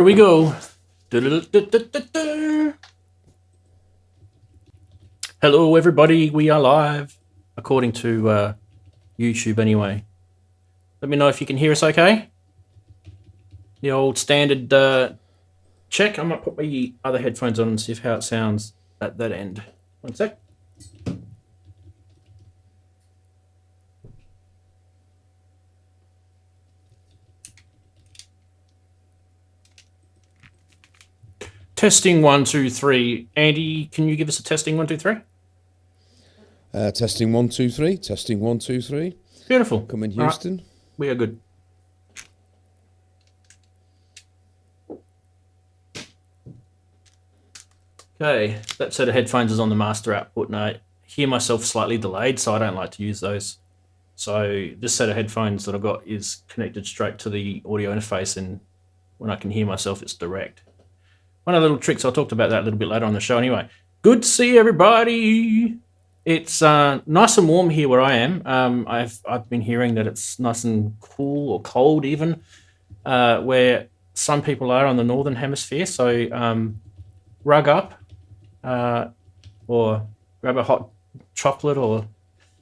Here we go. Hello, everybody. We are live, according to YouTube anyway. Let me know if you can hear us okay. The old standard check. I might put my other headphones on and see how it sounds at that end. One sec. Testing 1, 2, 3. Andy, can you give us a testing 1, 2, 3? Testing 1, 2, 3. Testing 1, 2, 3. Beautiful. Come in, Houston. Right. We are good. Okay, that set of headphones is on the master output, and I hear myself slightly delayed, so I don't like to use those. So this set of headphones that I've got is connected straight to the audio interface, and when I can hear myself, it's direct. One of the little tricks, I'll talk about that a little bit later on the show anyway. Good to see everybody. It's nice and warm here where I am. I've been hearing that it's nice and cool or cold even, where some people are on the northern hemisphere. So rug up or grab a hot chocolate or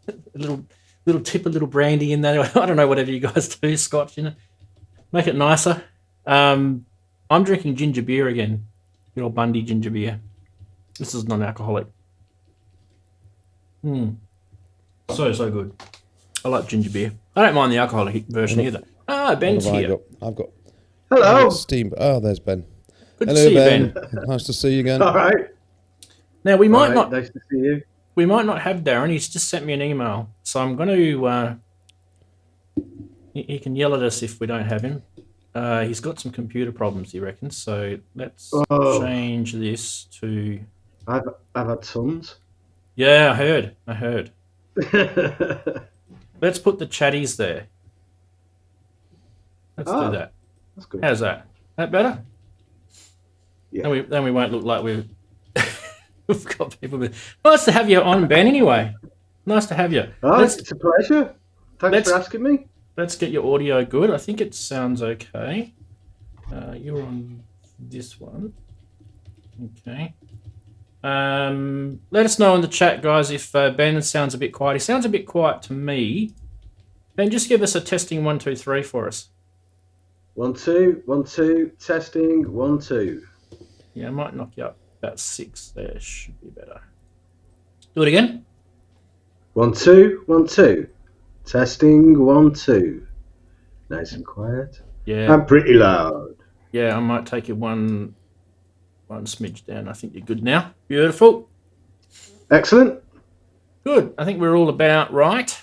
a little tip of little brandy in there. I don't know, whatever you guys do, scotch, you know. Make it nicer. I'm drinking ginger beer again. Good old Bundy ginger beer. This is non-alcoholic. So good. I like ginger beer. I don't mind the alcoholic version either. Ah, Ben's here. I've got Hello. Steam. Oh, there's Ben. Good Hello, to see you, Ben. Nice to see you again. All right. Now we might not. Nice to see you. We might not have Darren. He's just sent me an email, so I'm going to. He can yell at us if we don't have him. He's got some computer problems, he reckons. So let's change this to. I've had tons. Yeah, I heard. Let's put the chatties there. Let's do that. That's good. How's that? That better? Yeah. Then we won't look like we've got people. Nice to have you on, Ben. Anyway, nice to have you. Oh, it's a pleasure. Thanks for asking me. Let's get your audio good. I think it sounds okay. You're on this one. Okay. Let us know in the chat, guys, if Ben sounds a bit quiet. He sounds a bit quiet to me. Ben, just give us a testing 1, 2, 3 for us. 1, 2, 1, 2. Testing 1, 2. Yeah, I might knock you up about 6 there. Should be better. Do it again. 1, 2, 1, 2. Testing 1, 2. Nice and quiet. Yeah. And pretty loud. Yeah, I might take you one smidge down. I think you're good now. Beautiful. Excellent. Good. I think we're all about right.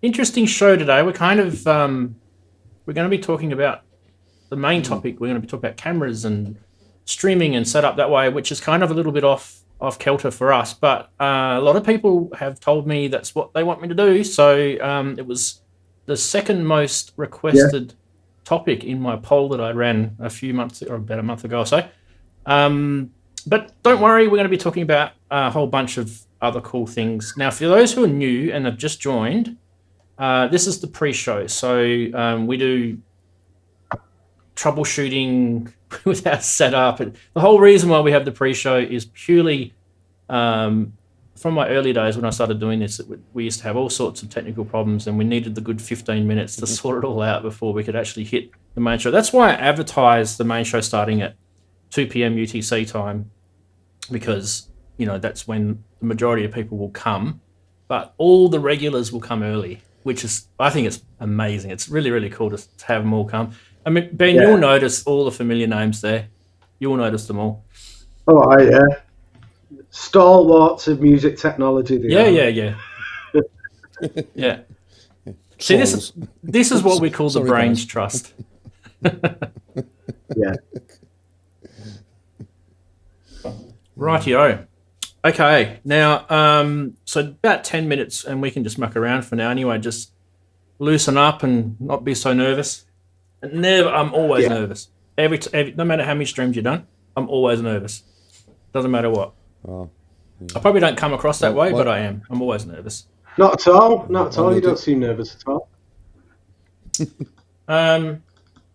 Interesting show today. We're kind of we're going to be talking about the main topic. We're going to be talking about cameras and streaming and setup that way, which is kind of a little bit off kilter for us. But a lot of people have told me that's what they want me to do. So it was the second most requested topic in my poll that I ran a few months or about a month ago or so. But don't worry, we're going to be talking about a whole bunch of other cool things. Now, for those who are new and have just joined, this is the pre-show. So we do troubleshooting with our setup. And the whole reason why we have the pre-show is purely from my early days when I started doing this. We used to have all sorts of technical problems, and we needed the good 15 minutes to sort it all out before we could actually hit the main show. That's why I advertised the main show starting at 2 p.m. UTC time, because that's when the majority of people will come, but all the regulars will come early, which is, I think it's amazing. It's really, really cool to have them all come. I mean, Ben, you'll notice all the familiar names there. You'll notice them all. Oh, stalwarts of music technology. Yeah. See, this is what we call the brains trust. Yeah. Rightio. Okay, now, so about 10 minutes, and we can just muck around for now anyway. Just loosen up and not be so nervous. I'm always nervous. Every no matter how many streams you've done, I'm always nervous. Doesn't matter what. Oh, yeah. I probably don't come across that way, but I am. I'm always nervous. Not at all. Not at all. You don't seem nervous at all.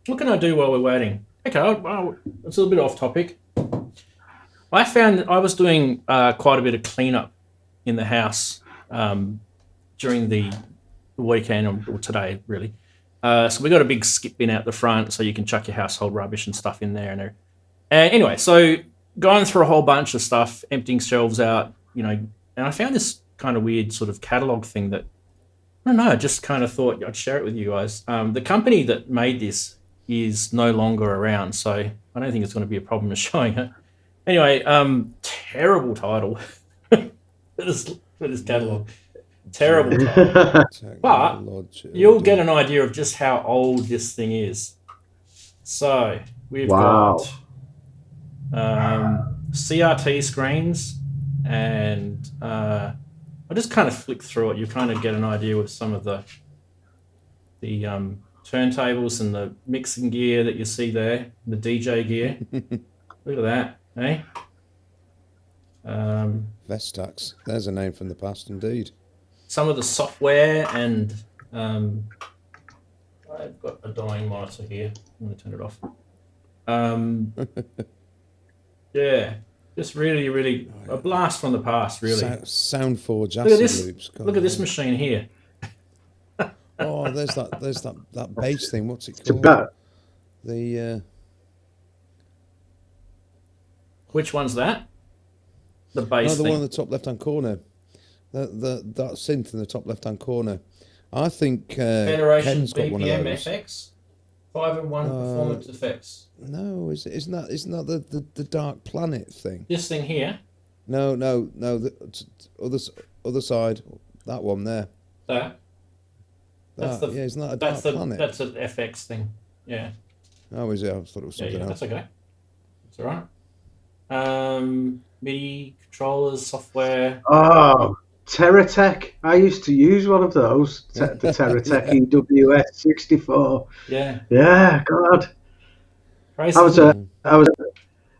What can I do while we're waiting? Okay, well, it's a little bit off topic. I found that I was doing quite a bit of cleanup in the house during the weekend or today, really. So we got a big skip bin out the front, so you can chuck your household rubbish and stuff in there. And anyway, so going through a whole bunch of stuff, emptying shelves out, and I found this kind of weird sort of catalog thing that I don't know. I just kind of thought I'd share it with you guys. The company that made this is no longer around, so I don't think it's going to be a problem of showing it. Anyway, terrible title for this catalog. Terrible title. But you'll get an idea of just how old this thing is. So we've got CRT screens, and I'll just kind of flick through it. You kind of get an idea with some of the turntables and the mixing gear that you see there, the DJ gear. Look at that, eh? Vestax. There's a name from the past, indeed. Some of the software, and I've got a dying monitor here. I'm going to turn it off. Yeah, just really, really a blast from the past, really. Soundforge Look at this. acid loops. Look at this machine here. Oh, there's that bass thing. What's it called? Which one's that? The bass the thing. one in the top left-hand corner. That synth in the top left-hand corner. I think Federation Ken's got one of BPM those. FX 5-in-1 performance effects. No, isn't that the Dark Planet thing? This thing here. No. The other side. That one there. That. Isn't that a Dark Planet? That's an FX thing. Yeah. Oh, is it? I thought it was something else. That's okay. It's all right. MIDI controllers, software. Oh, Teratech. I used to use one of those. The Teratech EWS64. Yeah. Yeah, God. Crazy. I was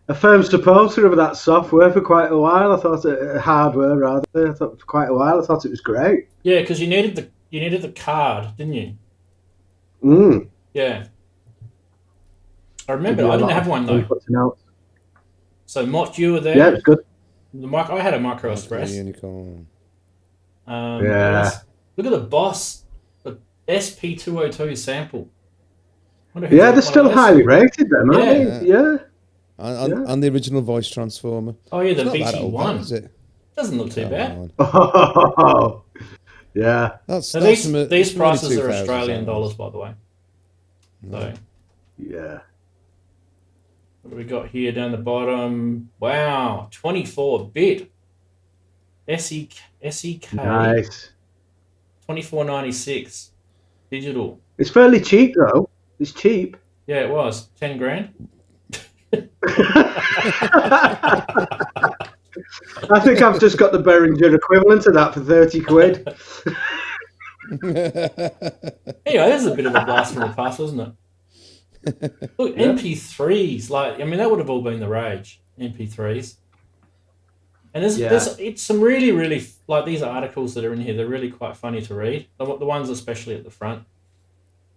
a firm supporter of that software for quite a while. I thought hardware rather. I thought for quite a while. I thought it was great. Yeah, because you needed the card, didn't you? Yeah. I remember. I didn't have one though. So Mott, you were there. Yeah, it's good. I had a Micro Express. Unicorn. Yeah. Look at the Boss, the SP202 sample. Yeah, they're still highly rated, them, aren't they? Yeah. And the original voice transformer. Oh yeah, the It's not that old, VT1. is it? Doesn't look too bad. Oh, yeah. So these prices are Australian dollars, by the way. So yeah. What do we got here down the bottom? Wow, 24-bit SEK. Nice. 24.96 digital. It's fairly cheap though. It's cheap. Yeah, it was 10 grand. I think I've just got the Behringer equivalent of that for 30 quid. Anyway, this is a bit of a blast from the past, wasn't it? Look, yeah. MP3s, that would have all been the rage. MP3s, and there's it's some really, really these articles that are in here. They're really quite funny to read. The ones especially at the front.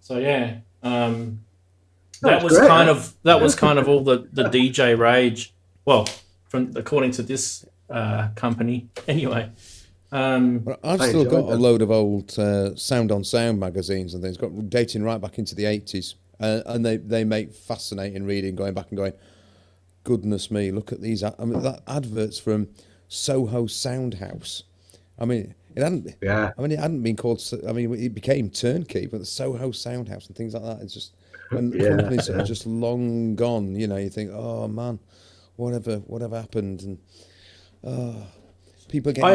So yeah, that was kind of all the DJ rage. Well, according to this company, anyway. But I've still got a load of old Sound on Sound magazines and things, dating right back into the 80s. And they make fascinating reading, going back and going, goodness me, look at these. That adverts from Soho Sound House. It hadn't. Yeah. It hadn't been called. It became Turnkey, but the Soho Sound House and things like that. It's just when companies are just long gone. You think, oh man, whatever happened, and people get.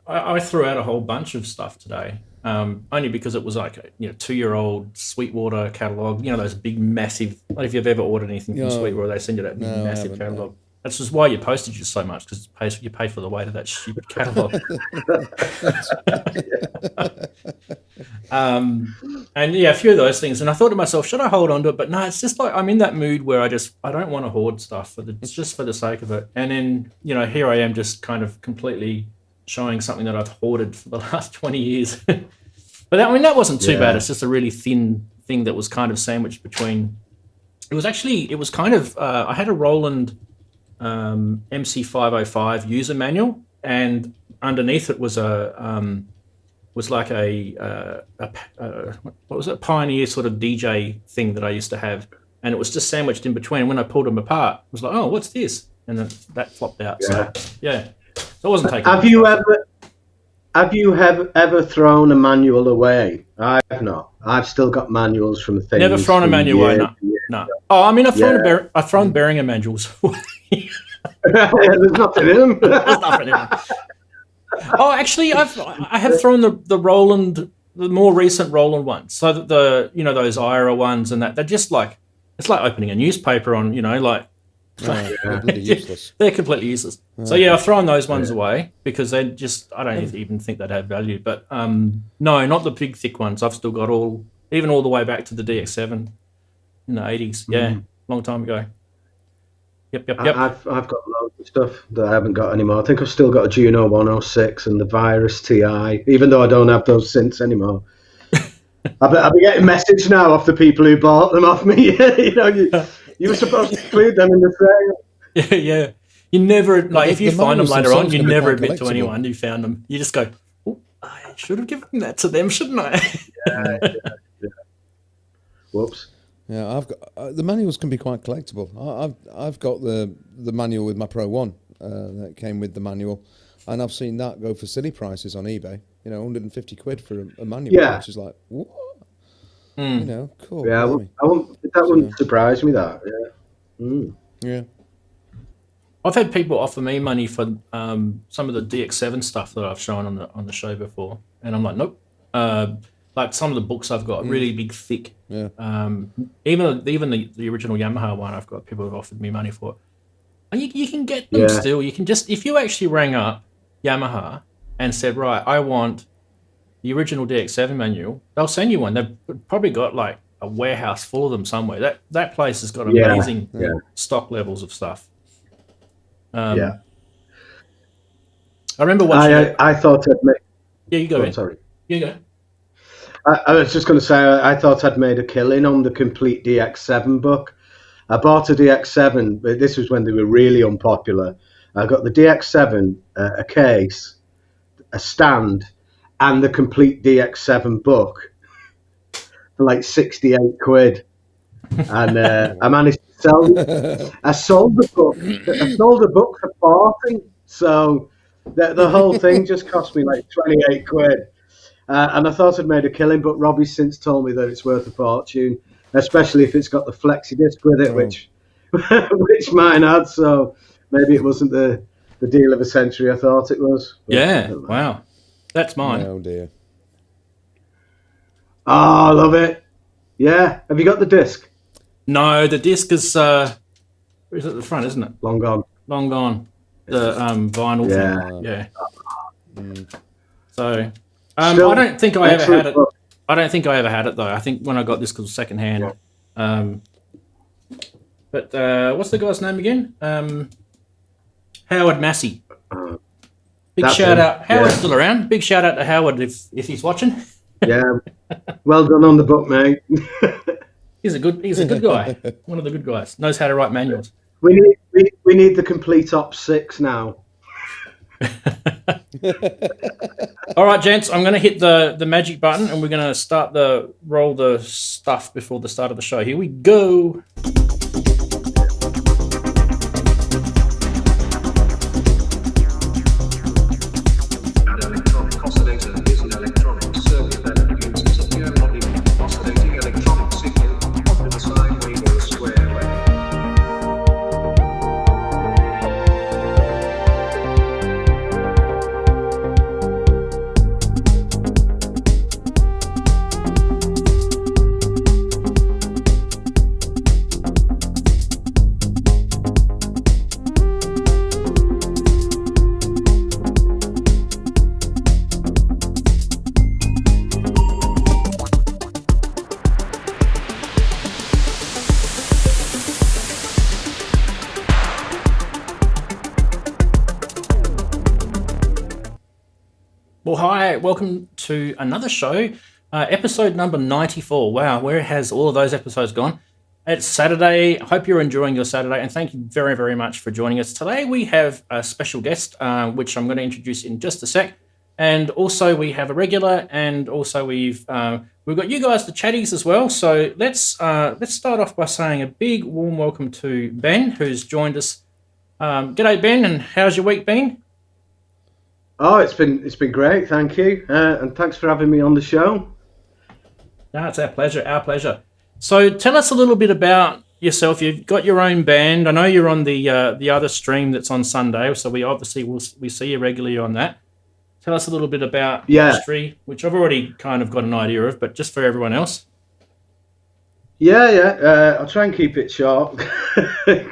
I threw out a whole bunch of stuff today. Only because it was like a 2-year-old Sweetwater catalogue, those big massive. Like if you've ever ordered anything from Sweetwater, they send you that big massive catalogue. That's just why your postage is so much, because you pay for the weight of that stupid catalogue. And a few of those things. And I thought to myself, should I hold on to it? But no, it's just like I'm in that mood where I don't want to hoard stuff. It's just for the sake of it. And then here I am, just kind of completely showing something that I've hoarded for the last 20 years. But that wasn't too bad. It's just a really thin thing that was kind of sandwiched between. It was kind of. I had a Roland MC505 user manual, and underneath it was like a what was it? A Pioneer sort of DJ thing that I used to have, and it was just sandwiched in between. When I pulled them apart, I was like, "Oh, what's this?" And then that flopped out. Yeah. So yeah, so I wasn't taking. Have you ever thrown a manual away? I've not. I've still got manuals from things. Never thrown a manual away. No. Oh, I mean, I've thrown Behringer manuals away. There's nothing in them. There's nothing in them. Oh, actually, I have thrown the Roland, the more recent Roland ones. So that those IRA ones and that, they're just like, it's like opening a newspaper on, Completely useless. They're completely useless. So yeah, I've thrown those ones away because they just, I don't even think they'd have value. But no, not the big thick ones. I've still got all the way back to the DX7 in the 80s. Yeah, long time ago. Yep. I've got loads of stuff that I haven't got anymore. I think I've still got a Juno 106 and the Virus TI, even though I don't have those synths anymore. I'll be getting messages now off the people who bought them off me. You were supposed to include them in the sale. Yeah. You never, if you find them later on, you never admit to anyone you found them. You just go, oh, I should have given that to them, shouldn't I? Yeah. Whoops. Yeah, I've got the manuals can be quite collectible. I've got the manual with my Pro 1 that came with the manual, and I've seen that go for silly prices on eBay. 150 quid for a manual, which is like, what? Cool. Yeah, that wouldn't surprise me. That. Yeah. I've had people offer me money for some of the DX7 stuff that I've shown on the show before, and I'm like, nope. Like some of the books I've got, really big, thick. Yeah. Even the original Yamaha one, I've got people who've offered me money for it. And you can get them still. You can just, if you actually rang up Yamaha and said, right, I want the original DX7 manual, they'll send you one. They've probably got like a warehouse full of them somewhere. That place has got amazing stock levels of stuff. I remember watching. I thought I'd make. Yeah, you go. Oh, sorry. You go. I was just going to say, I thought I'd made a killing on the complete DX7 book. I bought a DX7, but this was when they were really unpopular. I got the DX7, a case, a stand, and the complete DX7 book for like 68 quid. And I managed to sell it. I sold the book for 40. So the whole thing just cost me like 28 quid. And I thought I'd made a killing, but Robbie's since told me that it's worth a fortune, especially if it's got the flexi disc with it, which mine had. So maybe it wasn't the deal of a century I thought it was. Yeah, wow. That's mine. Oh, dear. Oh, I love it. Yeah. Have you got the disc? No, the disc is at the front, isn't it? Long gone. Long gone. The vinyl thing. Yeah. So... I don't think I ever had it. I don't think I ever had it though. I think when I got this because it was second hand. But what's the guy's name again? Howard Massey. Big shout out. Howard's still around. Big shout out to Howard if he's watching. Yeah. Well done on the book, mate. He's a good guy. One of the good guys. Knows how to write manuals. We need the complete Op 6 now. All right, gents, I'm going to hit the magic button and we're going to roll the stuff before the start of the show. Here we go. Well, hi, welcome to another show Episode number 94. Wow, where has all of those episodes gone? It's Saturday. I hope you're enjoying your Saturday, and thank you very, very much for joining us. Today we have a special guest, which I'm going to introduce in just a sec. And also we have a regular, and also we've got you guys, the chatties, as well. So let's start off by saying a big warm welcome to Ben, who's joined us. G'day, Ben, and how's your week been? Oh, it's been great, thank you, and thanks for having me on the show. No, it's our pleasure, our pleasure. So tell us a little bit about yourself. You've got your own band. I know you're on the other stream that's on Sunday, so we see you regularly on that. Tell us a little bit about history, which I've already kind of got an idea of, but just for everyone else. I'll try and keep it short because we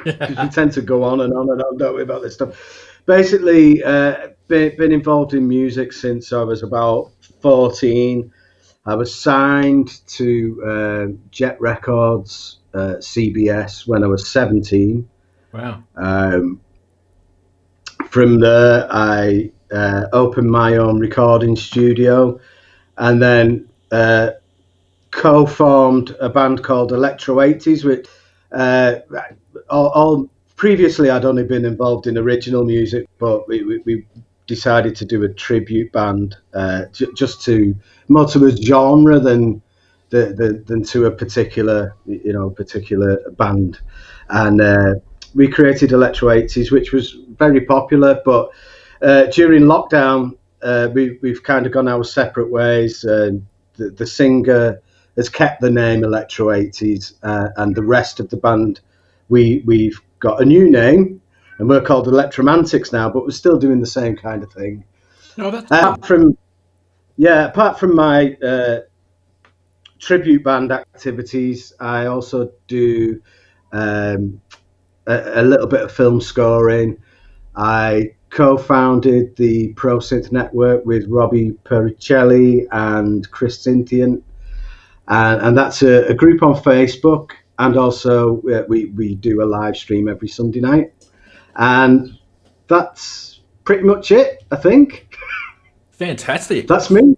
tend to go on and on and on, don't we, about this stuff. Basically, been involved in music since I was about 14. I was signed to Jet Records, CBS, when I was 17. Wow. From there, I opened my own recording studio, and then co-formed a band called Electro 80s, which all previously I'd only been involved in original music, but we decided to do a tribute band, just to more to a genre than to a particular band, and we created Electro 80s, which was very popular. But during lockdown, we've kind of gone our separate ways. The singer has kept the name Electro 80s, and the rest of the band, we've got a new name, and we're called Electromantics now, but we're still doing the same kind of thing. No, that's apart from my tribute band activities, I also do a little bit of film scoring. I co-founded the Pro Synth Network with Robbie Pericelli and Chris Cynthian, and that's a group on Facebook, and also we do a live stream every Sunday night, and that's pretty much it, I think. Fantastic. That's me.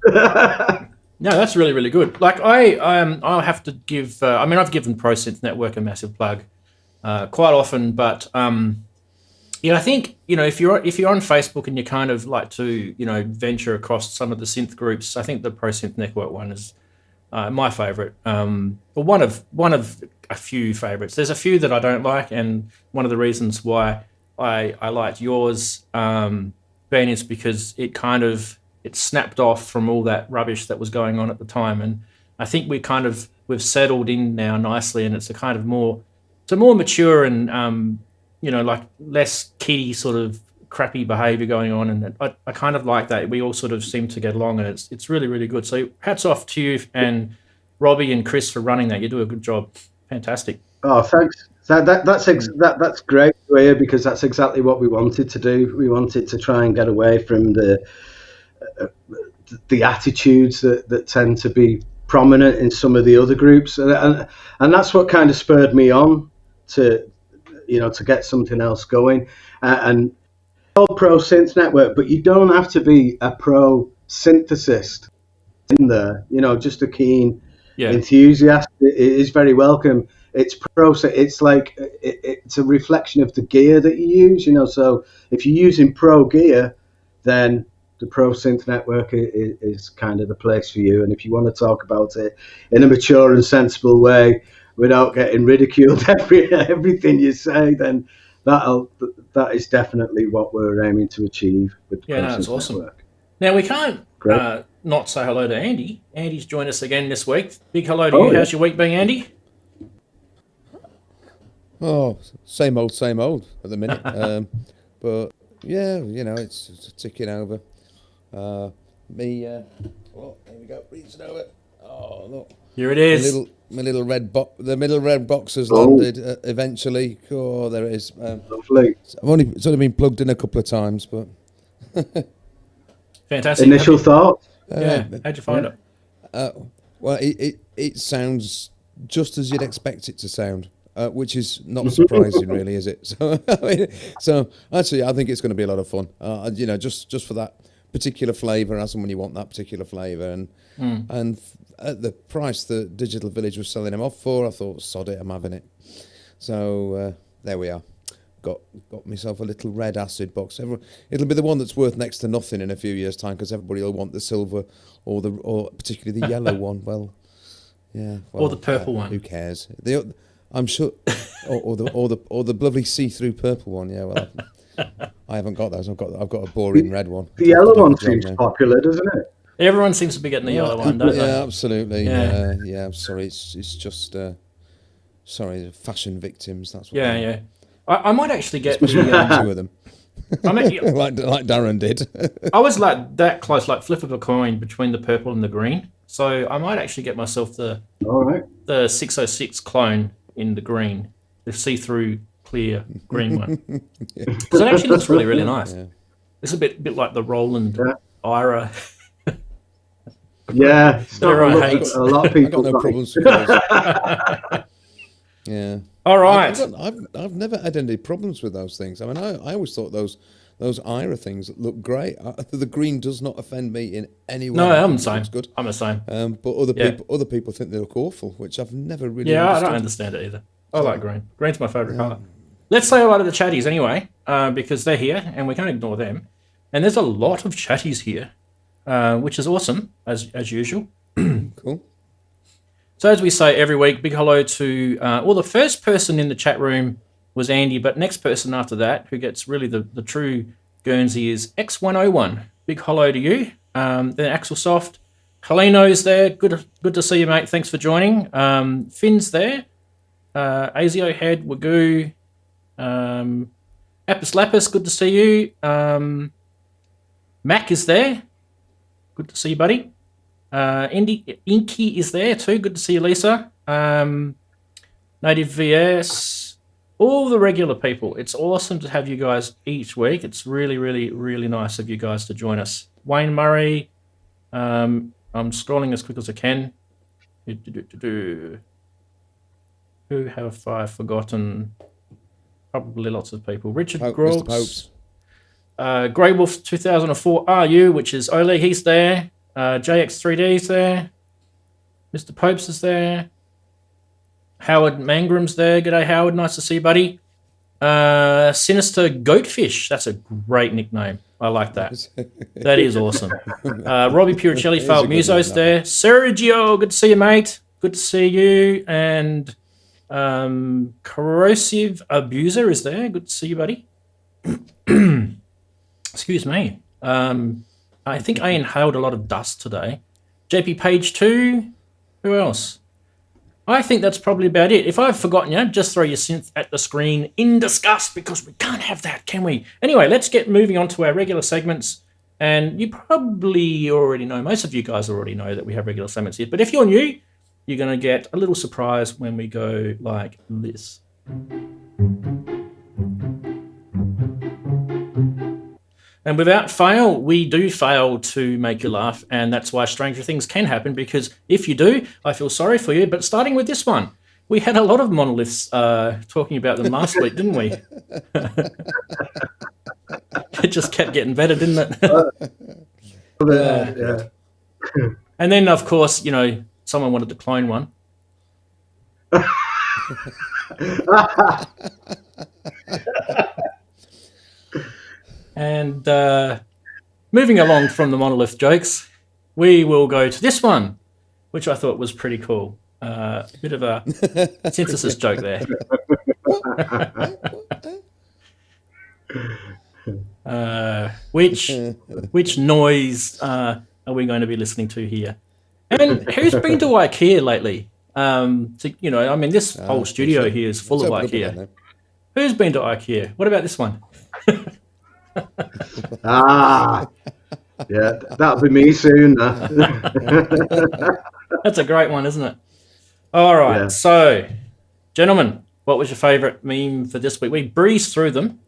No, that's really, really good. Like I'll have to give. I've given Pro Synth Network a massive plug quite often, but I think if you're on Facebook and you kind of like to venture across some of the synth groups, I think the Pro Synth Network one is my favorite. But one of a few favorites. There's a few that I don't like, and one of the reasons why I liked yours, Ben, is because it snapped off from all that rubbish that was going on at the time, and I think we've settled in now nicely, and it's a more mature and like less kiddie sort of crappy behavior going on, and I kind of like that. We all sort of seem to get along, and it's really, really good. So hats off to you and Robbie and Chris for running that. You do a good job. Fantastic. Oh, thanks. That's great to hear, because that's exactly what we wanted to do. We wanted to try and get away from the attitudes that tend to be prominent in some of the other groups, and that's what kind of spurred me on to get something else going. And Pro Synth Network, but you don't have to be a pro synthesist in there. Just a keen enthusiast is very welcome. It's like it's a reflection of the gear that you use. So if you're using pro gear, then the Pro Synth Network is kind of the place for you. And if you want to talk about it in a mature and sensible way, without getting ridiculed everything you say, then that is definitely what we're aiming to achieve with the Pro Synth that's awesome. Network. Now we can't not say hello to Andy. Andy's joined us again this week. Big hello to you. Yeah. How's your week been, Andy? Oh, same old at the minute. But yeah, it's ticking over. Oh, here we go. Reaching over. Oh, look. Here it is. My little red box. The middle red box has landed eventually. Oh, there it is. Lovely. It's only been plugged in a couple of times, but fantastic. Initial thoughts? How'd you find it? Well, it sounds just as you'd expect it to sound, which is not surprising, really, is it? So actually, I think it's going to be a lot of fun. Just for that particular flavour as and when you want that particular flavour. And at the price that Digital Village was selling them off for, I thought, sod it, I'm having it. So there we are. Got myself a little red acid box. It'll be the one that's worth next to nothing in a few years' time, because everybody will want the silver or particularly the yellow one. Well, yeah. Well, or the purple one. Who cares? I'm sure. or the lovely see-through purple one. Yeah. Well, I haven't got those. I've got a boring red one. The yellow one seems popular, doesn't it? Everyone seems to be getting the yellow one, don't they? Yeah, absolutely. Yeah. Sorry, it's just fashion victims. That's what. Yeah. I might actually get two of them. like Darren did. I was like that close, like flip of a coin between the purple and the green. So I might actually get myself the 606 clone in the green, the see-through clear green one, because it actually looks really, really nice. Yeah. It's a bit like the Roland Ira. Yeah, everyone hates. A lot of people. I got no problems with those. Yeah. All right. I've never had any problems with those things. I mean, I always thought those Ira things look great. The green does not offend me in any way. No, I'm the same. It's good. I'm the same. But other people think they look awful, which I've never really. Yeah, understood. I don't understand it either. I like green. Green's my favourite colour. Let's say hello to the chatties anyway, because they're here and we can't ignore them. And there's a lot of chatties here, which is awesome as usual. Cool. So as we say every week, big hello to, the first person in the chat room was Andy, but next person after that, who gets really the true Guernsey, is X101. Big hello to you. Then Axel Soft. Kalino's there. Good to see you, mate. Thanks for joining. Finn's there. Azio Head, Wagoo. Apis Lapis, good to see you. Mac is there. Good to see you, buddy. Inky is there too. Good to see you, Lisa. Native VS, all the regular people. It's awesome to have you guys each week. It's really, really, really nice of you guys to join us. Wayne Murray. I'm scrolling as quick as I can. Who have I forgotten? Probably lots of people. Richard Groves. Grey Wolf 2004 RU, which is Ole. He's there. JX3D's there. Mr. Popes is there. Howard Mangram's there. G'day, Howard. Nice to see you, buddy. Sinister Goatfish. That's a great nickname. I like that. That is awesome. Robbie Puricelli, Failed Muso's there. Sergio, good to see you, mate. Good to see you. And Corrosive Abuser is there. Good to see you, buddy. Excuse me. I think I inhaled a lot of dust today. JP Page 2. Who else? I think that's probably about it. If I've forgotten you, just throw your synth at the screen in disgust, because we can't have that, can we? Anyway, let's get moving on to our regular segments. And you probably already know, most of you guys already know that we have regular segments here. But if you're new, you're going to get a little surprise when we go like this. And without fail, we do fail to make you laugh, and that's why stranger things can happen, because if you do, I feel sorry for you. But starting with this one, we had a lot of monoliths talking about them last week, didn't we? It just kept getting better, didn't it? Yeah. And then, of course, someone wanted to clone one. And moving along from the monolith jokes, we will go to this one, which I thought was pretty cool. A bit of a synthesis joke there. Which noise are we going to be listening to here? And who's been to IKEA lately? This whole studio here is full of IKEA. Who's been to IKEA? What about this one? Yeah, that'll be me soon. That's a great one, isn't it? All right, yeah. So, gentlemen, what was your favourite meme for this week? We breezed through them.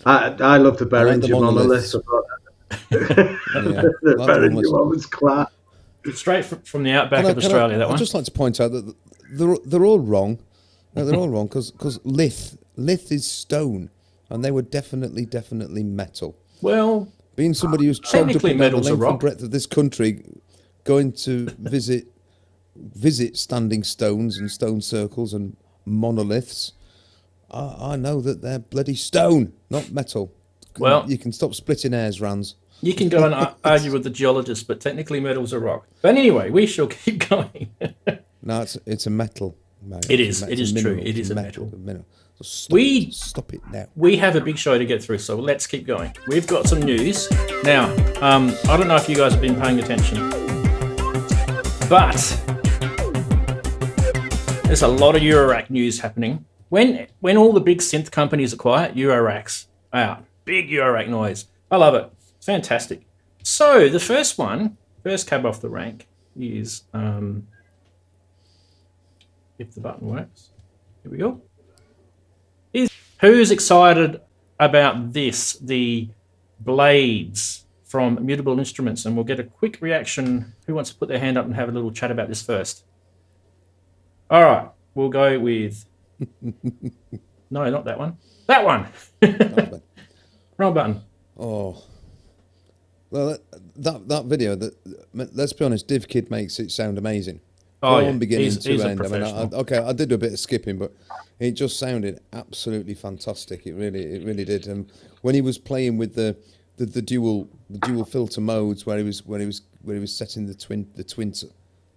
I love the Behringer monolith. The Behringer one was class. Straight from the outback of Australia, that one. I'd just like to point out that they're all wrong. They're all wrong because lith is stone. And they were definitely metal. Well, Being somebody who's trogged up Technically, and down the metal's a length and rock. breadth of this country, going to visit standing stones and stone circles and monoliths, I know that they're bloody stone, not metal. Well, you can stop splitting hairs, Rans. You can go and argue with the geologist, but technically metal's a rock. But anyway, we shall keep going. No, it's a metal. Mate. It is. It's It is mineral. true. It is a metal. So stop it now. We have a big show to get through, so let's keep going. We've got some news. Now, I don't know if you guys have been paying attention, but there's a lot of Eurorack news happening. When all the big synth companies are quiet, Eurorack's out. Big Eurorack noise. I love it. It's fantastic. So the first cab off the rank is, if the button works, here we go. Who's excited about this? The blades from Mutable Instruments, and we'll get a quick reaction. Who wants to put their hand up and have a little chat about this first? All right, we'll go with... No, not that one. That one. Wrong button. Oh. Well, that video, let's be honest, Div Kid makes it sound amazing. Oh, yeah. From beginning to He's a end. professional. I did a bit of skipping, but it just sounded absolutely fantastic. It really did. And when he was playing with the dual filter modes, where he was setting the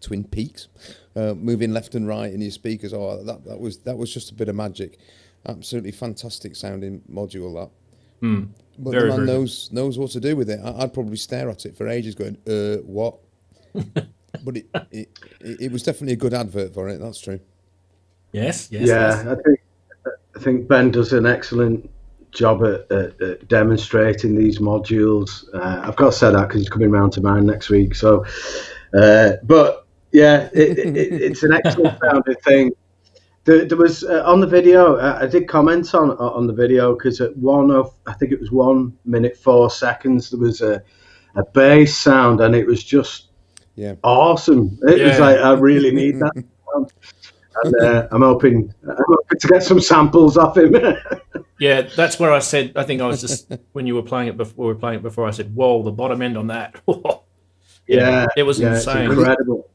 twin peaks, moving left and right in your speakers. Oh, that was just a bit of magic. Absolutely fantastic sounding module, that. But the man knows what to do with it. I'd probably stare at it for ages, going, what? But it was definitely a good advert for it. That's true. Yes. Yeah, I think Ben does an excellent job at demonstrating these modules. I've got to say that because he's coming round to mine next week. So, but yeah, it's an excellent sounding thing. There was on the video. I did comment on the video because at I think it was 1 minute 4 seconds, there was a bass sound, and it was just awesome. It was like, I really need that sound. And I'm hoping to get some samples off him. Yeah, that's where I said. I think I was just when you were playing it before. We were playing it before. I said, "Whoa, the bottom end on that." It was insane. It's incredible.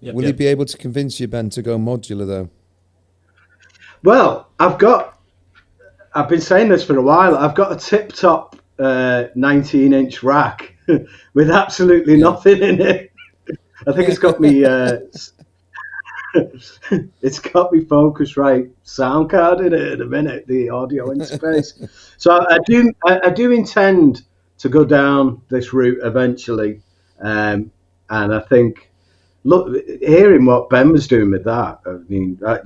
Will he be able to convince you, Ben, to go modular though? Well, I've been saying this for a while. I've got a tip-top 19-inch rack with absolutely nothing in it. I think it's got me. It's got me Focusrite sound card in it at a minute, the audio interface. So I do intend to go down this route eventually, and I think, look, hearing what Ben was doing with that, I mean, like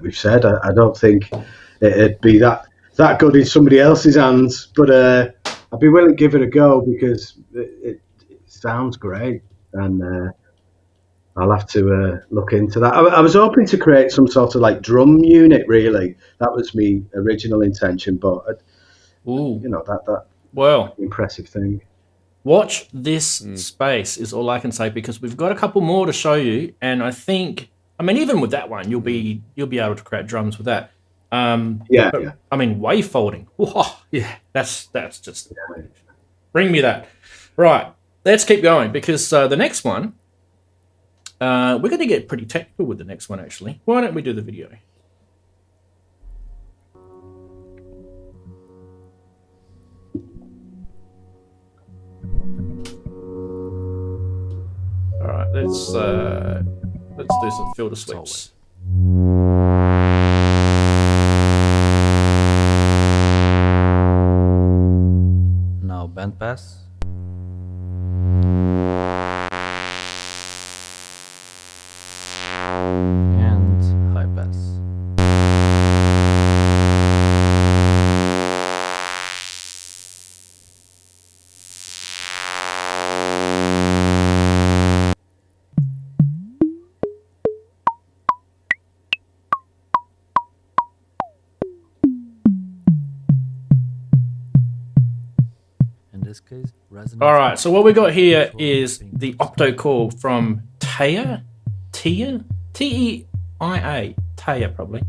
we've said, I don't think it'd be that good in somebody else's hands, but I'd be willing to give it a go because it sounds great, and I'll have to look into that. I was hoping to create some sort of like drum unit, really. That was my original intention, but that impressive thing. Watch this space is all I can say, because we've got a couple more to show you, and I mean, even with that one, you'll be able to create drums with that. I mean, wave folding. Whoa, yeah, that's just bring me that. Right, let's keep going, because the next one, we're going to get pretty technical with the next one. Actually, why don't we do the video? All right, let's do some filter sweeps. Now band pass. And high pass. All right, so what we got here is the octo-core from Teia, T-E-I-A, Teia probably.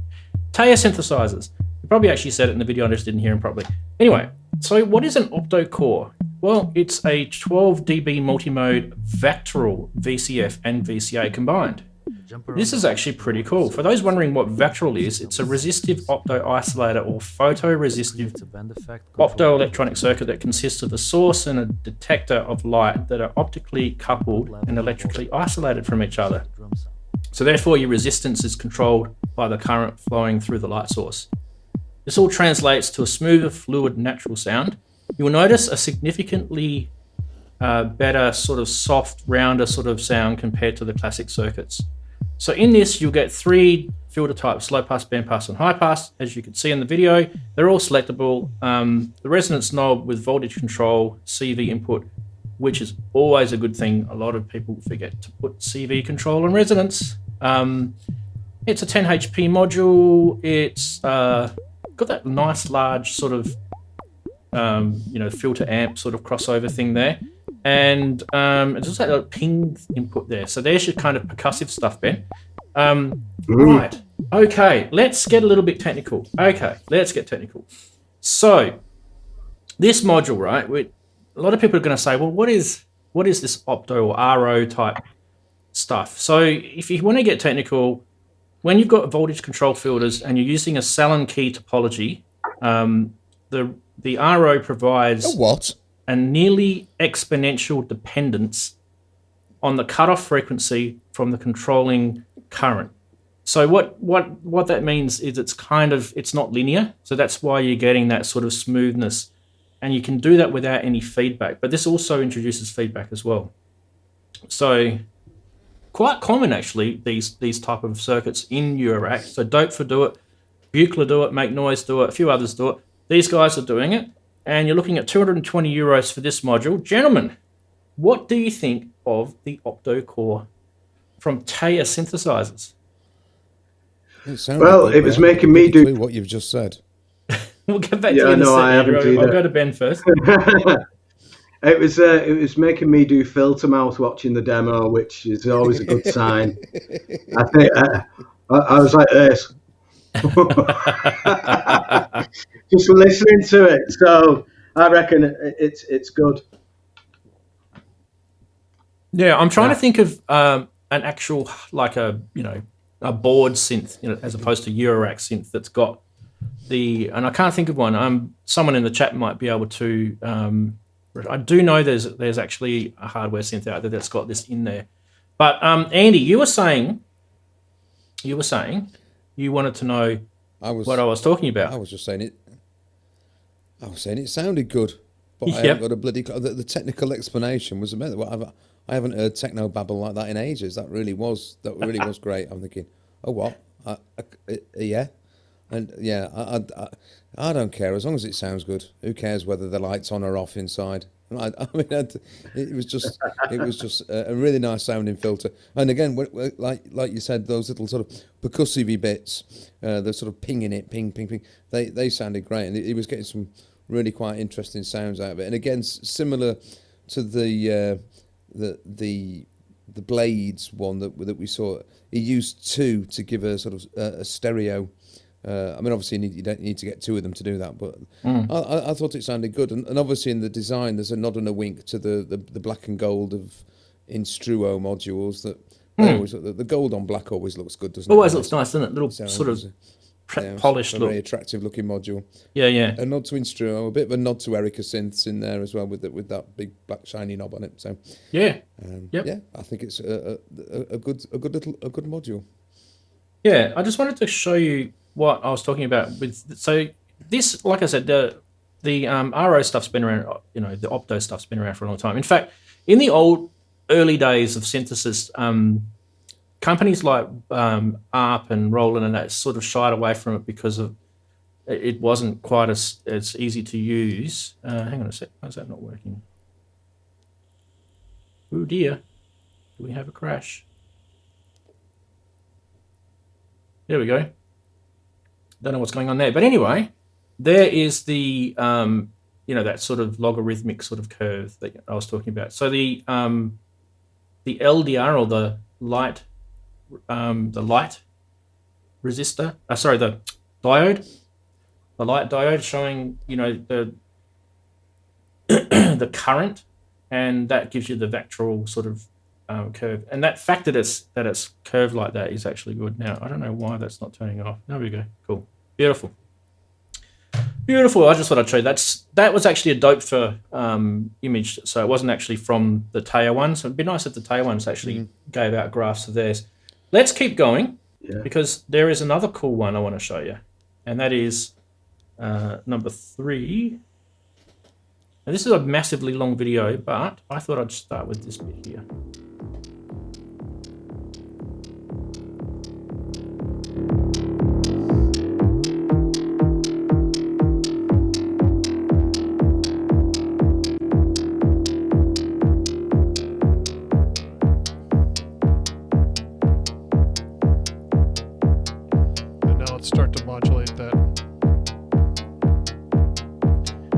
Teia synthesizers. You probably actually said it in the video, I just didn't hear him properly. Anyway, So what is an opto-core? Well, it's a 12 dB multi-mode Vectoral VCF and VCA combined. This is actually pretty cool. For those wondering what Vectoral is, it's a resistive opto-isolator or photoresistive optoelectronic circuit that consists of a source and a detector of light that are optically coupled and electrically isolated from each other. So therefore your resistance is controlled by the current flowing through the light source. This all translates to a smoother, fluid, natural sound. You'll notice a significantly better sort of soft, rounder sort of sound compared to the classic circuits. So in this, you'll get 3 filter types: low pass, band pass, and high pass. As you can see in the video, they're all selectable. The resonance knob with voltage control, CV input, which is always a good thing. A lot of people forget to put CV control on resonance. It's a 10 HP module. It's got that nice large sort of filter amp sort of crossover thing there, and it's also got a ping input there. So there's your kind of percussive stuff, Ben. Right, okay, let's get a little bit technical. Okay, let's get technical. So this module, right, a lot of people are going to say, well, what is this opto or RO type stuff? So if you want to get technical, when you've got voltage control filters and you're using a Sallen key topology, the RO provides a nearly exponential dependence on the cutoff frequency from the controlling current. So what that means is it's not linear. So that's why you're getting that sort of smoothness, and you can do that without any feedback. But this also introduces feedback as well. So quite common actually, these type of circuits in Eurorack. So Dopefer do it, Buchla do it, Make Noise do it, a few others do it. These guys are doing it, and you're looking at 220 euros for this module. Gentlemen, what do you think of the opto-core from Taya synthesizers? Well, it was making me do what you've just said. We'll get back to you in a second. I'll go to Ben first. It was making me do filter mouth watching the demo, which is always a good sign. I think I was like this. Just listening to it, so I reckon it's good. Yeah, I'm trying to think of an actual a board synth, as opposed to Eurorack synth that's got and I can't think of one. Someone in the chat might be able to. I do know there's actually a hardware synth out there that's got this in there. But Andy, you were saying you wanted to know what I was talking about. I was just saying it. I was saying it sounded good, but I haven't got a bloody. The technical explanation was amazing. I haven't heard techno babble like that in ages. That really was great. I'm thinking, oh what? Yeah, and yeah, I don't care as long as it sounds good. Who cares whether the light's on or off inside? It was just a really nice sounding filter. And again, like you said, those little sort of percussive bits, the sort of pinging it, ping, ping, ping. They sounded great, and he was getting some really quite interesting sounds out of it. And again, similar to the Blades one that we saw, he used 2 to give a sort of a stereo. I mean, obviously, you don't need to get 2 of them to do that, but I thought it sounded good. And obviously, in the design, there's a nod and a wink to the black and gold of Instruo modules. That always, the gold on black always looks good, doesn't it? Always looks nice, doesn't it? Little sort of polished look. Very attractive looking module. Yeah, yeah. A nod to Instruo, a bit of a nod to Erica synths in there as well, with that big black shiny knob on it. So yeah, yeah, I think it's a good module. Yeah, I just wanted to show you what I was talking about with. So this, like I said, the RO stuff's been around. The opto stuff's been around for a long time. In fact, in the early days of synthesis, companies like ARP and Roland and that sort of shied away from it because of it wasn't quite as easy to use. Hang on a sec. Why is that not working? Oh dear. Do we have a crash? There we go. Don't know what's going on there. But anyway, there is the, that sort of logarithmic sort of curve that I was talking about. So the LDR, or the light resistor, the diode, the light diode showing, the the current, and that gives you the vectoral sort of curve. And that fact that it's curved like that is actually good. Now, I don't know why that's not turning off. There we go. Cool. Beautiful. Beautiful. I just thought I'd show you. That was actually a dope for image, so it wasn't actually from the Teo one. So it'd be nice if the Teo ones actually gave out graphs of theirs. Let's keep going because there is another cool one I want to show you, and that is number 3. Now, this is a massively long video, but I thought I'd start with this bit here.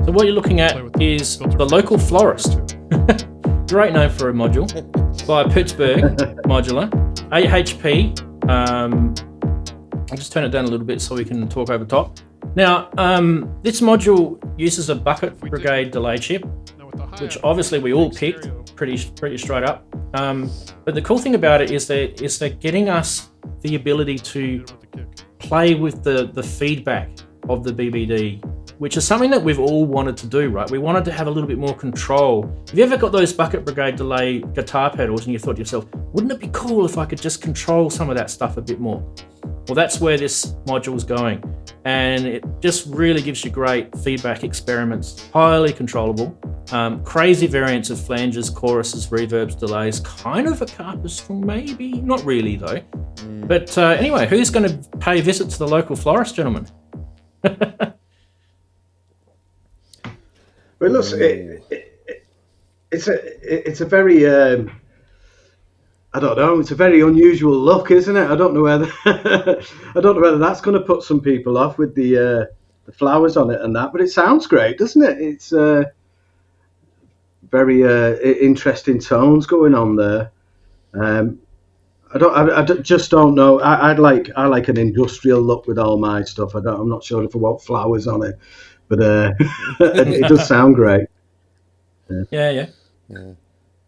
So what you're looking at is the local florist. Great name for a module by Pittsburgh Modular. AHP. I'll just turn it down a little bit so we can talk over top. Now, this module uses a bucket brigade delay chip, which obviously we all picked pretty straight up. But the cool thing about it is they're getting us the ability to play with the feedback of the BBD, which is something that we've all wanted to do, right? We wanted to have a little bit more control. Have you ever got those bucket brigade delay guitar pedals and you thought to yourself, wouldn't it be cool if I could just control some of that stuff a bit more? Well, that's where this module is going. And it just really gives you great feedback experiments, highly controllable, crazy variants of flanges, choruses, reverbs, delays, kind of a carpus, maybe, not really though. But anyway, who's going to pay a visit to the local florist, gentlemen? Well, look, it's a very I don't know. It's a very unusual look, isn't it? I don't know whether that's going to put some people off with the flowers on it and that. But it sounds great, doesn't it? It's very interesting tones going on there. I just don't know. I like an industrial look with all my stuff. I'm not sure if I want flowers on it. But it does sound great. Yeah.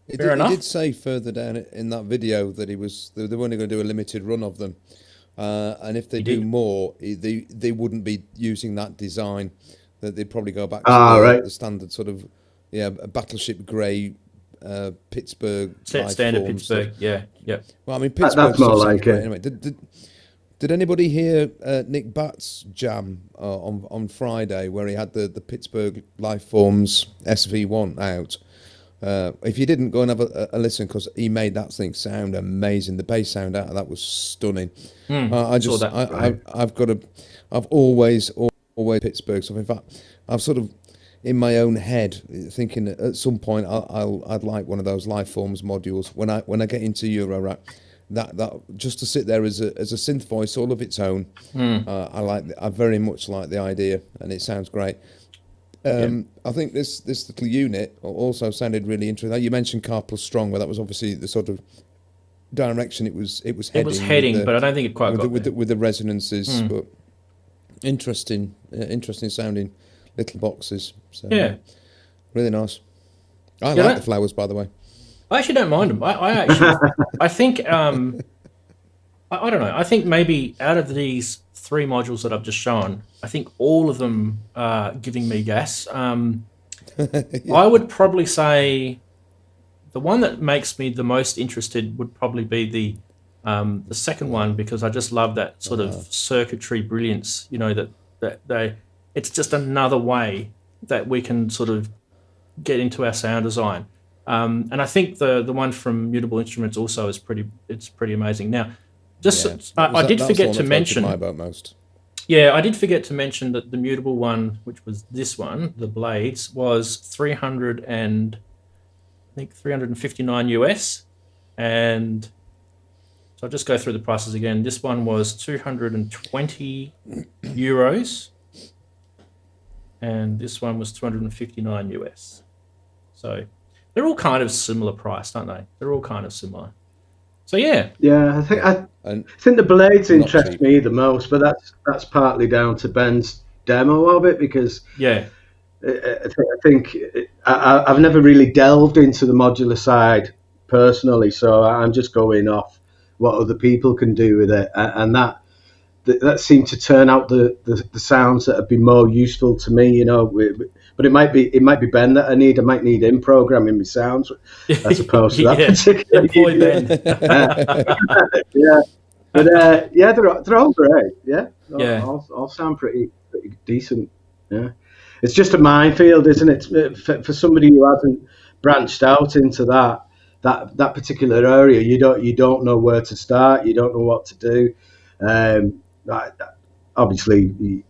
He did say further down in that video that they were only going to do a limited run of them, and if they do more, they wouldn't be using that design. That they'd probably go back to the standard sort of battleship grey Pittsburgh standard Pittsburgh. Yeah. Well, I mean Pittsburgh. That's more like it. Anyway, did anybody hear Nick Batt's jam on Friday where he had the Pittsburgh Lifeforms SV1 out? If you didn't, go and have a listen because he made that thing sound amazing. The bass sound out of that was stunning. I've always Pittsburgh stuff. In fact, I've sort of in my own head thinking at some point I'd like one of those Lifeforms modules when I get into Eurorack. That just to sit there as a synth voice all of its own. I very much like the idea, and it sounds great. I think this little unit also sounded really interesting. You mentioned Car Plus Strong, where that was obviously the sort of direction it was heading. It was heading, but I don't think it quite got with the resonances. But interesting sounding little boxes. So, really nice. I like the flowers, by the way. I actually don't mind them. I actually, I think, I don't know. I think maybe out of these 3 modules that I've just shown, I think all of them are giving me gas. I would probably say the one that makes me the most interested would probably be the second one, because I just love that sort of circuitry brilliance. You know, that it's just another way that we can sort of get into our sound design. And I think the one from Mutable Instruments also is pretty amazing. Now, I did forget to mention. Yeah, I did forget to mention that the Mutable one, which was this one, the Blades, was 359 US, and so I'll just go through the prices again. This one was 220 euros, and this one was 259 US. So they're all kind of similar priced, aren't they? They're all kind of similar. So yeah. Yeah, I think the Blades interest me the most, but that's partly down to Ben's demo of it, because I think I've never really delved into the modular side personally, so I'm just going off what other people can do with it, and that seemed to turn out the sounds that have been more useful to me, you know. But it might be Ben that I might need him programming my sounds as opposed to that particular. Employ Ben. Yeah, but yeah, they're all great. Yeah, Yeah. all sound pretty decent. Yeah, it's just a minefield, isn't it? For somebody who hasn't branched out into that particular area, you don't know where to start. You don't know what to do. Obviously,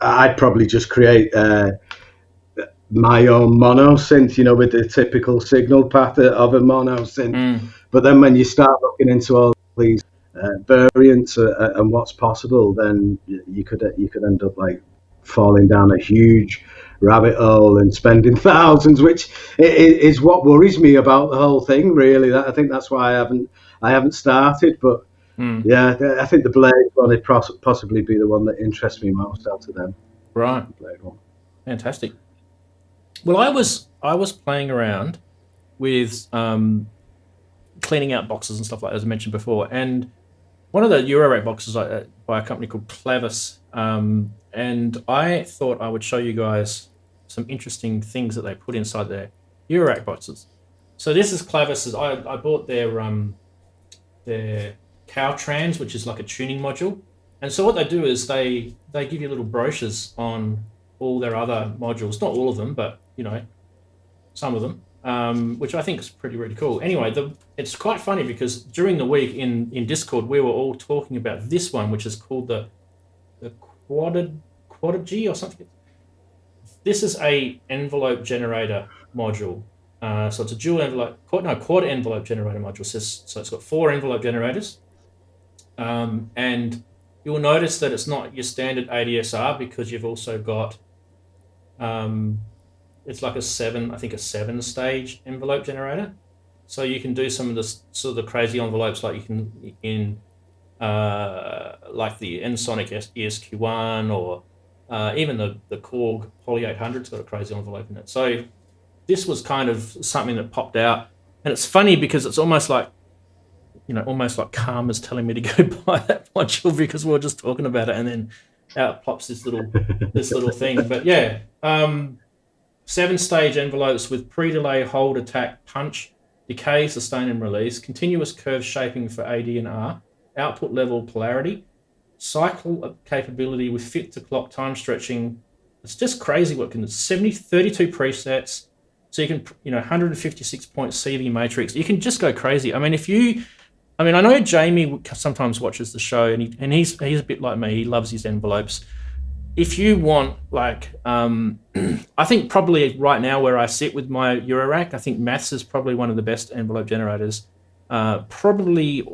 I'd probably just create my own mono synth, you know, with the typical signal path of a mono synth. But then when you start looking into all these variants and what's possible, then you could end up like falling down a huge rabbit hole and spending thousands, which is what worries me about the whole thing. Really, I think that's why I haven't started. But yeah, I think the Blade one would possibly be the one that interests me most out of them. Right. Blade one. Fantastic. Well, I was playing around with cleaning out boxes and stuff like that, as I mentioned before, and one of the Eurorack boxes by a company called Clavis, and I thought I would show you guys some interesting things that they put inside their Eurorack boxes. So this is Clavis's. I bought their Caltrans, which is like a tuning module, and so what they do is they give you little brochures on all their other modules, not all of them, but you know, some of them, which I think is really cool. Anyway, it's quite funny because during the week in Discord, we were all talking about this one, which is called the Quadigy or something. This is a envelope generator module. So it's a dual envelope, quad envelope generator module. So it's got 4 envelope generators. And you'll notice that it's not your standard ADSR because you've also got, it's like a 7-stage envelope generator. So you can do some of the sort of the crazy envelopes, like you can in like the Ensonic ESQ1 or even the Korg Poly 800's got a crazy envelope in it. So this was kind of something that popped out, and it's funny because it's almost like, you know, almost like karma's telling me to go buy that module because we were just talking about it, and then out pops this little thing. But yeah, 7-stage envelopes with pre-delay, hold, attack, punch, decay, sustain, and release, continuous curve shaping for AD and R, output level polarity, cycle capability with fit to clock time stretching. It's just crazy what can 32 presets. So you can, you know, 156 point CV matrix. You can just go crazy. I mean, I know Jamie sometimes watches the show, and he's a bit like me. He loves his envelopes. If you want, like, I think probably right now where I sit with my Eurorack, I think Maths is probably one of the best envelope generators. Probably,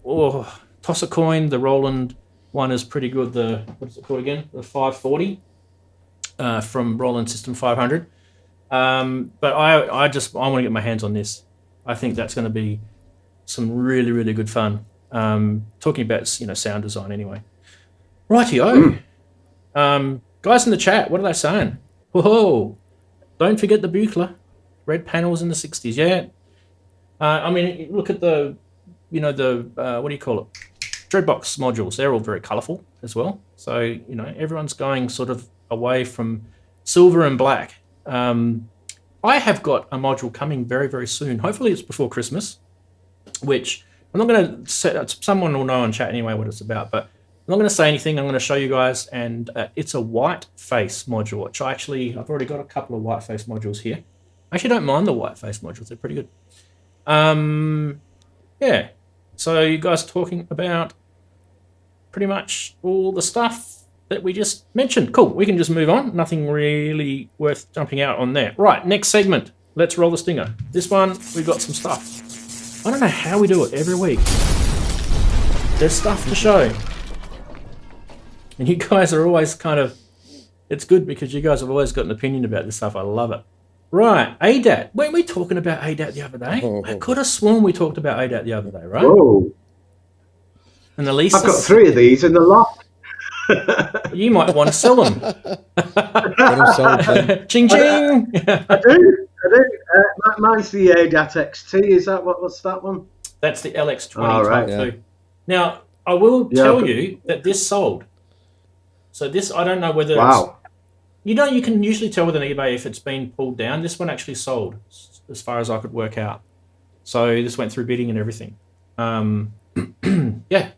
toss a coin. The Roland one is pretty good. What is it called again? The 540 from Roland System 500. But I want to get my hands on this. I think that's going to be some really, really good fun. Talking about, you know, sound design anyway. Rightio. Guys in the chat, what are they saying? Whoa! Don't forget the Buchla. Red panels in the 60s. Yeah. I mean, look at the, you know, the, what do you call it? Dreadbox modules. They're all very colourful as well. So, you know, everyone's going sort of away from silver and black. I have got a module coming very, very soon. Hopefully it's before Christmas, which I'm not going to say, someone will know on chat anyway what it's about, but I'm not going to say anything. I'm going to show you guys, and it's a white face module, which I've already got a couple of white face modules here. I actually don't mind the white face modules. They're pretty good. Yeah. So you guys are talking about pretty much all the stuff that we just mentioned. Cool. We can just move on. Nothing really worth jumping out on there. Right. Next segment. Let's roll the stinger. This one, we've got some stuff. I don't know how we do it every week. There's stuff to show. And you guys are always kind of, it's good because you guys have always got an opinion about this stuff. I love it. Right, ADAT. Weren't we talking about ADAT the other day? I could have sworn we talked about ADAT the other day, right? Whoa. And the least I've got 3 of these in the loft. You might want to sell them. Ching ching. I do. Mine's the ADAT XT. Is that what's that one? That's the LX20 right. Type 2. Now, I will tell you that this sold. So this, I don't know whether it's... You know, you can usually tell with an eBay if it's been pulled down. This one actually sold, as far as I could work out. So this went through bidding and everything. Yeah.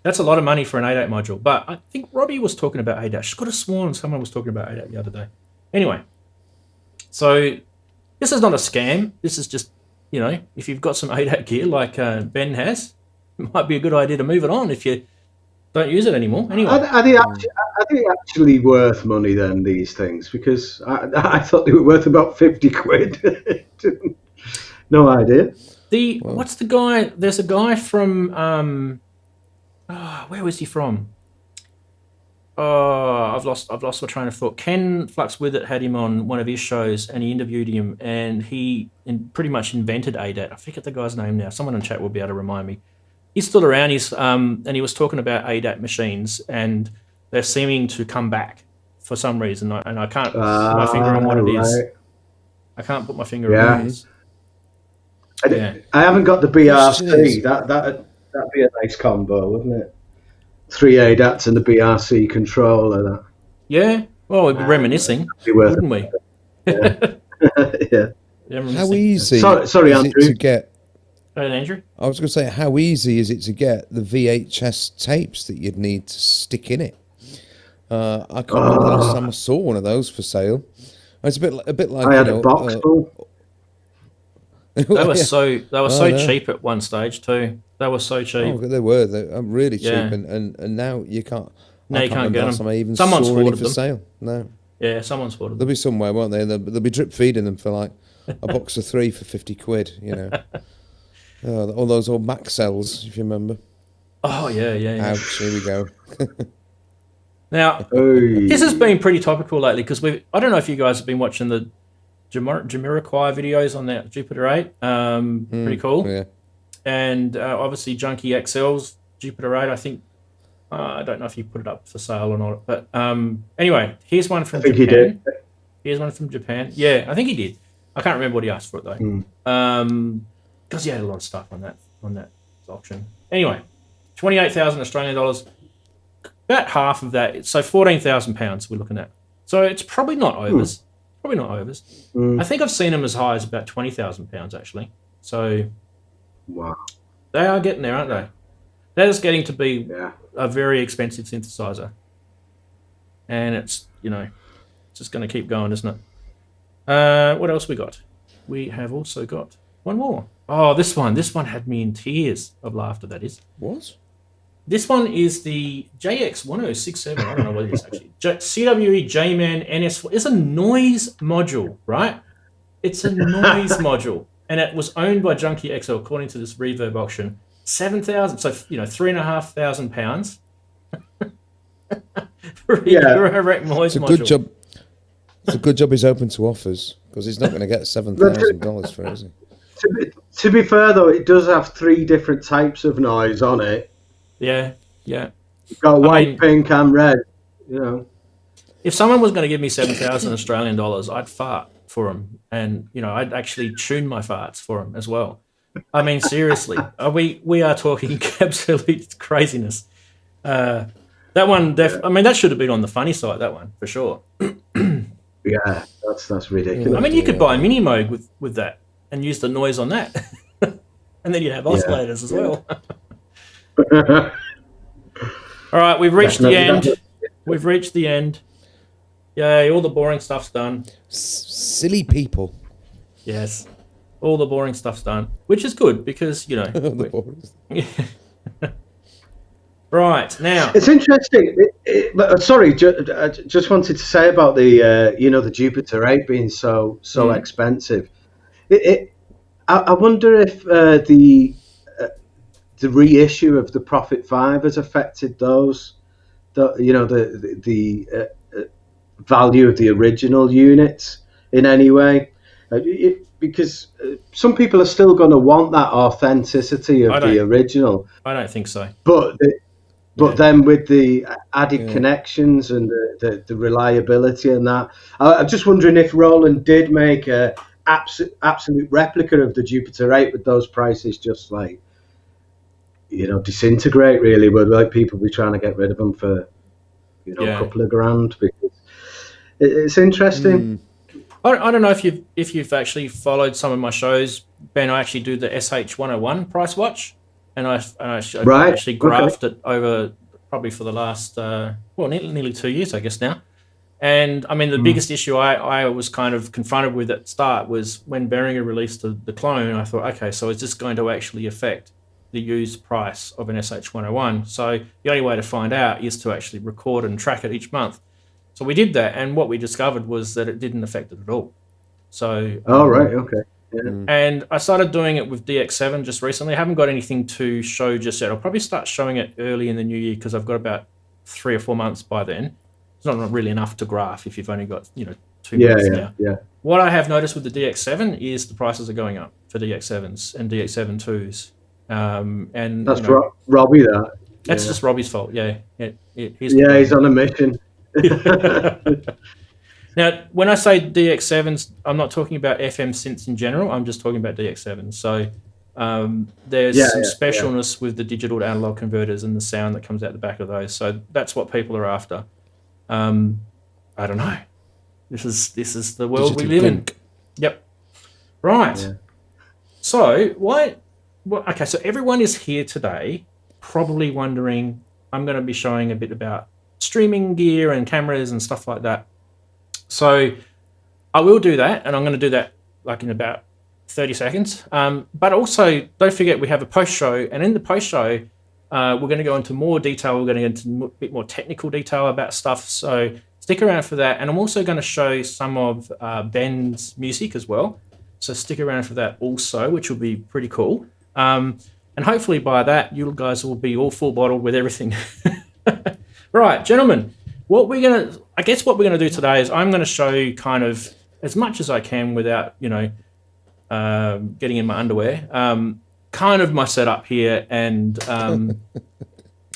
That's a lot of money for an 8.8 module. But I think Robbie was talking about ADAT. She's got a sworn someone was talking about ADAT the other day. Anyway, so this is not a scam. This is just, you know, if you've got some ADAT gear like Ben has, it might be a good idea to move it on if you don't use it anymore. Anyway, are they actually worth money then, these things? Because I thought they were worth about 50 quid. No idea. What's the guy? There's a guy from where was he from? Oh, I've lost my train of thought. Ken Flux With It had him on one of his shows, and he interviewed him, and he pretty much invented ADAT. I forget the guy's name now. Someone in chat will be able to remind me. He's still around. And he was talking about ADAT machines, and they're seeming to come back for some reason. And I can't put my finger on what it is. I can't put my finger on what it is. I haven't got the BRC. That'd be a nice combo, wouldn't it? 3 ADATs and the BRC controller. Yeah. Well, we'd be reminiscing, wouldn't we? Yeah. How easy sorry, is Andrew. it to get? Andrew? I was going to say, how easy is it to get the VHS tapes that you'd need to stick in it? I can't remember the last time I saw one of those for sale. It's a bit like I had a box full. They were so cheap at one stage too. They were so cheap. Oh, they were. They're really cheap, and now you can't. No, you can't get them. I even Someone's saw any for them. Sale. No. Yeah, someone's bought them. There'll be somewhere, won't they? They'll be drip feeding them for like a box of 3 for 50 quid. You know, all those old Mac cells, if you remember. Oh yeah. Ouch! Here we go. Now, this has been pretty topical lately because I don't know if you guys have been watching the Jamiroquai videos on that Jupiter 8. Pretty cool. Yeah. And obviously Junkie XL's Jupiter 8, I think. I don't know if he put it up for sale or not. But anyway, here's one from Japan. He did. Here's one from Japan. Yeah, I think he did. I can't remember what he asked for it though. Because he had a lot of stuff on that auction. Anyway, 28,000 Australian dollars. About half of that. So 14,000 pounds we're looking at. So it's probably not overs. Probably not overs. I think I've seen them as high as about 20,000 pounds actually. So wow, they are getting there, aren't they? That is getting to be a very expensive synthesizer, and it's just going to keep going, isn't it? What else we got? We have also got one more. Oh, this one had me in tears of laughter. That is what? This one is the JX1067. I don't know what it is actually. CWE J-Man NS4. It's a noise module, right? It's a noise module, and it was owned by Junkie XL according to this Reverb auction. 7,000. So £3,500 pounds. For a Eurorack noise it's a module. good job. It's a good job he's open to offers because he's not going to get $7,000 for it, is he? To be fair though, it does have 3 different types of noise on it. Yeah. You've got white, pink, and red. If someone was going to give me 7,000 Australian dollars, I'd fart for them, and I'd actually tune my farts for them as well. I mean, seriously, we are talking absolute craziness. That one, that should have been on the funny side. That one for sure. Yeah, that's ridiculous. I mean, you could buy a mini Moog with that and use the noise on that, and then you'd have oscillators as well. All right, we've reached the end. We've reached the end. Yay, all the boring stuff's done. Silly people. Yes, all the boring stuff's done, which is good because, Right, now. It's interesting. Sorry, I just wanted to say about the Jupiter 8 being so expensive. I wonder if the reissue of the Prophet 5 has affected those, the value of the original units in any way, because some people are still going to want that authenticity of the original. I don't think so. But But then with the added connections and the reliability and that, I'm just wondering if Roland did make a absolute replica of the Jupiter 8 with those prices just like, disintegrate really. Would like people be trying to get rid of them for, a couple of grand? Because it's interesting. I don't know if you've actually followed some of my shows, Ben. I actually do the SH101 price watch. And I actually graphed it over probably for the last, nearly 2 years, I guess now. And, I mean, the biggest issue I was kind of confronted with at the start was when Behringer released the clone, I thought, okay, so is this going to actually affect the used price of an SH101? So the only way to find out is to actually record and track it each month. So we did that, and what we discovered was that it didn't affect it at all. So... okay. Yeah. And I started doing it with DX7 just recently. I haven't got anything to show just yet. I'll probably start showing it early in the new year because I've got about 3 or 4 months by then. It's not really enough to graph if you've only got 2 months now. Yeah. What I have noticed with the DX7 is the prices are going up for DX7s and DX7 2s. And that's Robbie. That's just Robbie's fault. Yeah. He's on a mission. Now, when I say DX7s, I'm not talking about FM synths in general. I'm just talking about DX7s. So there's some specialness with the digital to analog converters and the sound that comes out the back of those. So that's what people are after. I don't know. This is the world digital we live in. Yep. Right. Yeah. So okay, so everyone is here today probably wondering, I'm going to be showing a bit about streaming gear and cameras and stuff like that. So I will do that, and I'm going to do that like in about 30 seconds. But also, don't forget we have a post-show, and in the post-show, we're going to go into more detail. We're going to get into a bit more technical detail about stuff. So stick around for that. And I'm also going to show some of Ben's music as well. So stick around for that also, which will be pretty cool. And hopefully by that, you guys will be all full bottled with everything. Right, gentlemen. What we're gonna do today is I'm gonna show you kind of as much as I can without getting in my underwear. Kind of my setup here and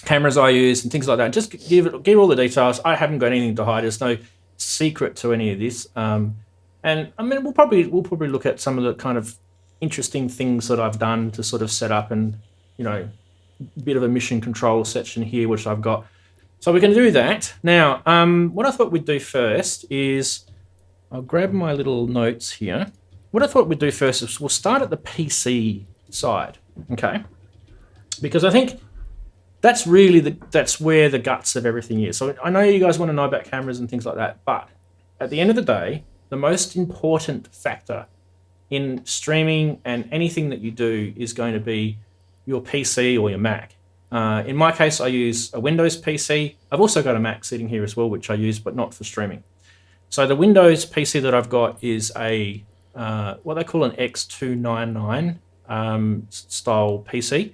cameras I use and things like that. Just give all the details. I haven't got anything to hide. There's no secret to any of this. And I mean we'll probably look at some of the kind of interesting things that I've done to sort of set up and a bit of a mission control section here which I've got. So we're going to do that. Now, what I thought we'd do first is, I'll grab my little notes here. What I thought we'd do first is we'll start at the PC side, okay? Because I think that's really that's where the guts of everything is. So I know you guys want to know about cameras and things like that, but at the end of the day, the most important factor in streaming and anything that you do is going to be your PC or your Mac. In my case, I use a Windows PC. I've also got a Mac sitting here as well, which I use, but not for streaming. So the Windows PC that I've got is a what they call an X299 style PC.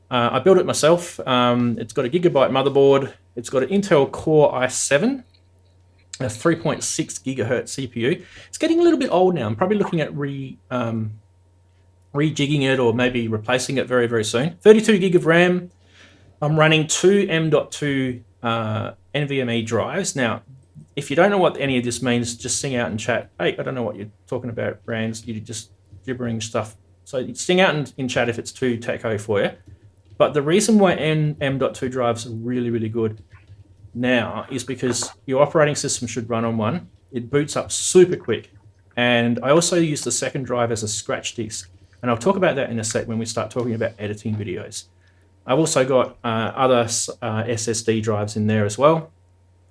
I built it myself. It's got a gigabyte motherboard. It's got an Intel Core i7, a 3.6 gigahertz CPU. It's getting a little bit old now. I'm probably looking at rejigging it or maybe replacing it very, very soon. 32 gig of RAM. I'm running 2 M.2 NVMe drives. Now, if you don't know what any of this means, just sing out and chat. Hey, I don't know what you're talking about, brands. You're just gibbering stuff. So sing out in chat if it's too techo for you. But the reason why M.2 drives are really, really good now is because your operating system should run on one. It boots up super quick. And I also use the second drive as a scratch disk. And I'll talk about that in a sec when we start talking about editing videos. I've also got other SSD drives in there as well,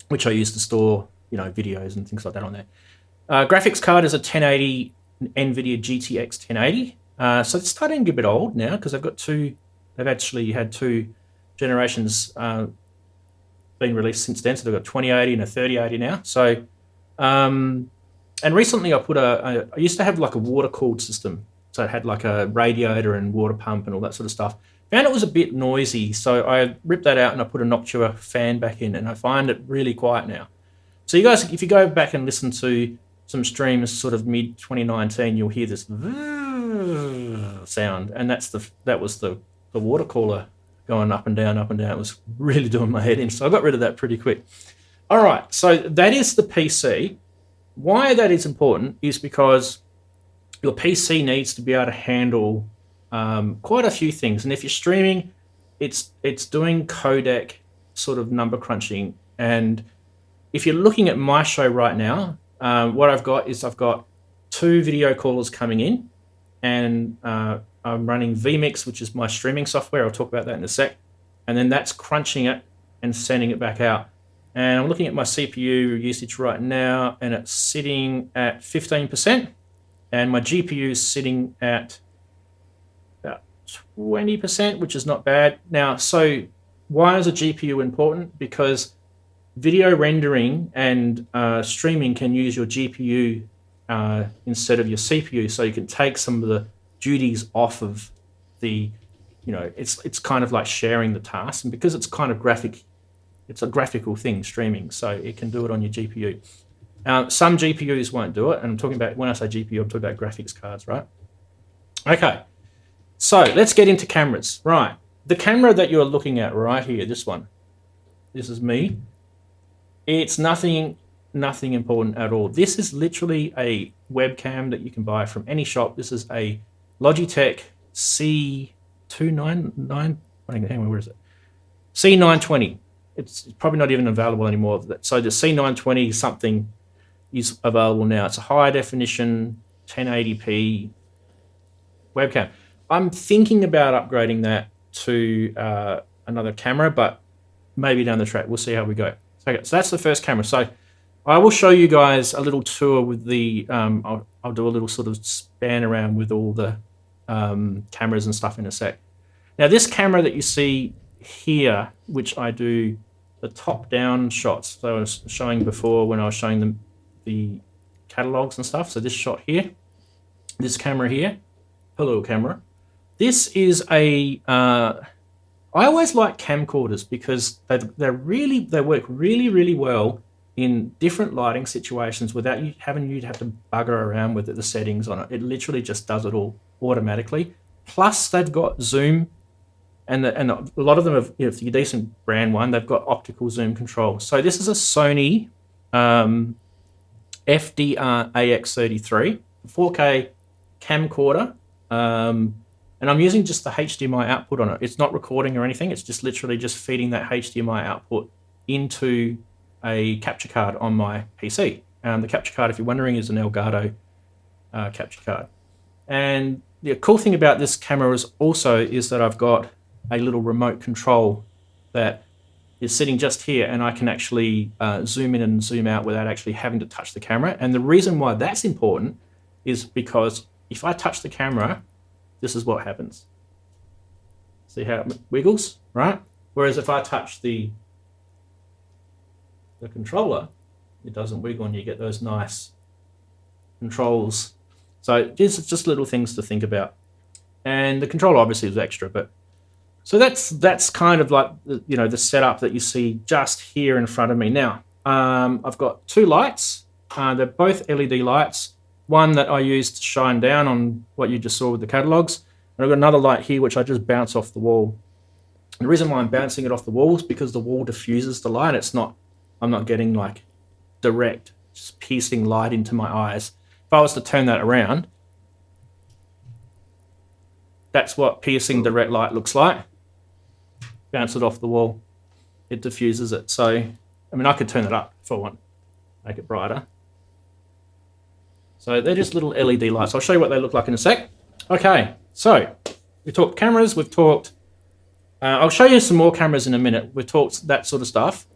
which I use to store, videos and things like that on there. Graphics card is a 1080 NVIDIA GTX 1080. So it's starting to get a bit old now because they've actually had 2 generations been released since then. So they've got 2080 and a 3080 now. So, and recently I I used to have like a water cooled system. So it had like a radiator and water pump and all that sort of stuff. Found it was a bit noisy, so I ripped that out and I put a Noctua fan back in, and I find it really quiet now. So you guys, if you go back and listen to some streams sort of mid-2019, you'll hear this sound, and that was the water cooler going up and down, up and down. It was really doing my head in. So I got rid of that pretty quick. All right, so that is the PC. Why that is important is because your PC needs to be able to handle quite a few things. And if you're streaming, it's doing codec sort of number crunching. And if you're looking at my show right now, what I've got 2 video callers coming in, and I'm running vMix, which is my streaming software. I'll talk about that in a sec. And then that's crunching it and sending it back out. And I'm looking at my CPU usage right now, and it's sitting at 15%. And my GPU is sitting at about 20%, which is not bad. Now, so why is a GPU important? Because video rendering and streaming can use your GPU instead of your CPU, so you can take some of the duties off of the, it's kind of like sharing the task. And because it's kind of it's a graphical thing, streaming, so it can do it on your GPU. Some GPUs won't do it, and I'm talking about, when I say GPU, I'm talking about graphics cards, right? Okay, so let's get into cameras. Right, the camera that you're looking at right here, this one, this is me. It's nothing important at all. This is literally a webcam that you can buy from any shop. This is a Logitech C299, hang on, where is it? C920. It's probably not even available anymore. So the C920 something is available now. It's a high definition 1080p webcam. I'm thinking about upgrading that to another camera, but maybe down the track. We'll see how we go. Okay, so that's the first camera. So I will show you guys a little tour with the, I'll do a little sort of span around with all the cameras and stuff in a sec. Now this camera that you see here, which I do the top-down shots. So I was showing before when I was showing them the catalogs and stuff. So this shot here, this camera here, hello camera. This is a, I always like camcorders because they work really, really well in different lighting situations without you having to have to bugger around with the settings on it. It literally just does it all automatically. Plus they've got zoom. And a lot of them have, if you're a decent brand one, they've got optical zoom control. So this is a Sony FDR AX33, 4K camcorder. And I'm using just the HDMI output on it. It's not recording or anything. It's just literally just feeding that HDMI output into a capture card on my PC. The capture card, if you're wondering, is an Elgato capture card. And the cool thing about this camera is that I've got a little remote control that is sitting just here, and I can actually zoom in and zoom out without actually having to touch the camera. And the reason why that's important is because if I touch the camera, this is what happens. See how it wiggles, right? Whereas if I touch the controller, it doesn't wiggle and you get those nice controls. So these are just little things to think about. And the controller obviously is extra, but so that's kind of like the setup that you see just here in front of me. Now I've got 2 lights. They're both LED lights. One that I use to shine down on what you just saw with the catalogs, and I've got another light here which I just bounce off the wall. And the reason why I'm bouncing it off the wall is because the wall diffuses the light. I'm not getting like direct, just piercing light into my eyes. If I was to turn that around, that's what piercing direct light looks like. Bounce it off the wall, it diffuses it. So, I mean, I could turn it up if I want, make it brighter. So they're just little LED lights. I'll show you what they look like in a sec. Okay, so we talked cameras, we've talked, I'll show you some more cameras in a minute. We've talked that sort of stuff.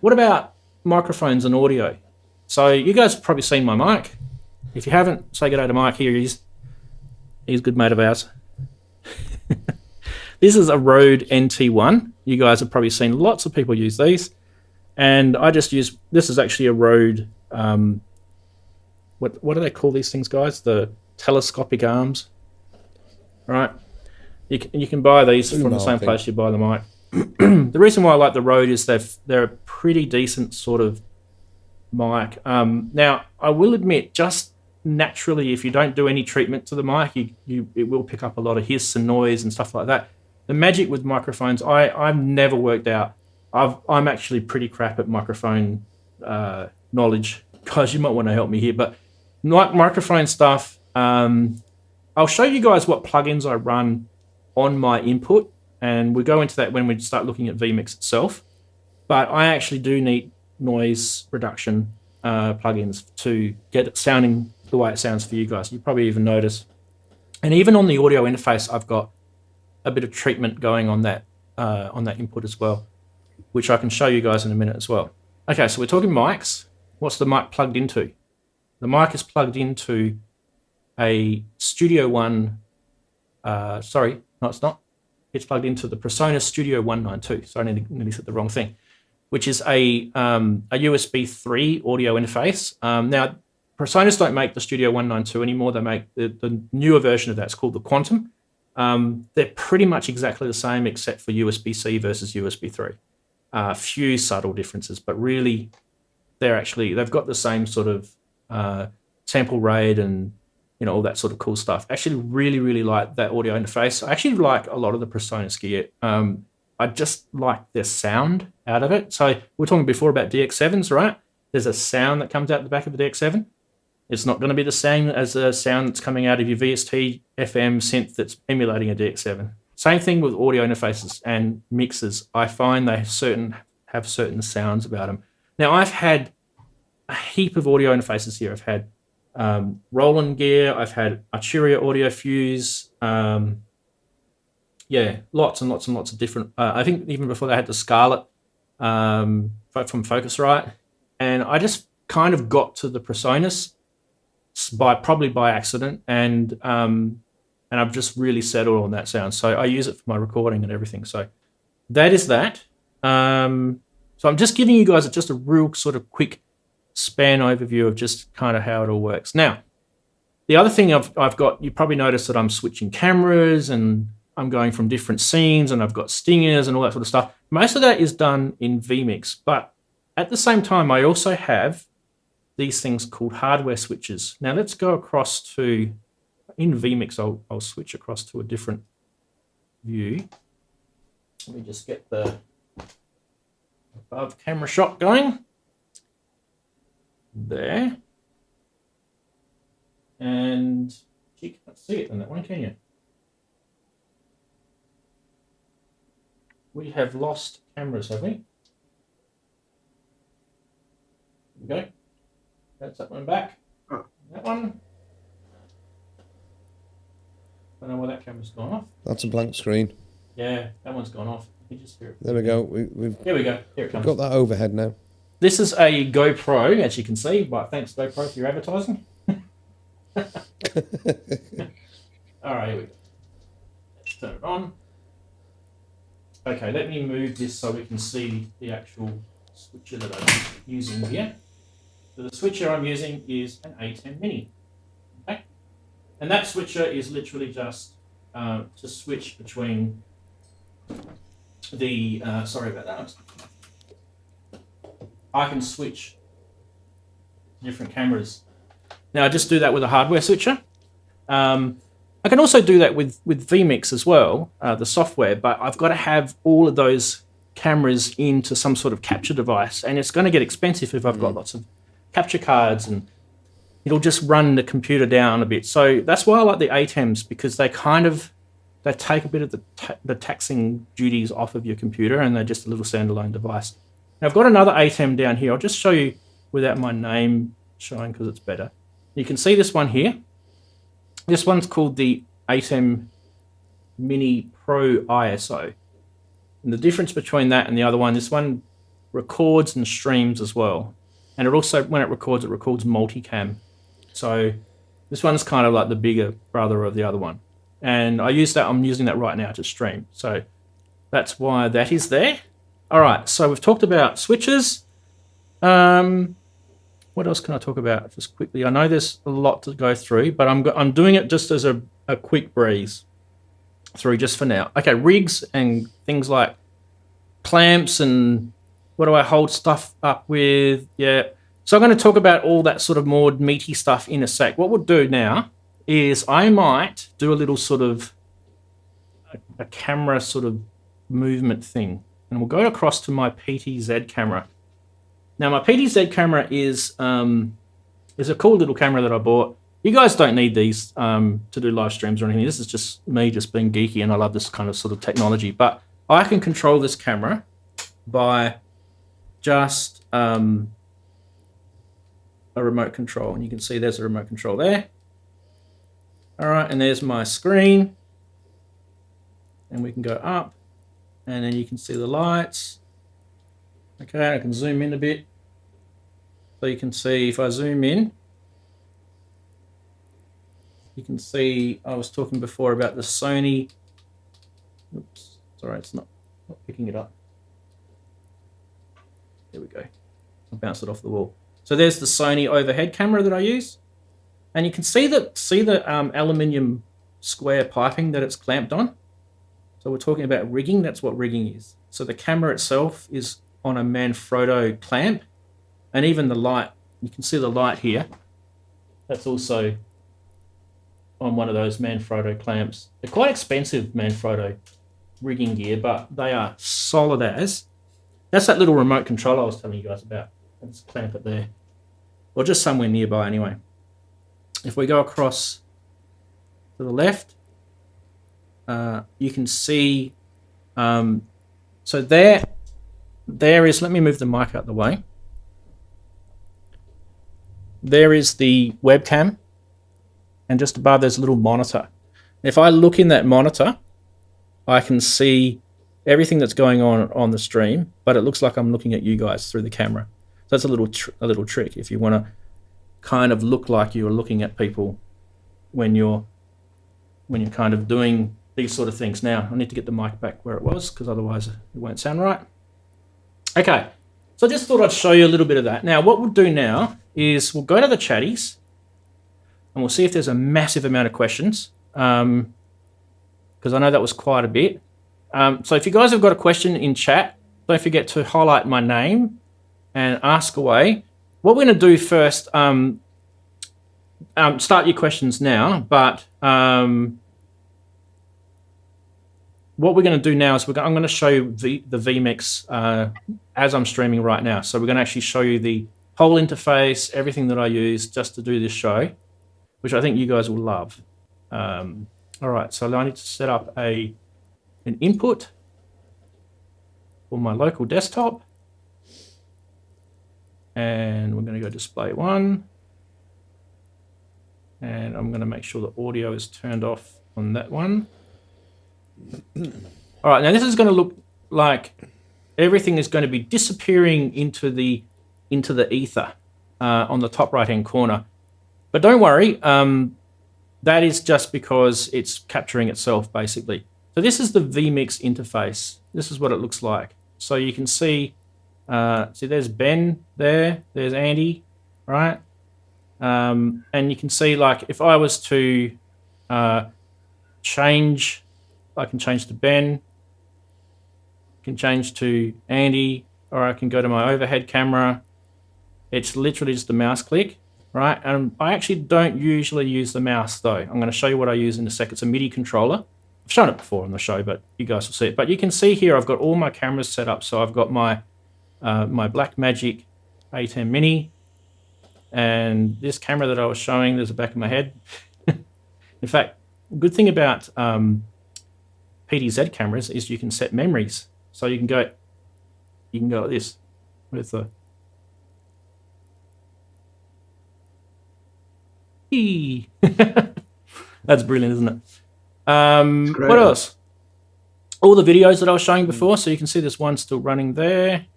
What about microphones and audio? So you guys have probably seen my mic. If you haven't, say good day to Mike. Here he is. He's a good mate of ours. This is a Rode NT1. You guys have probably seen lots of people use these. And I just use, this is actually a Rode, what do they call these things, guys? The telescopic arms, right? You can buy these from the same place you buy the mic. The reason why I like the Rode is they're a pretty decent sort of mic. Now, I will admit, just naturally, if you don't do any treatment to the mic, it will pick up a lot of hiss and noise and stuff like that. the magic with microphones, I've never worked out. I'm actually pretty crap at microphone knowledge. Guys, you might want to help me here, but microphone stuff. I'll show you guys what plugins I run on my input, and we'll go into that when we start looking at vMix itself. But I actually do need noise reduction plugins to get it sounding the way it sounds for you guys. You probably even notice. And even on the audio interface, I've got a bit of treatment going on that input as well, which I can show you guys in a minute as well. Okay, so we're talking mics. What's the mic plugged into? The mic is plugged into a Studio One. Sorry, no, it's not. It's plugged into the Presonus Studio 192. So I nearly said the wrong thing, which is a USB 3 audio interface. Now, Presonus don't make the Studio 192 anymore. They make the newer version of that. It's called the Quantum. They're pretty much exactly the same except for USB-C versus USB 3. A few subtle differences, but really they've got the same sort of sample rate and all that sort of cool stuff. Actually really, really like that audio interface. I actually like a lot of the Presonus gear. I just like their sound out of it. So we're talking before about DX7s, right? There's a sound that comes out the back of the DX7. It's not going to be the same as a sound that's coming out of your VST FM synth that's emulating a DX7. Same thing with audio interfaces and mixers. I find they have certain sounds about them. Now, I've had a heap of audio interfaces here. I've had Roland gear. I've had Arturia Audio Fuse. Lots and lots and lots of different. I think even before they had the Scarlett from Focusrite, and I just kind of got to the Presonus probably by accident, and I've just really settled on that sound. So I use it for my recording and everything. So that is that. So I'm just giving you guys just a real sort of quick span overview of just kind of how it all works. Now, the other thing I've got, you probably noticed that I'm switching cameras and I'm going from different scenes and I've got stingers and all that sort of stuff. Most of that is done in vMix, but at the same time, I also have these things called hardware switches. Now let's go across to, in vMix, I'll switch across to a different view. Let me just get the above camera shot going. There. And you can't see it on that one, can you? We have lost cameras, have we? Here we go. That's that one back. That one. I don't know why that camera's gone off. That's a blank screen. Yeah, that one's gone off. You just hear it. There we go. Here we go. Here it comes. We've got that overhead now. This is a GoPro, as you can see. But thanks, GoPro, for your advertising. All right, here we go. Let's turn it on. Okay, let me move this so we can see the actual switcher that I'm using here. So the switcher I'm using is an A10 Mini. Okay? And that switcher is literally just to switch between the, sorry about that. I can switch different cameras. Now I just do that with a hardware switcher. I can also do that with vMix as well, the software, but I've got to have all of those cameras into some sort of capture device, and it's going to get expensive if I've got lots of capture cards, and it'll just run the computer down a bit. So that's why I like the ATEMs, because they take a bit of the taxing duties off of your computer, and they're just a little standalone device. Now I've got another ATEM down here. I'll just show you without my name showing because it's better. You can see this one here. This one's called the ATEM Mini Pro ISO. And the difference between that and the other one, this one records and streams as well. And it also, when it records multicam. So this one's kind of like the bigger brother of the other one. And I'm using that right now to stream. So that's why that is there. All right, so we've talked about switches. What else can I talk about just quickly? I know there's a lot to go through, but I'm doing it just as a quick breeze through just for now. Okay, rigs and things like clamps and what do I hold stuff up with? Yeah. So I'm going to talk about all that sort of more meaty stuff in a sec. What we'll do now is I might do a little sort of a camera sort of movement thing. And we'll go across to my PTZ camera. Now, my PTZ camera is a cool little camera that I bought. You guys don't need these to do live streams or anything. This is just me just being geeky, and I love this kind of sort of technology. But I can control this camera by just a remote control. And you can see there's a remote control there. All right, and there's my screen. And we can go up, and then you can see the lights. Okay, I can zoom in a bit. So you can see if I zoom in, you can see I was talking before about the Sony. Oops, sorry, it's not picking it up. There we go. I bounced it off the wall. So there's the Sony overhead camera that I use, and you can see the aluminium square piping that it's clamped on. So we're talking about rigging. That's what rigging is. So the camera itself is on a Manfrotto clamp, and even the light, you can see the light here. That's also on one of those Manfrotto clamps. They're quite expensive Manfrotto rigging gear, but they are solid as. That's that little remote control I was telling you guys about. Let's clamp it there, or just somewhere nearby anyway. If we go across to the left, you can see, so there is, let me move the mic out the way. There is the webcam, and just above there's a little monitor. If I look in that monitor, I can see everything that's going on the stream, but it looks like I'm looking at you guys through the camera. So that's a little trick if you want to kind of look like you're looking at people when you're kind of doing these sort of things. Now, I need to get the mic back where it was, because otherwise it won't sound right. Okay, so I just thought I'd show you a little bit of that. Now, what we'll do now is we'll go to the chatties, and we'll see if there's a massive amount of questions, because I know that was quite a bit. So if you guys have got a question in chat, don't forget to highlight my name and ask away. What we're going to do first, start your questions now, but what we're going to do now is I'm going to show you the vMix as I'm streaming right now. So we're going to actually show you the whole interface, everything that I use just to do this show, which I think you guys will love. All right, so I need to set up an input for my local desktop. And we're going to go display 1. And I'm going to make sure the audio is turned off on that one. All right, now this is going to look like everything is going to be disappearing into the ether on the top right-hand corner. But don't worry, that is just because it's capturing itself, basically. So this is the vMix interface. This is what it looks like. So you can see, there's Ben there, there's Andy, right? And you can see, like, if I was to change, I can change to Ben, I can change to Andy, or I can go to my overhead camera. It's literally just a mouse click, right? And I actually don't usually use the mouse, though. I'm going to show you what I use in a sec. It's a MIDI controller. I've shown it before on the show, but you guys will see it. But you can see here I've got all my cameras set up. So I've got my my Blackmagic A10 Mini, and this camera that I was showing, there's the back of my head. In fact, the good thing about PTZ cameras is you can set memories. So you can go like this with the That's brilliant, isn't it? What else? All the videos that I was showing before. So you can see this one still running there.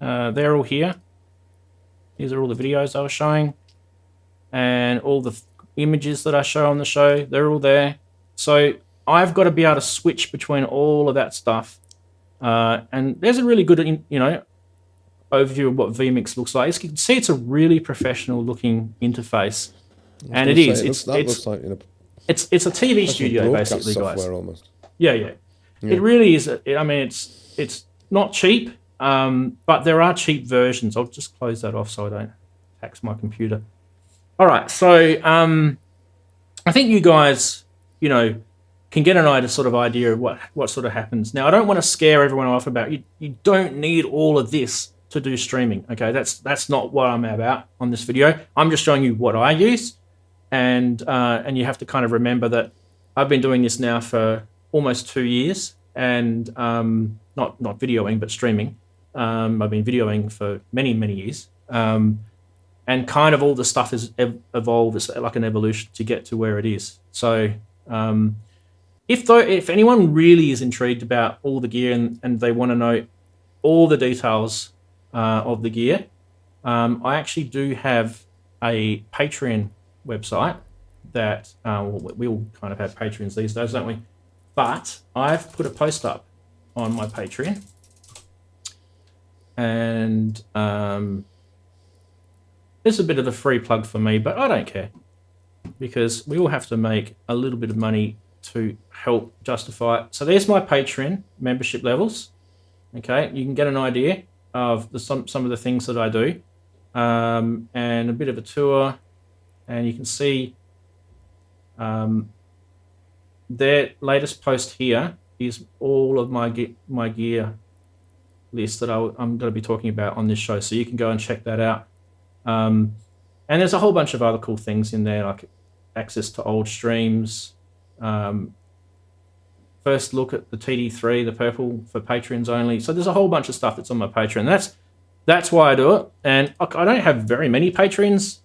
They're all here. These are all the videos I was showing. And all the images that I show on the show, they're all there. So I've got to be able to switch between all of that stuff. And there's a really good, overview of what vMix looks like. As you can see, it's a really professional looking interface. And it is. It's a TV studio, basically, guys. Almost. Yeah. It really is. It's not cheap, but there are cheap versions. I'll just close that off so I don't tax my computer. All right, so I think you guys, can get an idea of what sort of happens. Now, I don't want to scare everyone off about you don't need all of this to do streaming. Okay, that's not what I'm about on this video. I'm just showing you what I use, and you have to kind of remember that I've been doing this now for almost 2 years, and not videoing but streaming. I've been videoing for many years, and kind of all the stuff has evolved. It's like an evolution to get to where it is. So if anyone really is intrigued about all the gear and they want to know all the details of the gear, I actually do have a Patreon website that we all kind of have Patreons these days, don't we? But I've put a post up on my Patreon, and it's a bit of a free plug for me, but I don't care, because we all have to make a little bit of money to help justify it. So there's my Patreon membership levels. Okay, you can get an idea of some of the things that I do, and a bit of a tour, and you can see their latest post here is all of my gear list that I'm going to be talking about on this show, so you can go and check that out. And there's a whole bunch of other cool things in there, like access to old streams, first look at the TD3, the purple, for Patreons only. So there's a whole bunch of stuff that's on my Patreon. That's why I do it. And I don't have very many Patreons,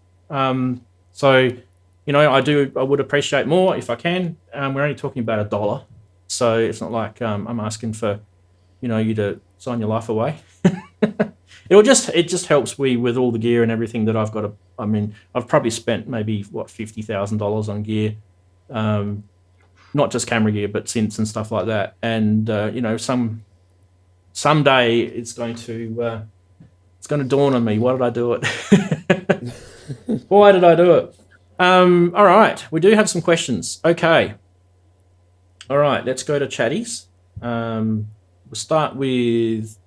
so I would appreciate more if I can. We're only talking about $1, so it's not like I'm asking for you to sign your life away. It just helps me with all the gear and everything that I've got. I've probably spent maybe $50,000 on gear, not just camera gear, but synths and stuff like that. And someday it's going to dawn on me. Why did I do it? Why did I do it? All right, we do have some questions. Okay. All right, let's go to chatties. We'll start with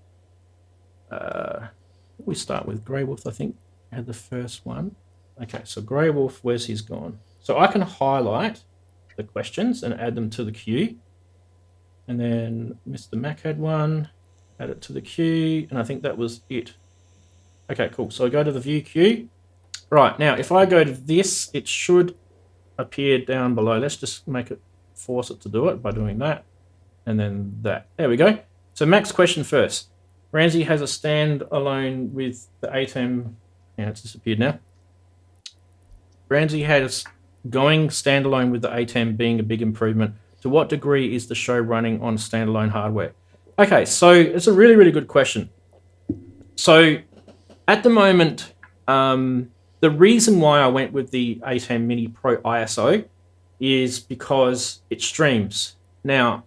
Grey Wolf, I think, had the first one. Okay, so Grey Wolf, where's his gone? So I can highlight the questions and add them to the queue. And then Mr. Mac had one, add it to the queue, and I think that was it. Okay, cool. So I go to the view queue. Right, now if I go to this, it should appear down below. Let's just force it to do it by doing that. And then that. There we go. So Mac's question first. Ramsey has a standalone with the ATEM. Yeah, it's disappeared now. Ramsey has going standalone with the ATEM being a big improvement. To what degree is the show running on standalone hardware? Okay, so it's a really, really good question. So at the moment, the reason why I went with the ATEM Mini Pro ISO is because it streams. Now,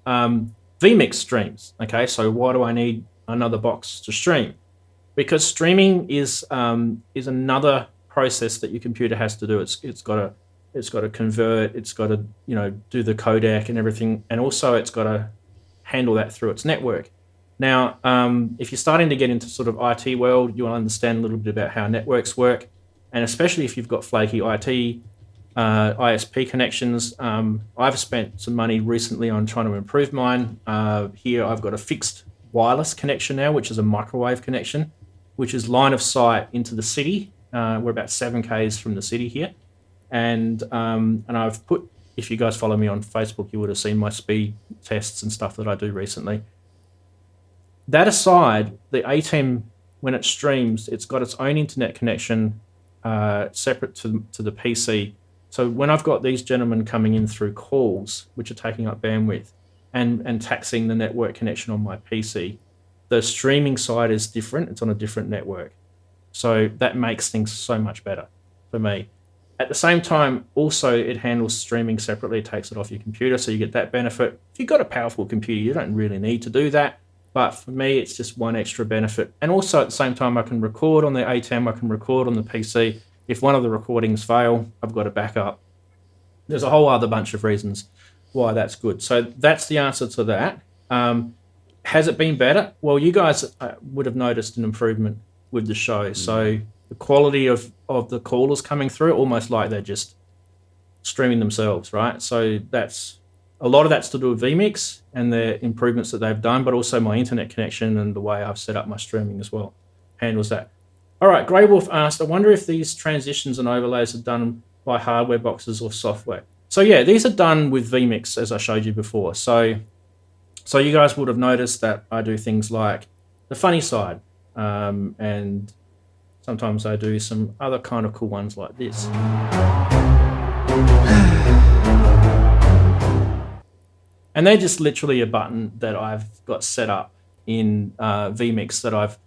vMix streams, okay? So why do I need another box to stream? Because streaming is another process that your computer has to do. It's got to convert, it's got to do the codec and everything, and also it's got to handle that through its network. Now, if you're starting to get into sort of IT world, you'll understand a little bit about how networks work, and especially if you've got flaky IT, ISP connections. I've spent some money recently on trying to improve mine. Here I've got a fixed wireless connection now, which is a microwave connection, which is line of sight into the city. We're about 7 Ks from the city here. And I've put, if you guys follow me on Facebook, you would have seen my speed tests and stuff that I do recently. That aside, the ATEM, when it streams, it's got its own internet connection separate to the PC. So when I've got these gentlemen coming in through calls, which are taking up bandwidth, and taxing the network connection on my PC, the streaming side is different. It's on a different network. So that makes things so much better for me. At the same time, also, it handles streaming separately. It takes it off your computer, so you get that benefit. If you've got a powerful computer, you don't really need to do that. But for me, it's just one extra benefit. And also, at the same time, I can record on the ATEM, I can record on the PC. If one of the recordings fail, I've got a backup. There's a whole other bunch of reasons why that's good. So that's the answer to that. Has it been better? Well, you guys would have noticed an improvement with the show. So the quality of the callers coming through, almost like they're just streaming themselves, right? So that's A lot of that's to do with vMix and the improvements that they've done, but also my internet connection and the way I've set up my streaming as well handles that. All right, Grey Wolf asked, I wonder if these transitions and overlays are done by hardware boxes or software. So yeah, these are done with vMix, as I showed you before. So you guys would have noticed that I do things like the funny side, and sometimes I do some other kind of cool ones like this. And they're just literally a button that I've got set up in vMix that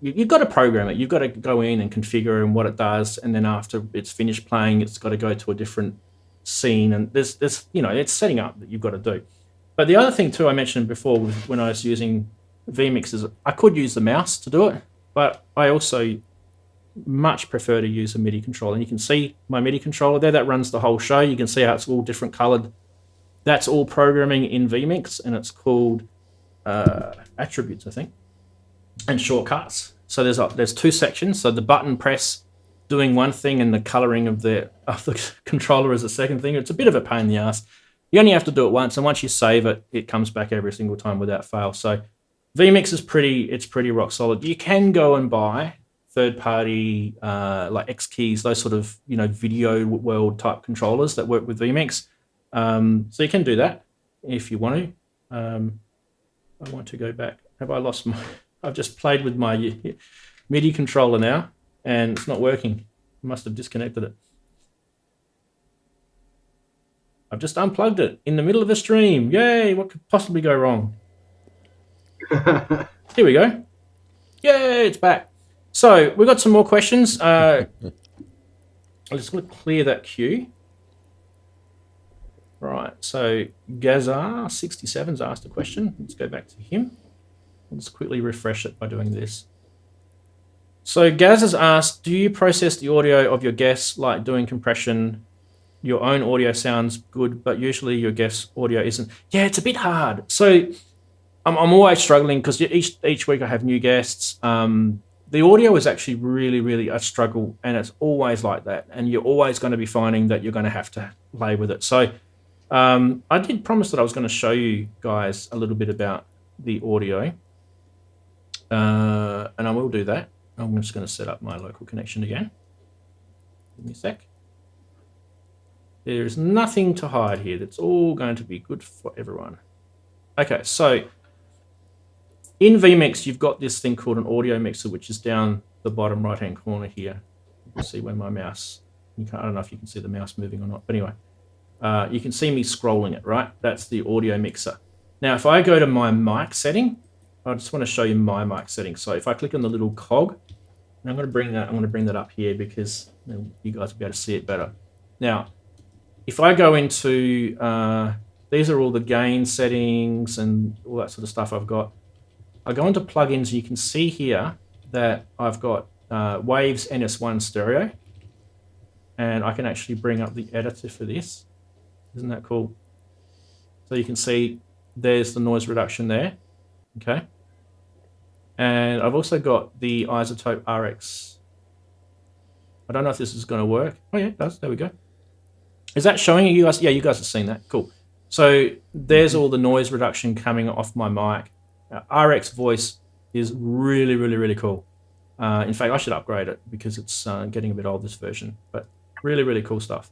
you've got to program it. You've got to go in and configure and what it does. And then after it's finished playing, it's got to go to a different scene. And there's it's setting up that you've got to do. But the other thing too, I mentioned before when I was using vMix is I could use the mouse to do it, but I also much prefer to use a MIDI controller. And you can see my MIDI controller there that runs the whole show. You can see how it's all different colored. That's all programming in vMix, and it's called attributes, I think, and shortcuts. So there's two sections. So the button press doing one thing and the coloring of the controller is the second thing. It's a bit of a pain in the ass. You only have to do it once, and once you save it, it comes back every single time without fail. So vMix is pretty rock solid. You can go and buy third-party like X Keys, those sort of video world type controllers that work with vMix. So you can do that if you want to. I want to go back. Have I lost my... I've just played with my MIDI controller now, and it's not working. I must have disconnected it. I've just unplugged it in the middle of a stream. Yay, what could possibly go wrong? Here we go. Yay, it's back. So we've got some more questions. I just want to clear that queue. Right, so Gazar67's asked a question. Let's go back to him. I'll just quickly refresh it by doing this. So Gaz has asked, do you process the audio of your guests like doing compression? Your own audio sounds good, but usually your guest's audio isn't. Yeah, it's a bit hard. So I'm always struggling because each week I have new guests. The audio is actually really a struggle, and it's always like that. And you're always going to be finding that you're going to have to play with it. So I did promise that I was going to show you guys a little bit about the audio, and I will do that. I'm just going to set up my local connection again. Give me a sec. There's nothing to hide here. That's all going to be good for everyone. Okay, so in vMix, you've got this thing called an audio mixer, which is down the bottom right-hand corner here. You can see where my mouse... I don't know if you can see the mouse moving or not, but anyway. You can see me scrolling it, right? That's the audio mixer. Now, if I go to my mic setting, I just want to show you my mic setting. So if I click on the little cog, and I'm going to bring that up here because you guys will be able to see it better. Now, if I go into, these are all the gain settings and all that sort of stuff I've got. I go into plugins, you can see here that I've got Waves NS1 stereo, and I can actually bring up the editor for this. Isn't that cool? So you can see there's the noise reduction there, okay? And I've also got the Isotope RX. I don't know if this is going to work. Oh yeah, it does. There we go. Is that showing you guys? Yeah, you guys have seen that. Cool. So there's all the noise reduction coming off my mic. RX voice is really cool. In fact, I should upgrade it because it's getting a bit old, this version. But really cool stuff.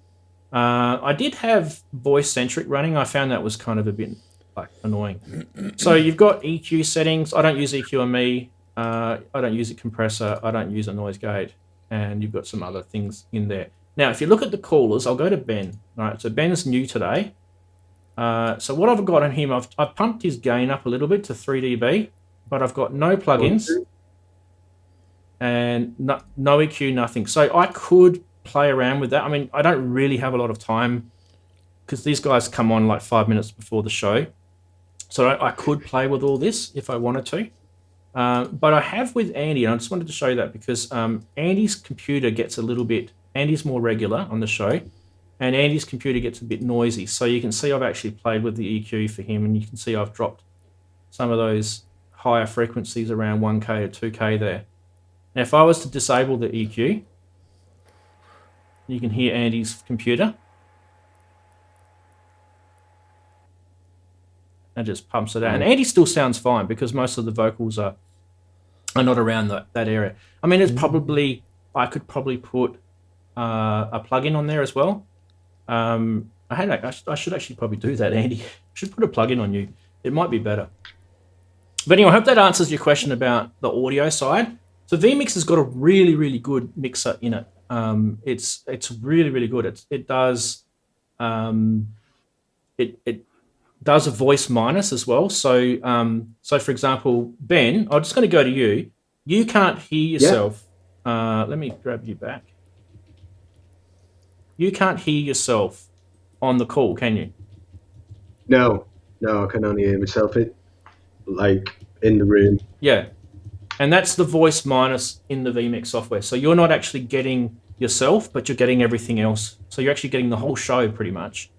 I did have voice centric running. I found that was kind of a bit annoying. So you've got EQ settings. I don't use EQ on me. I don't use a compressor. I don't use a noise gate. And you've got some other things in there. Now, if you look at the callers, I'll go to Ben. All right, so Ben's new today. So what I've got on him, I've pumped his gain up a little bit to 3 dB, but I've got no plugins and no EQ, nothing. So I could play around with that. I mean, I don't really have a lot of time because these guys come on like 5 minutes before the show. So I could play with all this if I wanted to. But I have with Andy, and I just wanted to show you that because Andy's computer gets a little bit, Andy's more regular on the show, and Andy's computer gets a bit noisy. So you can see I've actually played with the EQ for him, and you can see I've dropped some of those higher frequencies around 1K or 2K there. Now, if I was to disable the EQ, you can hear Andy's computer. and just pumps it out. And Andy still sounds fine because most of the vocals are not around that area. I mean, it's probably, I could probably put a plugin on there as well. I should actually probably do that, Andy. I should put a plugin on you. It might be better. But anyway, I hope that answers your question about the audio side. So vMix has got a really, really good mixer in it. It's really, really good. It does it does a voice minus as well. So for example, Ben, I'm just going to go to you. You can't hear yourself. Yeah. Let me grab you back. You can't hear yourself on the call, can you? No, I can only hear myself. Like in the room. Yeah, and that's the voice minus in the vMix software. So you're not actually getting yourself, but you're getting everything else. So you're actually getting the whole show pretty much.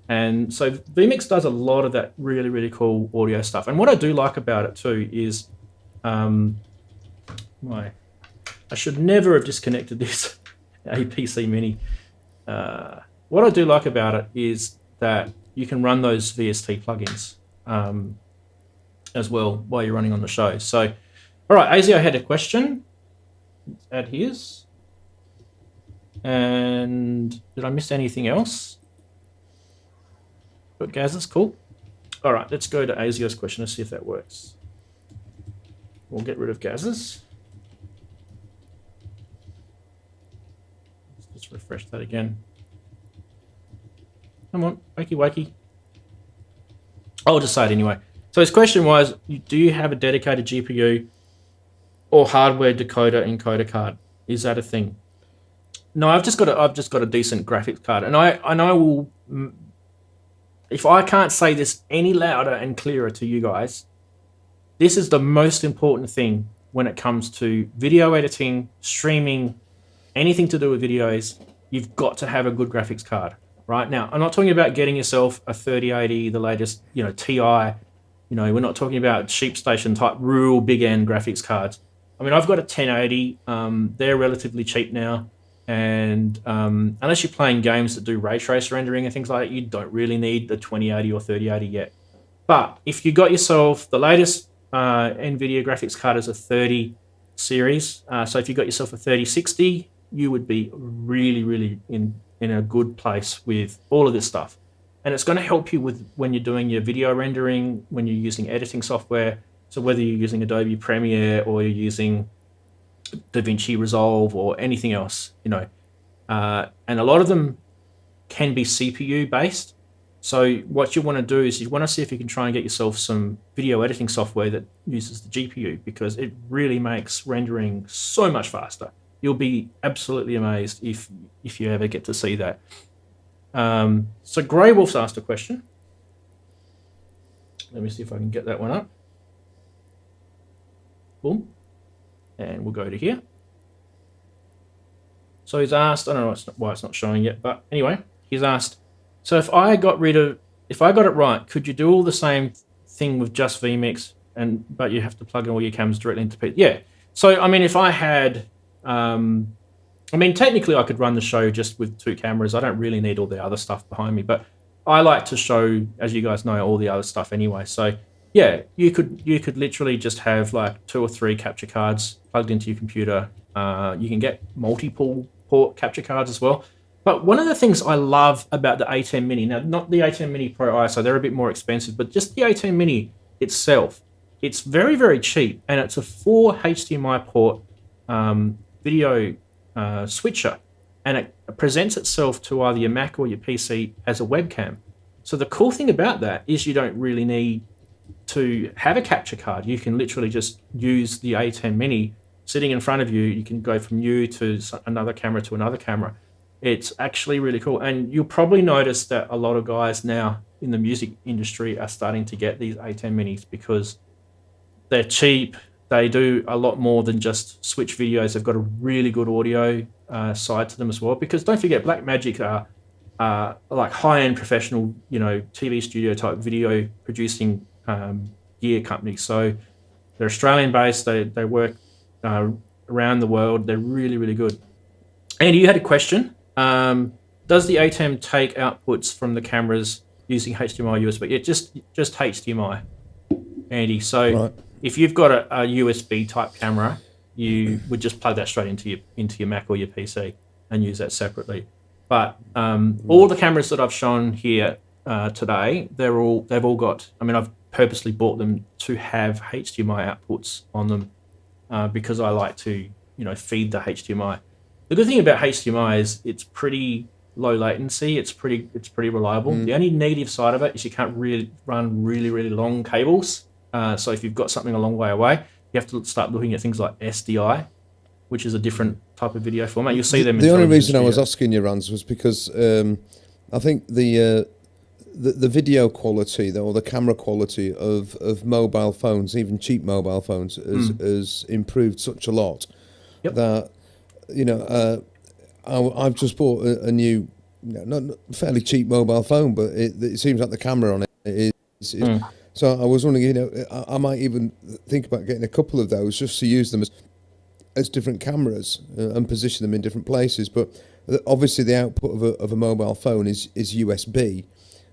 And so vMix does a lot of that really, really cool audio stuff. And what I do like about it too is, I should never have disconnected this APC Mini. What I do like about it is that you can run those VST plugins as well while you're running on the show. So, all right, Azio had a question. Let's add his. And did I miss anything else? Got Gaz's, cool. All right, let's go to Azio's question and see if that works. We'll get rid of Gaz's. Let's refresh that again. Come on, wakey. I'll just say it anyway. So his question was, do you have a dedicated GPU or hardware decoder encoder card? Is that a thing? No, I've just got a decent graphics card, and I will. If I can't say this any louder and clearer to you guys, this is the most important thing when it comes to video editing, streaming, anything to do with videos. You've got to have a good graphics card. Right now, I'm not talking about getting yourself a 3080, the latest, TI. We're not talking about SheepStation type real big end graphics cards. I mean, I've got a 1080. They're relatively cheap now, and unless you're playing games that do ray trace rendering and things like that, you don't really need the 2080 or 3080 yet. But if you got yourself the latest NVIDIA graphics card is a 30 series, so if you got yourself a 3060, you would be really, really in a good place with all of this stuff. And it's going to help you with when you're doing your video rendering, when you're using editing software. So whether you're using Adobe Premiere or you're using DaVinci Resolve or anything else, and a lot of them can be CPU based. So what you want to do is you want to see if you can try and get yourself some video editing software that uses the GPU, because it really makes rendering so much faster. You'll be absolutely amazed if you ever get to see that. So Grey Wolf's asked a question. Let me see if I can get that one up. Boom. And we'll go to here. So he's asked, I don't know why it's not showing yet, but anyway, he's asked, so if I got it right, could you do all the same thing with just vMix, but you have to plug in all your cameras directly into PC? Yeah. So, I mean, if I had... technically I could run the show just with 2 cameras. I don't really need all the other stuff behind me, but I like to show, as you guys know, all the other stuff anyway. So yeah, you could literally just have like 2 or 3 capture cards plugged into your computer. You can get multiple port capture cards as well. But one of the things I love about the A10 Mini, now not the A10 Mini Pro ISO, they're a bit more expensive, but just the A10 Mini itself, it's very, very cheap, and it's a 4 HDMI port video switcher, and it presents itself to either your Mac or your PC as a webcam. So the cool thing about that is you don't really need to have a capture card. You can literally just use the A10 Mini sitting in front of you. You can go from you to another camera to another camera. It's actually really cool, and you'll probably notice that a lot of guys now in the music industry are starting to get these A10 Minis because they're cheap. They do a lot more than just switch videos. They've got a really good audio side to them as well. Because don't forget, Blackmagic are like high-end professional, TV studio type video producing gear companies. So they're Australian-based. They work around the world. They're really, really good. Andy, you had a question. Does the A10 take outputs from the cameras using HDMI or USB. Just HDMI, Andy. So if you've got a USB type camera, you would just plug that straight into your Mac or your PC and use that separately. But all the cameras that I've shown here today, they've all got. I mean, I've purposely bought them to have HDMI outputs on them because I like to, feed the HDMI. The good thing about HDMI is it's pretty low latency. It's pretty reliable. The only negative side of it is you can't really run really long cables. So if you've got something a long way away, you have to start looking at things like SDI, which is a different type of video format. You'll see them. The only reason I was asking you, Rans, was because I think the video quality or the camera quality of mobile phones, even cheap mobile phones, has improved such a lot that I've just bought a new, not fairly cheap mobile phone, but it seems like the camera on it is. So I was wondering, I might even think about getting a couple of those just to use them as different cameras and position them in different places. But obviously, the output of a mobile phone is USB.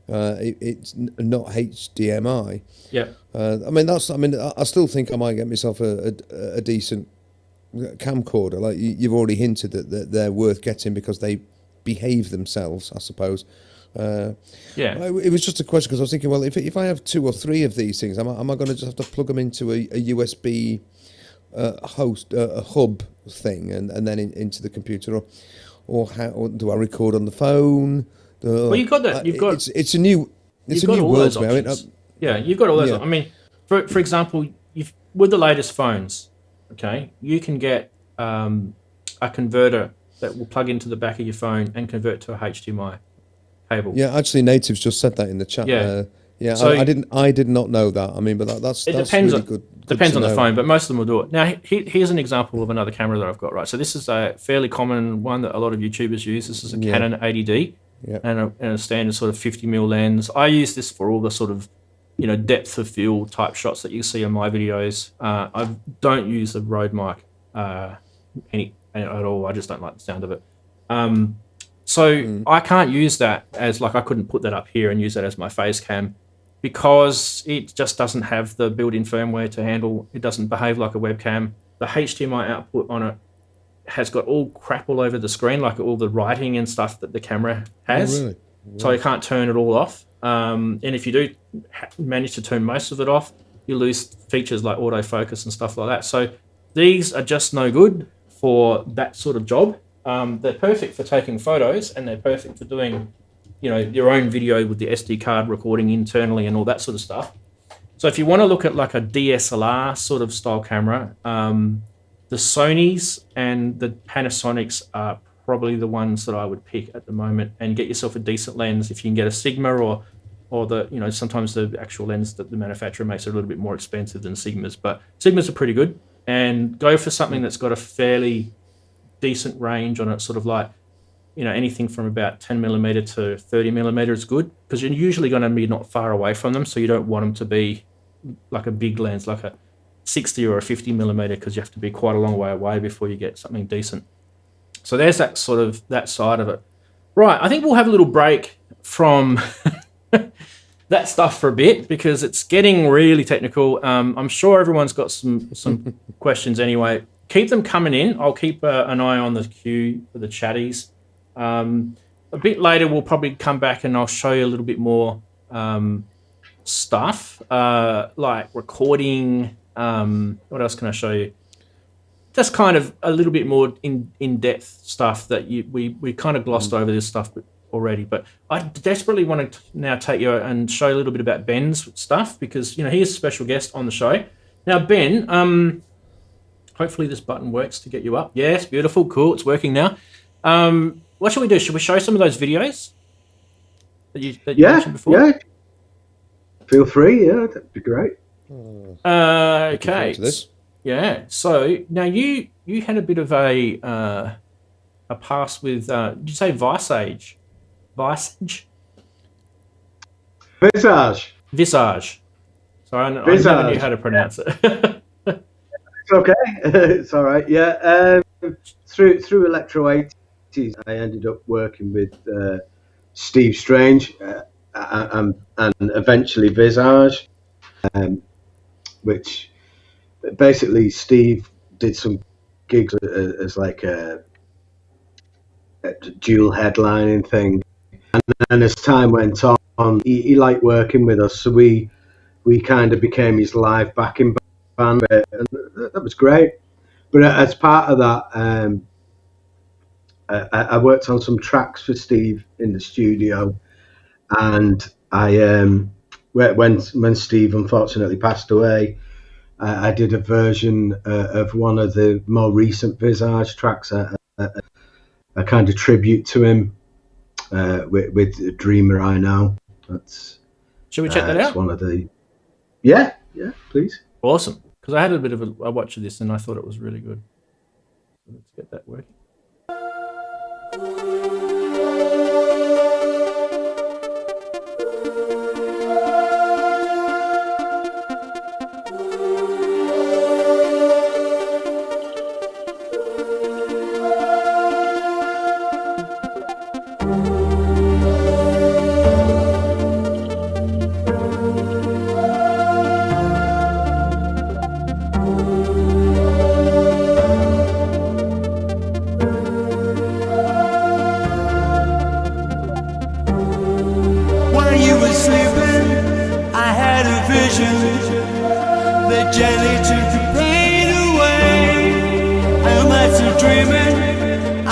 It's not HDMI. Yeah. I still think I might get myself a decent camcorder. Like you've already hinted that they're worth getting because they behave themselves, I suppose. It was just a question because I was thinking, well, if I have 2 or 3 of these things, am I going to just have to plug them into a USB a hub thing and then into the computer, or do I record on the phone? Well, you've got that. It's a new world. You've got all those. I mean, for example, with the latest phones, okay, you can get a converter that will plug into the back of your phone and convert to a HDMI cable. Yeah, actually, Natives just said that in the chat. So I did not know that. I mean, but that's depends really good. Depends on the phone, but most of them will do it. Now, here's an example of another camera that I've got. Right, so this is a fairly common one that a lot of YouTubers use. This is a Canon 80D and a standard sort of 50mm lens. I use this for all the sort of depth of field type shots that you see in my videos. I don't use the Rode mic at all. I just don't like the sound of it. I can't use that as I couldn't put that up here and use that as my face cam because it just doesn't have the built-in firmware to handle. It doesn't behave like a webcam. The HDMI output on it has got all crap all over the screen, like all the writing and stuff that the camera has. Oh, really? Wow. So you can't turn it all off. And if you do manage to turn most of it off, you lose features like autofocus and stuff like that. So these are just no good for that sort of job. They're perfect for taking photos and they're perfect for doing, your own video with the SD card recording internally and all that sort of stuff. So if you want to look at like a DSLR sort of style camera, the Sonys and the Panasonics are probably the ones that I would pick at the moment, and get yourself a decent lens. If you can get a Sigma or the, sometimes the actual lens that the manufacturer makes are a little bit more expensive than Sigmas, but Sigmas are pretty good. And go for something that's got a fairly decent range on it, sort of like, anything from about 10mm to 30mm is good, because you're usually going to be not far away from them, so you don't want them to be like a big lens, like a 60 or a 50mm, because you have to be quite a long way away before you get something decent. So there's that side of it. Right, I think we'll have a little break from that stuff for a bit because it's getting really technical. I'm sure everyone's got some questions anyway. Keep them coming in. I'll keep an eye on the queue for the chatties. A bit later, we'll probably come back and I'll show you a little bit more stuff, like recording. What else can I show you? Just kind of a little bit more in-depth stuff that we kind of glossed over this stuff already. But I desperately want to now take you and show you a little bit about Ben's stuff because, he's a special guest on the show. Now, Ben, hopefully this button works to get you up. Yes, beautiful, cool, it's working now. What should we do? Should we show some of those videos that you mentioned before? Yeah, feel free. Yeah, that'd be great. Okay. Yeah. So now you had a bit of a past with. Did you say Visage? Visage. Sorry, I never knew how to pronounce it. It's okay. It's all right. Yeah. Through Electro 80s, I ended up working with Steve Strange, and eventually Visage, which basically Steve did some gigs as like a dual headlining thing, and as time went on, he liked working with us, so we kind of became his live backing band, and that was great. But as part of that, I worked on some tracks for Steve in the studio, and when Steve unfortunately passed away, I did a version of one of the more recent Visage tracks, a kind of tribute to him, with Dreamer I Know. Should we check that out? One of the yeah, please. Awesome, because I had a bit of a watch of this and I thought it was really good. Let's get that working.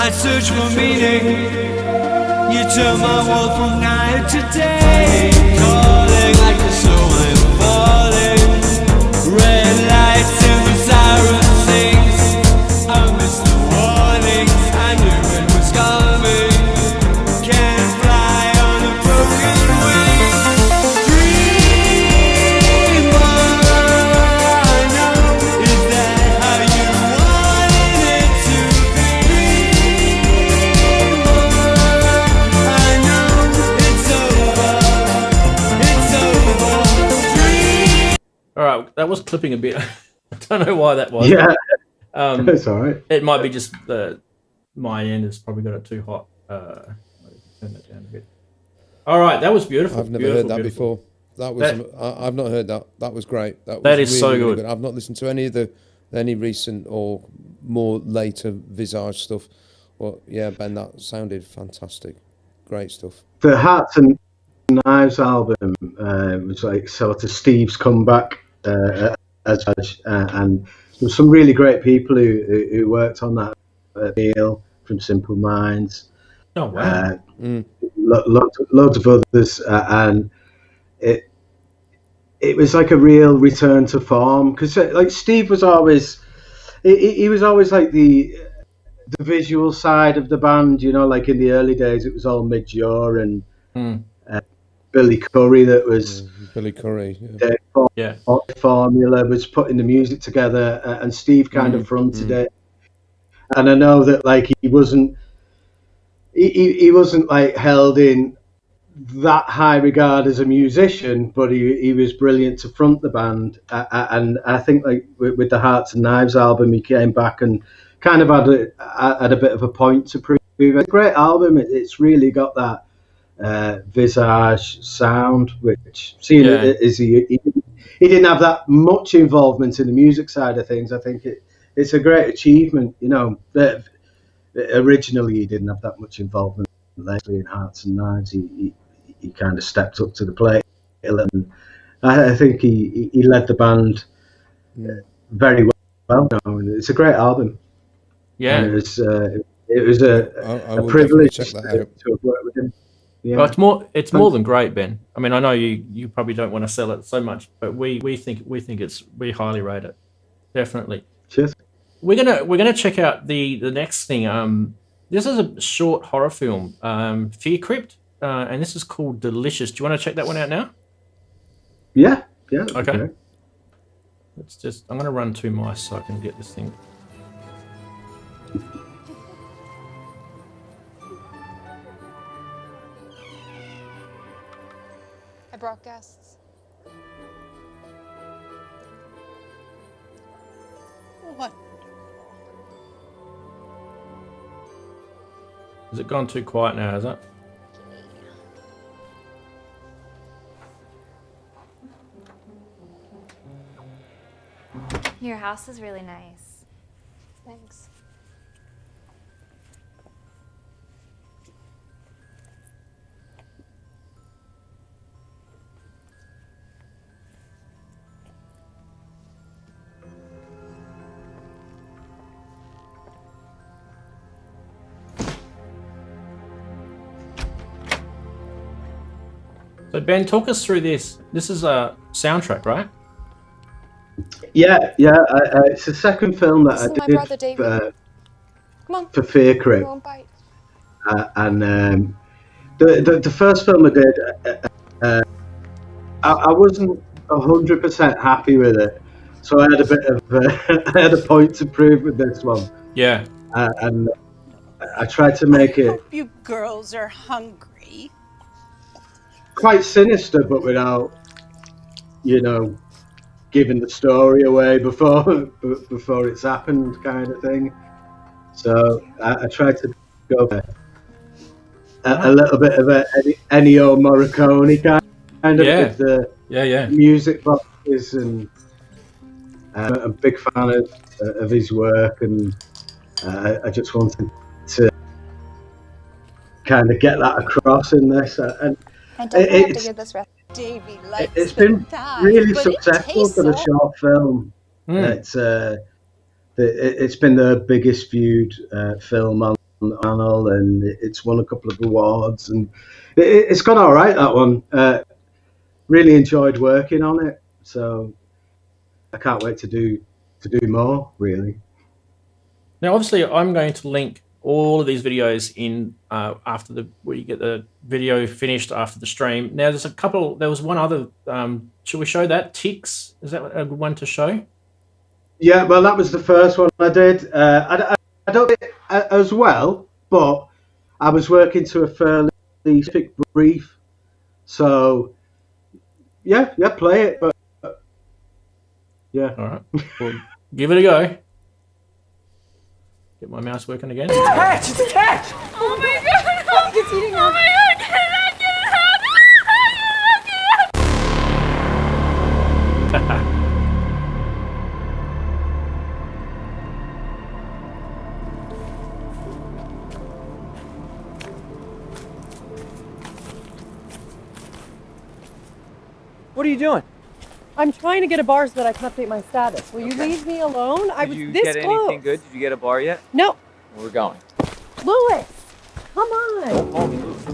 Search for meaning. You turn my world from night to day. Calling like the soul I'm falling. Red lights and the siren sings. I missed the warnings. I knew it was coming. Can't fly on a broken wing. Dreamer, I know. Is that how you wanted it to be? All right, that was clipping a bit. I don't know why that was. Yeah, that's all right. It might be just my end has probably got it too hot. Turn that down a bit. All right, that was beautiful. I've never heard that before. That was I've not heard that. That was great. That is really, so really good. good. I've not listened to any recent or more later Visage stuff. Well, yeah, Ben, that sounded fantastic. Great stuff. The Hearts and Knives album was like sort of Steve's comeback, and there's some really great people who worked on that. Neil from Simple Minds. Oh wow! Loads of others, and it was like a real return to form, because like Steve was always he was always like the visual side of the band, you know, like in the early days it was all Midge Ure and Billy Curry that was Billy Curry. Yeah. Formula was putting the music together, and Steve kind of fronted it. And I know that like he wasn't like held in that high regard as a musician, but he was brilliant to front the band. And I think like with the Hearts and Knives album, he came back and kind of had a bit of a point to prove. It's a great album. It's really got that Visage sound, which as he didn't have that much involvement in the music side of things. I think it's a great achievement, you know. Originally he didn't have that much involvement. Later in Hearts and Knives he kind of stepped up to the plate, and I think he led the band very well. It's a great album. Yeah, and it was a privilege to have worked with him. Yeah. Well, it's more than great, Ben. I mean, I know you probably don't want to sell it so much, but we think we highly rate it. Definitely. Cheers. We're gonna check out the next thing. This is a short horror film, Fear Crypt, and this is called Delicious. Do you want to check that one out now? Yeah. Okay. I'm gonna run 2 mice so I can get this thing. I brought guests. What? Has it gone too quiet now, has it? Your house is really nice. Thanks. So Ben, talk us through this. This is a soundtrack, right? Yeah. It's the second film that This is I my did brother, David. Come on. for Fear You Crypt. won't bite. And the first film I did, I wasn't 100% happy with it, so I had a bit of I had a point to prove with this one. Yeah. And I tried to make it Hope you girls are hungry. quite sinister, but without, giving the story away before it's happened, kind of thing. So I tried to go for a little bit of a Ennio Morricone kind of with the music boxes, and I'm a big fan of his work, and I just wanted to kind of get that across in this. And I definitely have to give this rest. Davy likes it's been thighs, really but successful for the short film. It's been the biggest viewed film on the channel, and it's won a couple of awards, and it's gone all right, that one. Really enjoyed working on it, so I can't wait to do more, really. Now, obviously, I'm going to link all of these videos in where you get the video finished after the stream. Now, there was one other. Should we show that? Ticks? Is that a good one to show? Yeah, well, that was the first one I did. I don't do it as well, but I was working to a fairly specific brief, so yeah, play it. But yeah, all right, well, give it a go. Get my mouse working again. It's a catch! It's a catch! Oh my god! I think it's eating her. Oh my god! Get it out! Get it out! What are you doing? I'm trying to get a bar so that I can update my status. Will you leave me alone? I was Did you this get close. anything good? Did you get a bar yet? No. We're going. Louis, come on. Don't call me Louis.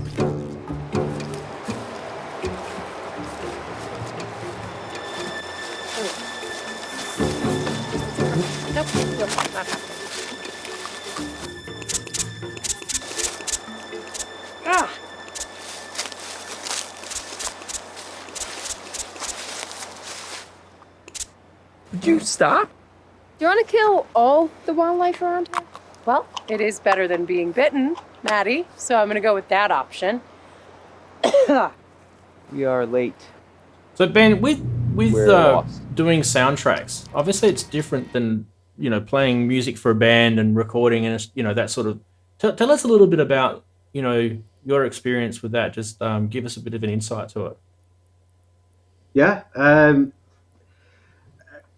Nope, not happening. Ah. Would you stop? Do you want to kill all the wildlife around here? Well, it is better than being bitten, Maddie, so I'm going to go with that option. We are late. So Ben, with lost. doing soundtracks, obviously it's different than playing music for a band and recording and that sort of. Tell us a little bit about your experience with that. Just give us a bit of an insight to it. Yeah,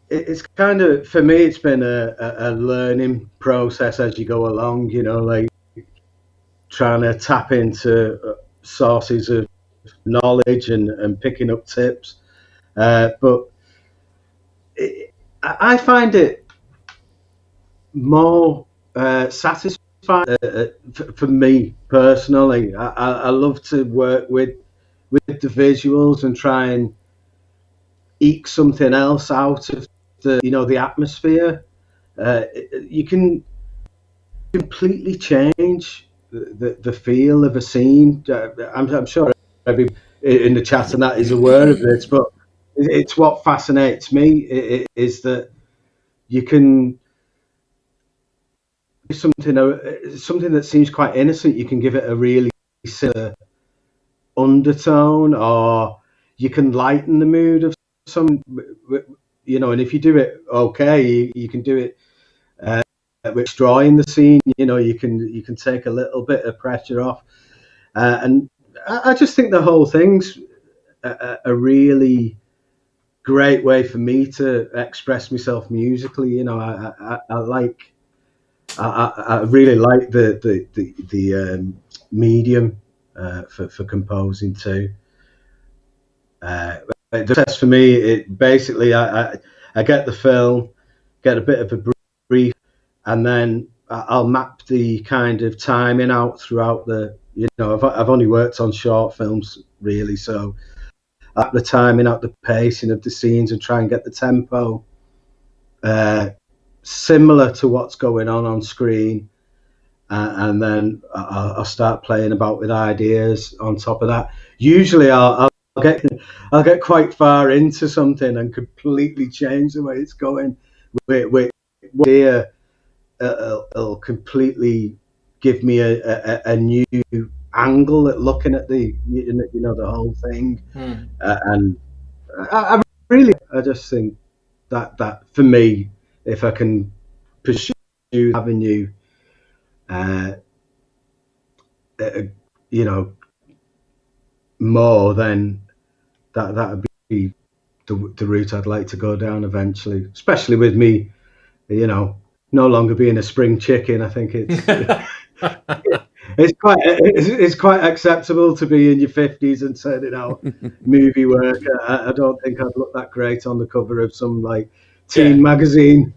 it's kind of, for me, it's been a learning process as you go along. Like trying to tap into sources of knowledge and picking up tips. But I find it more satisfying for me personally. I love to work with the visuals and try and eke something else out of the atmosphere. You can completely change the feel of a scene. I'm sure everybody in the chat and that is aware of this, but it's what fascinates me is that you can do something that seems quite innocent. You can give it a really silly undertone, or you can lighten the mood of some, and if you do it okay, you can do it with destroying the scene. You can take a little bit of pressure off, and I just think the whole thing's a really great way for me to express myself musically. You know, I really like the medium for composing too. Just for me, it basically I get the film, get a bit of a brief, and then I'll map the kind of timing out throughout the. You know, I've only worked on short films really, so I map the timing out, the pacing of the scenes, and try and get the tempo similar to what's going on screen. And then I'll start playing about with ideas on top of that. Usually I'll get quite far into something and completely change the way it's going. It'll completely give me a new angle at looking at the the whole thing. And I just think that for me, if I can pursue avenue, more, then that would be the route I'd like to go down eventually, especially with me, no longer being a spring chicken. I think it's quite acceptable to be in your 50s and turning out movie work. I don't think I'd look that great on the cover of some like teen magazine.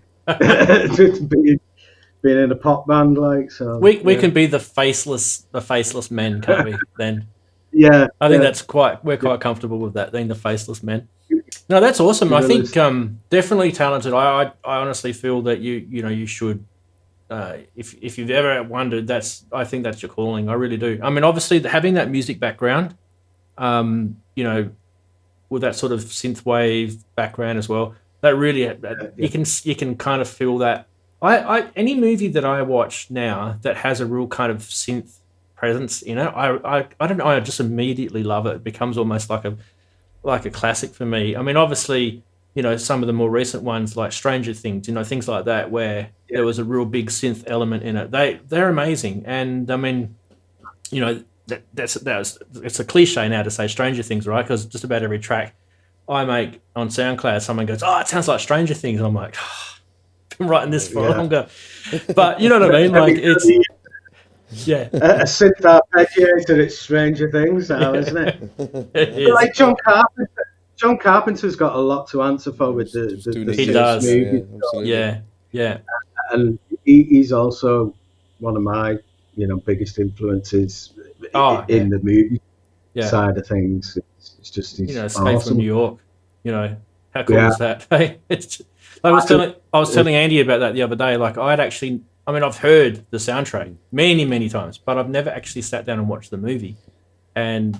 Being in a pop band, like, so we can be the faceless men, can't we? Then I think we're quite comfortable with that, being the faceless men. No, that's awesome. I think definitely talented. I honestly feel that you should. If you've ever wondered, I think that's your calling. I really do. I mean, obviously having that music background, with that sort of synthwave background as well, that really you can kind of feel that. Any movie that I watch now that has a real kind of synth presence, I don't know, I just immediately love it. It becomes almost like a classic for me. I mean, obviously, some of the more recent ones like Stranger Things, things like that, where there was a real big synth element in it. They're amazing, and I mean, it's a cliche now to say Stranger Things, right? Because just about every track I make on SoundCloud, someone goes, "Oh, it sounds like Stranger Things," and I'm like, been writing this for longer, but you know what I mean. Like it's a synth arpeggiator. It's Stranger Things now, isn't it? It is. Like John Carpenter. John Carpenter's got a lot to answer for with the he does. Movie. Yeah. And he's also one of my biggest influences in the movie side of things. It's just Escape from New York. How cool is that? Hey, I was telling Andy about that the other day. Like I've heard the soundtrack many, many times, but I've never actually sat down and watched the movie. And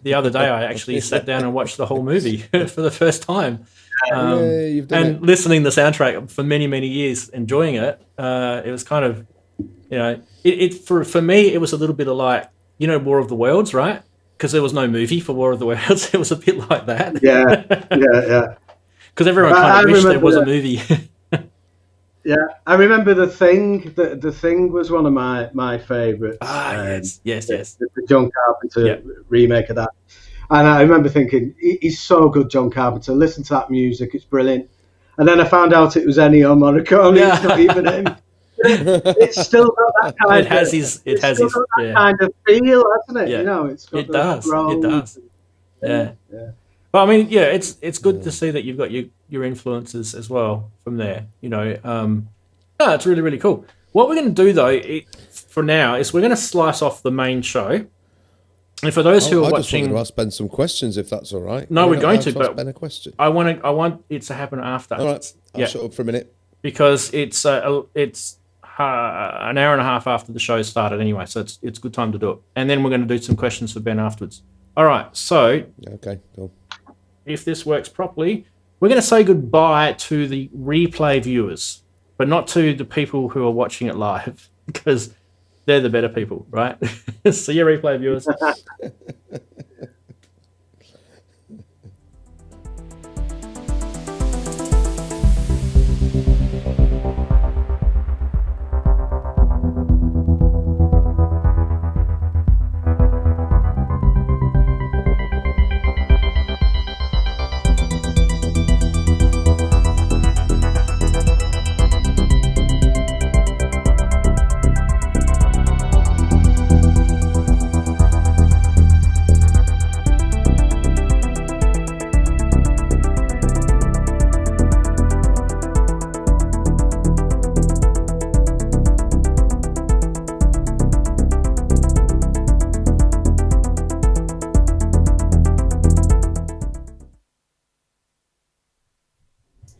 the other day I actually sat down and watched the whole movie for the first time. Listening to the soundtrack for many, many years, enjoying it. It was kind of, for me, it was a little bit of like, War of the Worlds, right? Because there was no movie for War of the Worlds. It was a bit like that. Yeah. Because everyone kind of wished there was a movie. Yeah, I remember The Thing. The Thing was one of my favourites. Yes. The John Carpenter remake of that. And I remember thinking, he's so good, John Carpenter. Listen to that music, it's brilliant. And then I found out it was Ennio Morricone. It's not even him. It's still got that kind kind of feel, hasn't it? Yeah. It's got it does. Yeah. But I mean, it's good to see that you've got your influences as well from there. It's really, really cool. What we're going to do though, for now, is we're going to slice off the main show. And for those who are watching, I just wanted to ask Ben some questions, if that's all right. No, we're going to, but ask Ben a question. I want it to happen after. All right, I'll shut up for a minute because it's an hour and a half after the show started anyway, so it's a good time to do it. And then we're going to do some questions for Ben afterwards. All right, so okay, cool. If this works properly, we're going to say goodbye to the replay viewers, but not to the people who are watching it live, because they're the better people, right? See you, replay viewers.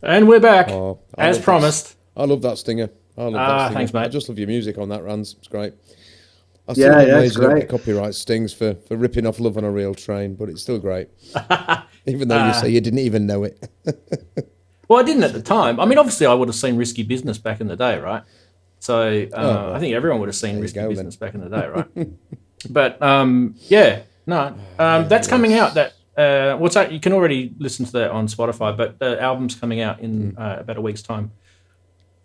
And we're back, Oh, as promised. I love that stinger. I love that stinger. Thanks, mate. I just love your music on that, Rans. It's great. I still it's don't great. get copyright stings for ripping off Love on a Real Train, but it's still great. Even though you say you didn't even know it. Well, I didn't at the time. I mean, obviously, I would have seen Risky Business back in the day, right? So I think everyone would have seen Risky Business back in the day, right? But that's coming out. What's that? You can already listen to that on Spotify, but the album's coming out in about a week's time.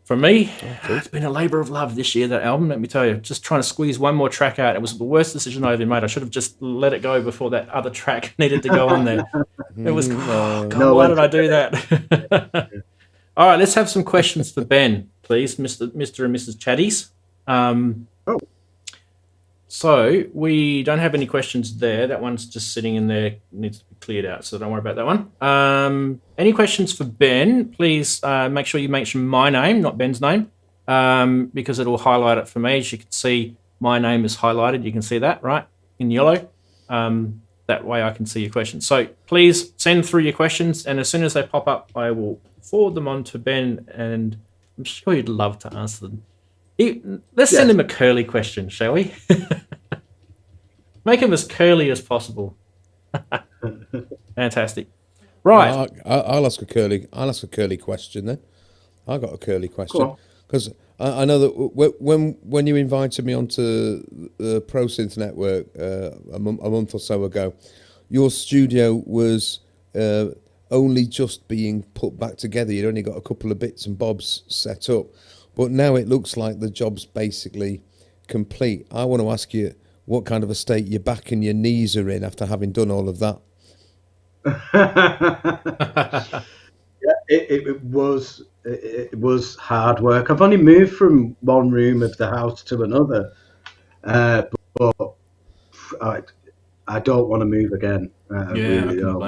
For me, it's been a labour of love this year, that album, let me tell you. Just trying to squeeze one more track out. It was the worst decision I ever made. I should have just let it go before that other track needed to go on there. It was, why did I do that? All right, let's have some questions for Ben, please, Mr. and Mrs. Chatties. So we don't have any questions there. That one's just sitting in there, needs to be cleared out, so don't worry about that one. Any questions for Ben? Please make sure you mention my name, not Ben's name, because it will highlight it for me. As you can see, my name is highlighted. You can see that, right, in yellow. That way I can see your questions. So please send through your questions, and as soon as they pop up, I will forward them on to Ben, and I'm sure you'd love to answer them. Let's send him a curly question, shall we? Make him as curly as possible. Fantastic. Right. I'll ask a curly question then. I got a curly question because I know that when you invited me onto the ProSynth network a month or so ago, your studio was only just being put back together. You'd only got a couple of bits and bobs set up. But now it looks like the job's basically complete. I want to ask you what kind of a state your back and your knees are in after having done all of that. It was hard work. I've only moved from one room of the house to another, but I don't want to move again. I really don't.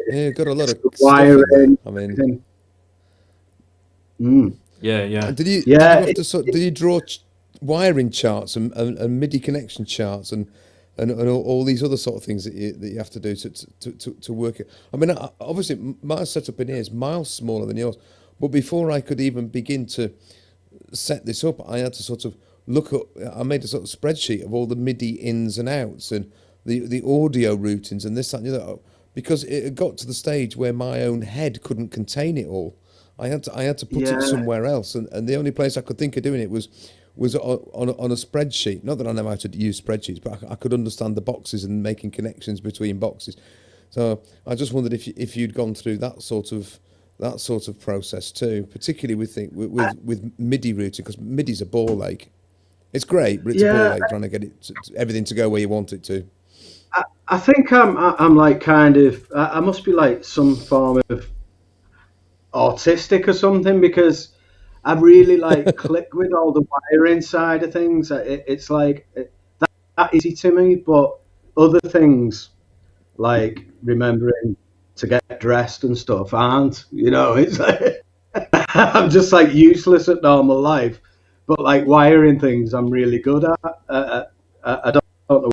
Yeah, got a lot of wiring. I mean. Did you draw wiring charts and MIDI connection charts and all these other sort of things that you have to do to work it? I mean, obviously my setup in here is miles smaller than yours, but before I could even begin to set this up, I had to sort of I made a sort of spreadsheet of all the MIDI ins and outs and the audio routings and this, that, and the other, because it had got to the stage where my own head couldn't contain it all. I had to put it somewhere else, and the only place I could think of doing it was on a spreadsheet. Not that I know how to use spreadsheets, but I could understand the boxes and making connections between boxes. So I just wondered if you'd gone through that sort of process too, particularly with MIDI routing, because MIDI's a ball ache. It's great, but it's a ball ache trying to get everything to go where you want it to. I think I'm like kind of I must be like some form of autistic or something, because I really like click with all the wiring side of things. It's like that easy to me, but other things like remembering to get dressed and stuff aren't. It's like I'm just like useless at normal life, but like wiring things I'm really good at. I don't know.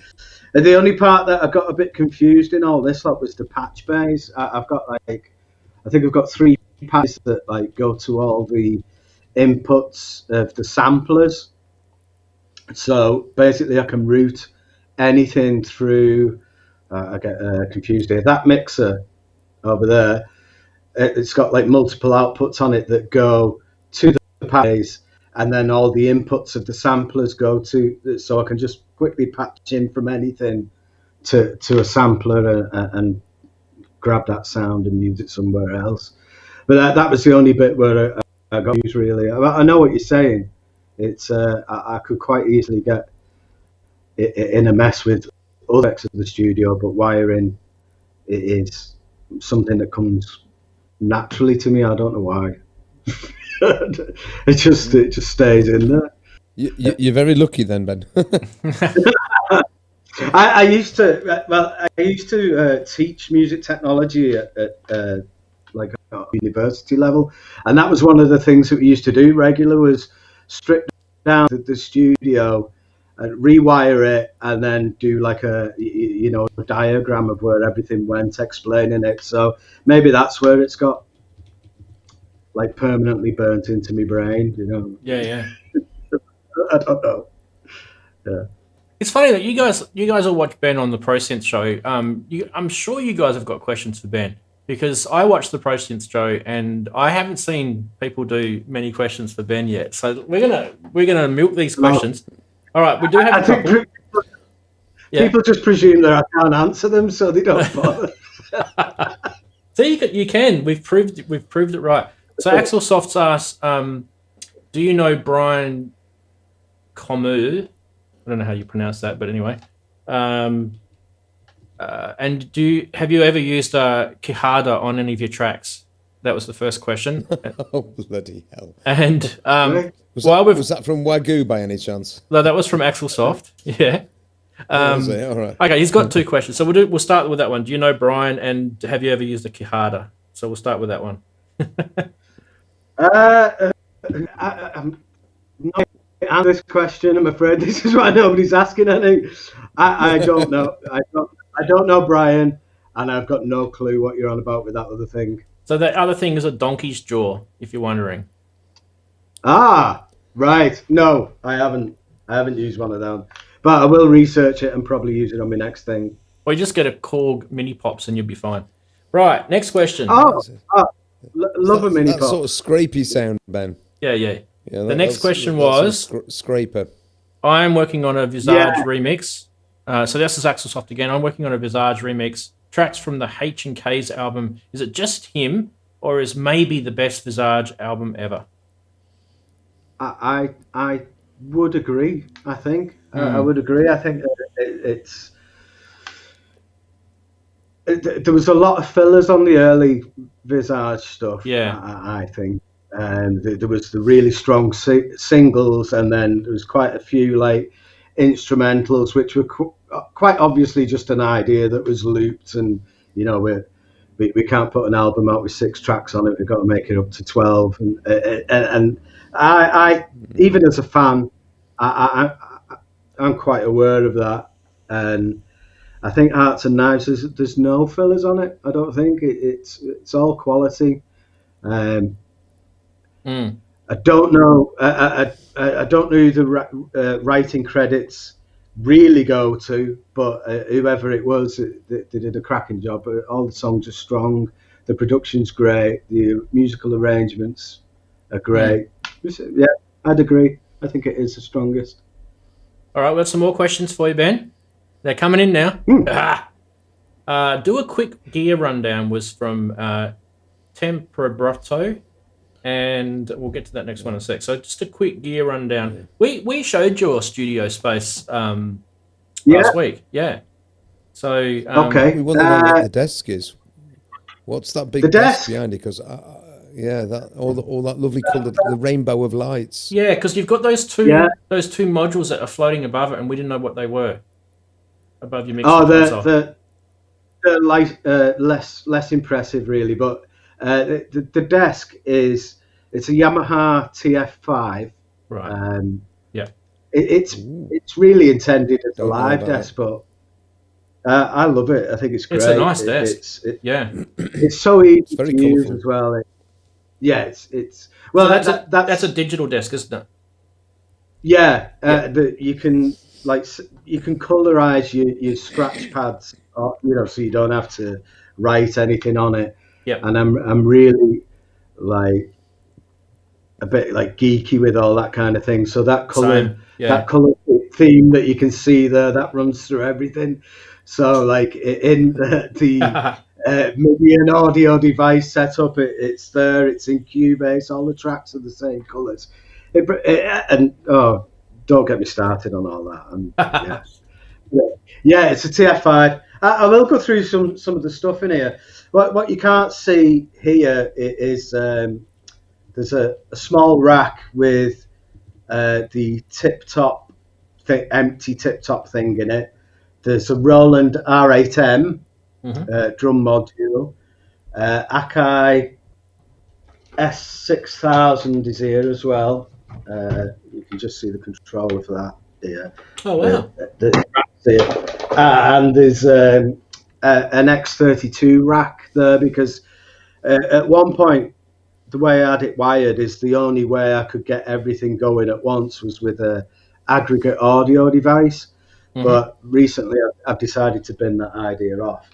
And the only part that I got a bit confused in all this was the patch bays. I've got I think I've got 3 patches that like go to all the inputs of the samplers. So basically I can route anything through, I get confused here, that mixer over there, it's got like multiple outputs on it that go to the patches, and then all the inputs of the samplers go to, so I can just quickly patch in from anything to a sampler and grab that sound and use it somewhere else. But that was the only bit where I got used, really. I know what you're saying. It's I could quite easily get in a mess with other aspects of the studio, but wiring is something that comes naturally to me. I don't know why. It just stays in there. You're very lucky then, Ben. I used to teach music technology at like at university level, and that was one of the things that we used to do regular, was strip down the studio and rewire it, and then do like a diagram of where everything went, explaining it. So maybe that's where it's got like permanently burnt into my brain. You know. Yeah. I don't know. Yeah. It's funny that you guys all watch Ben on the ProSynth show. I'm sure you guys have got questions for Ben because I watched the ProSynth show and I haven't seen people do many questions for Ben yet. So we're gonna milk these questions. All right, we do have a couple. People just presume that I can't answer them, so they don't bother. So you can. We've proved it right. So Axel Softs asks, do you know Brian Comu? I don't know how you pronounce that, but anyway. And have you ever used Quijada on any of your tracks? That was the first question. Oh, bloody hell. And was that from Wagyu by any chance? No, that was from Axel Soft. Yeah. All right. Okay, he's got two questions. So we'll start with that one. Do you know Brian, and have you ever used a Quijada? So we'll start with that one. I'm not answer this question. I'm afraid this is why nobody's asking anything. I don't know. I don't know Brian, and I've got no clue what you're on about with that other thing. So the other thing is a donkey's jaw, if you're wondering. Ah, right. No, I haven't used one of them. But I will research it and probably use it on my next thing. Or you just get a Korg mini pops and you'll be fine. Right, next question. Love a mini pop. That sort of scrapey sound, Ben. Yeah. The next question was scraper. I am working on a Visage remix. So this is Axel Soft again. I'm working on a Visage remix. Tracks from the H&K's album. Is it just him, or is maybe the best Visage album ever? I would agree. I think I would agree. I think there was a lot of fillers on the early Visage stuff. Yeah, I think, and there was the really strong singles, and then there was quite a few like instrumentals, which were quite obviously just an idea that was looped, and you know we can't put an album out with 6 tracks on it. We've got to make it up to 12, and I even as a fan, I'm quite aware of that, and I think Hearts and Knives there's no fillers on it. I don't think it's all quality. I don't know. I don't know who the writing credits really go to, but whoever it was, they did a cracking job. All the songs are strong. The production's great. The musical arrangements are great. Yeah, I'd agree. I think it is the strongest. All right, we've got some more questions for you, Ben. They're coming in now. Do a quick gear rundown was from Temperobrotto, and we'll get to that next one in a sec. So just a quick gear rundown. We showed your studio space last week. Yeah. So okay. We want to know what the desk is. What's that big desk behind it? Because that all that lovely colour, the rainbow of lights. Yeah, because you've got those two modules that are floating above it, and we didn't know what they were above your mixer console. They're less impressive really, but the desk it's a Yamaha TF5. Right. It's really intended as a live desk, but I love it. I think it's great. It's a nice desk. It's so easy to use as well. It's well. So that's a digital desk, isn't it? Yeah. You can colorize your scratch pads, so you don't have to write anything on it. Yeah. And I'm really like a bit like geeky with all that kind of thing. So that color, that color theme that you can see there, that runs through everything. So like in the maybe an audio device setup, it's there. It's in Cubase. All the tracks are the same colors. Don't get me started on all that. And it's a TF5. I will go through some of the stuff in here. What you can't see here is there's a small rack with the empty tip-top thing in it. There's a Roland R8M drum module. Akai S6000 is here as well. You can just see the controller for that here. Oh, wow. And there's an X32 rack there because at one point the way I had it wired is the only way I could get everything going at once was with a aggregate audio device. But recently I've decided to bin that idea off.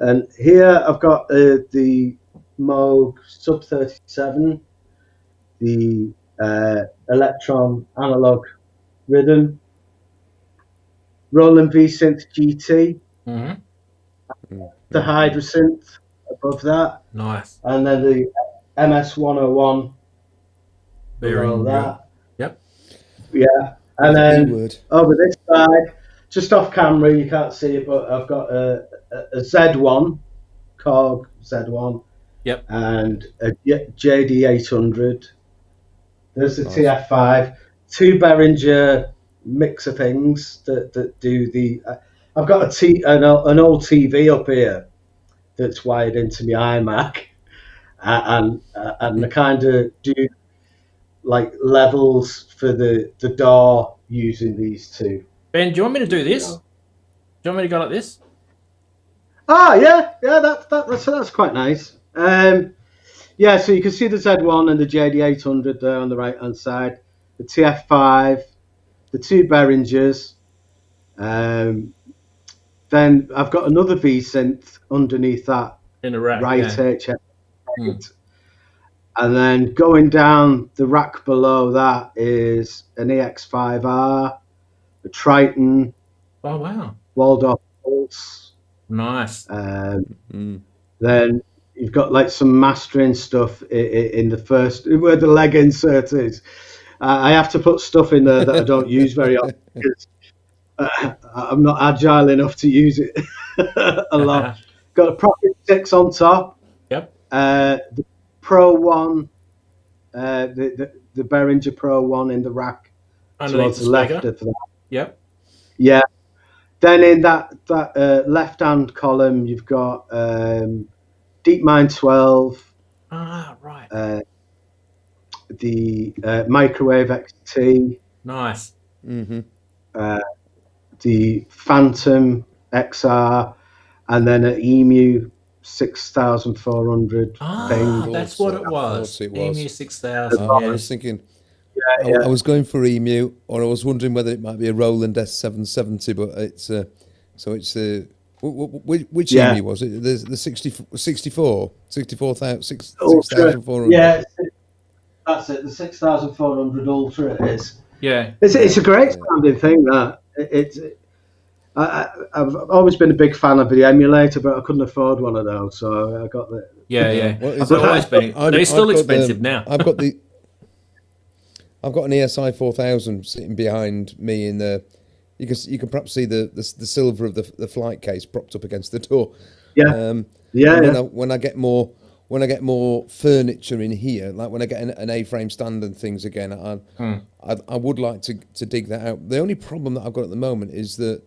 And here I've got the Moog Sub 37, the Electron Analog Rhythm, Roland V-Synth GT, the Hydra Synth above that. Nice. And then the MS-101 below that. Yep. Yeah. And then over this side, just off camera, you can't see it, but I've got a Z1, Korg Z1. Yep. And a JD800. There's the TF5. Two Behringer mixer things that do the... I've got an old TV up here that's wired into my iMac. And I kind of do like levels for the DAW using these two. Ben, do you want me to do this? Do you want me to go like this? Ah, yeah, that's quite nice. Yeah, so you can see the Z1 and the JD800 there on the right hand side, the TF5, the two Behringers. Then I've got another V-Synth underneath that in the rack, right HF. And then going down the rack below that is an EX5R, a Triton. Oh wow! Waldorf Pulse. Nice. Then you've got like some mastering stuff in the first where the leg insert is. I have to put stuff in there that I don't use very often because I'm not agile enough to use it a lot. Got a Prophet 6 on top. Yep. The Pro 1, the Behringer Pro 1 in the rack towards the left of that. Yep. Yeah. Then in that left-hand column, you've got DeepMind 12. Ah, right. The Microwave XT. Nice. The Phantom XR, and then an Emu 6400 thing. That's what it was. Emu 6000. I was thinking. I was going for Emu, or I was wondering whether it might be a Roland S770, but it's which Emu was it? The 64,000, 6,400. Yeah, that's it. The 6,400 Ultra it is. Yeah, it's a great sounding thing. That I've always been a big fan of the emulator, but I couldn't afford one of those, so I got the. Yeah. Well, always been. They're still expensive now. I've got an ESI 4000 sitting behind me in the. You can perhaps see the silver of the flight case propped up against the door. Yeah. When I get more furniture in here, like when I get an A-frame stand and things again, I would like to dig that out. The only problem that I've got at the moment is that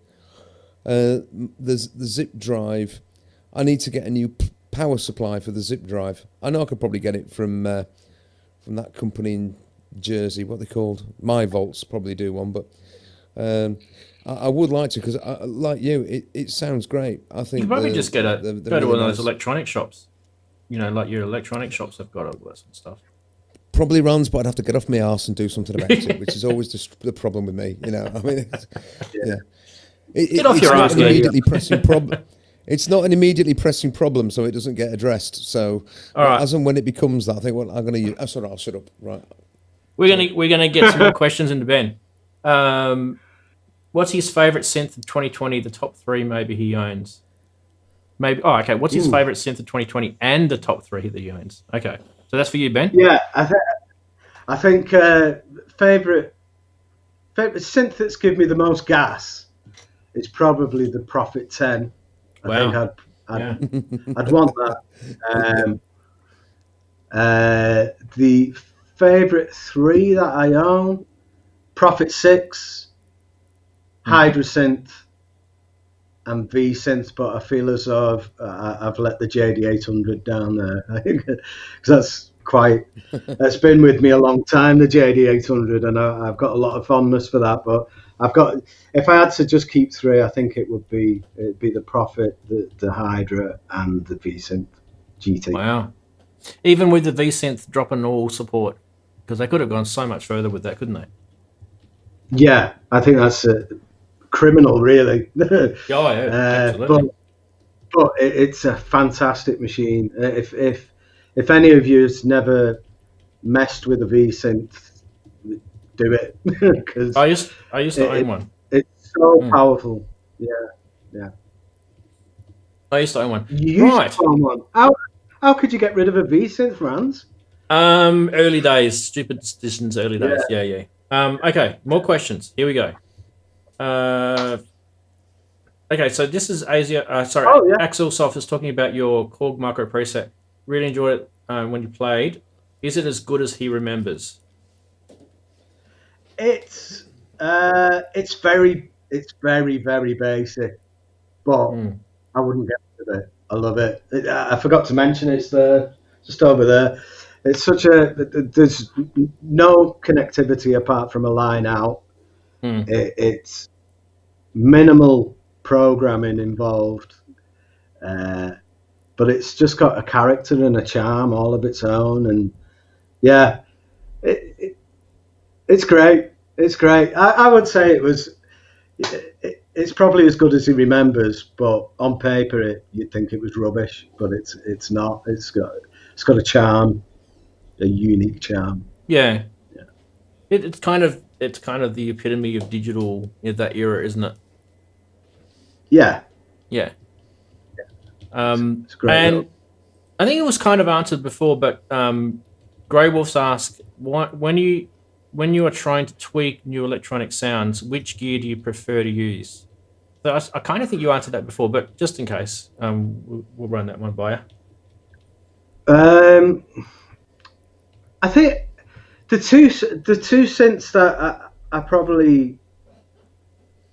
the zip drive. I need to get a new power supply for the zip drive. I know I could probably get it from that company in Jersey, what they called, My Volts probably do one, but I would like to, because like you, it sounds great. I think you probably just go to one of those electronic shops, like your electronic shops have got all that sort of stuff. Probably runs, but I'd have to get off my arse and do something about it, which is always the problem with me. I mean, Get off your arse, immediately pressing problem. It's not an immediately pressing problem, so it doesn't get addressed. So, as and when it becomes that, I think, well, I'm going to use. Sorry, I'll shut up. Right. We're gonna get some more questions into Ben. What's his favourite synth of 2020? The top three maybe he owns. Maybe. Oh, okay. What's his favourite synth of 2020 and the top three that he owns? Okay, so that's for you, Ben. Yeah, I think favourite synth that's given me the most gas is probably the Prophet 10. I think I'd want that. The favourite three that I own: Prophet 6, Hydra Synth, and V Synth. But I feel as though I've let the JD800 down there. I think because that's been with me a long time. The JD800, and I've got a lot of fondness for that. But if I had to just keep three, I think it'd be the Prophet, the Hydra, and the V Synth GT. Wow. Even with the V-Synth dropping all support, because they could have gone so much further with that, couldn't they? Yeah, I think that's criminal, really. Oh, yeah, absolutely. But it's a fantastic machine. If any of you's never messed with a V-Synth, do it. Because I used to own one. It's so powerful. Yeah. I used to own one. You used to own one. How could you get rid of a V-Synth, Franz? Early days, stupid decisions. Early days. Yeah. Okay, more questions. Here we go. Okay, so this is Asia. Axel is talking about your Korg micro preset. Really enjoyed it when you played. Is it as good as he remembers? It's very very basic, but I wouldn't get rid of it. I love it. I forgot to mention it's just over there. It's there's no connectivity apart from a line out. It's minimal programming involved, but it's just got a character and a charm all of its own, and yeah, it's great. It's great. I would say it's probably as good as he remembers, but on paper you'd think it was rubbish, but it's not. It's got a charm, a unique charm. Yeah. It's kind of the epitome of digital in that era, isn't it? Yeah. It's great. And I think it was kind of answered before, but Grey Wolf's asked, when you are trying to tweak new electronic sounds, which gear do you prefer to use? So I kind of think you answered that before, but just in case, we'll run that one by you. I think the two synths that I probably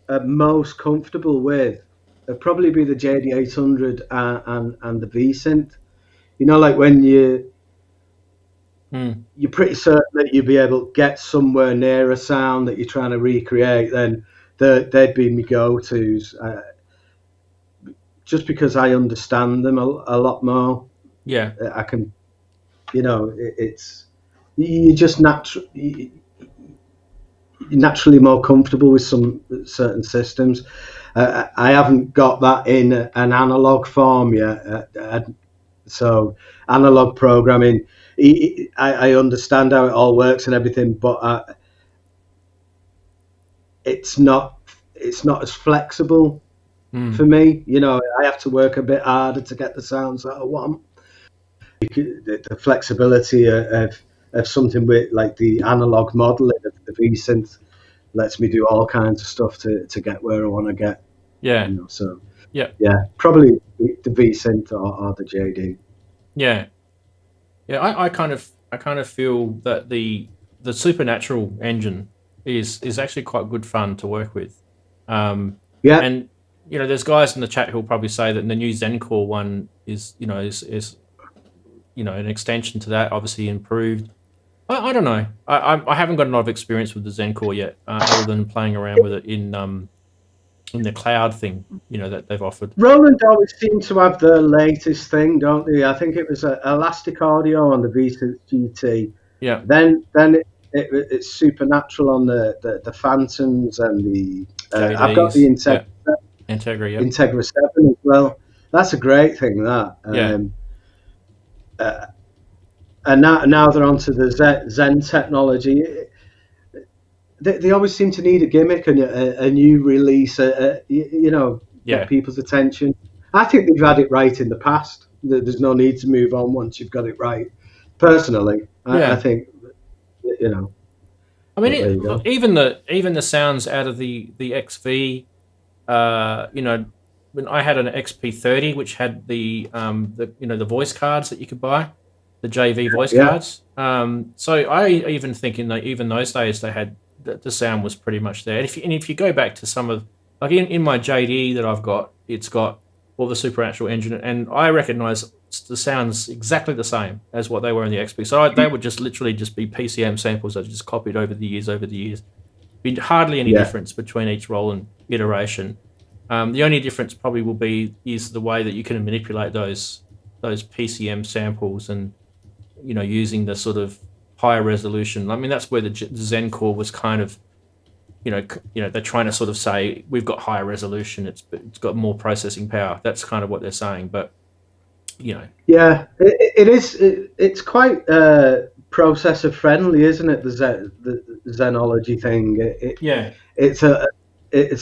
am most comfortable with would probably be the JD800 and the V-Synth. You know, like when you're pretty certain that you'll be able to get somewhere near a sound that you're trying to recreate, then they'd be my go-tos. Just because I understand them a lot more. Yeah. I can, it's you're just naturally more comfortable with some certain systems. I haven't got that in an analog form yet. So analog programming, I understand how it all works and everything, but it's not as flexible for me. I have to work a bit harder to get the sounds that I want. The flexibility of something with like the analog modeling of the V-Synth lets me do all kinds of stuff to get where I want to get. Yeah. Probably the V-Synth or the JD. Yeah. I kind of feel that the Supernatural engine is actually quite good fun to work with. And there's guys in the chat who'll probably say that the new Zencore one is an extension to that, obviously improved. I don't know. I haven't got a lot of experience with the Zencore yet, other than playing around with it in the cloud thing, that they've offered. Roland always seems to have the latest thing, don't they? I think it was Elastic Audio on the V-Synth GT. Yeah. Then it's Supernatural on the Phantoms and the. I've got the Integra. Integra 7 as well. That's a great thing. That. And now they're onto the Zen technology. They always seem to need a gimmick and a new release, get people's attention. I think they've had it right in the past. There's no need to move on once you've got it right. Personally, I think, I mean, even the sounds out of the XV, when I had an XP30, which had the voice cards that you could buy, the JV voice cards. So I even think even those days they had the sound was pretty much there. And if you go back to some of like in my JD that I've got, it's got all the Supernatural engine, and I recognise the sounds exactly the same as what they were in the XP. So they would just literally just be PCM samples that I just copied over the years. Be hardly any difference between each Roland iteration. The only difference probably will be is the way that you can manipulate those PCM samples and using the sort of higher resolution. I mean, that's where the Zencore was kind of, they're trying to sort of say we've got higher resolution. It's got more processing power. That's kind of what they're saying. But Yeah, it is. It's quite processor friendly, isn't it? The Zenology thing. It's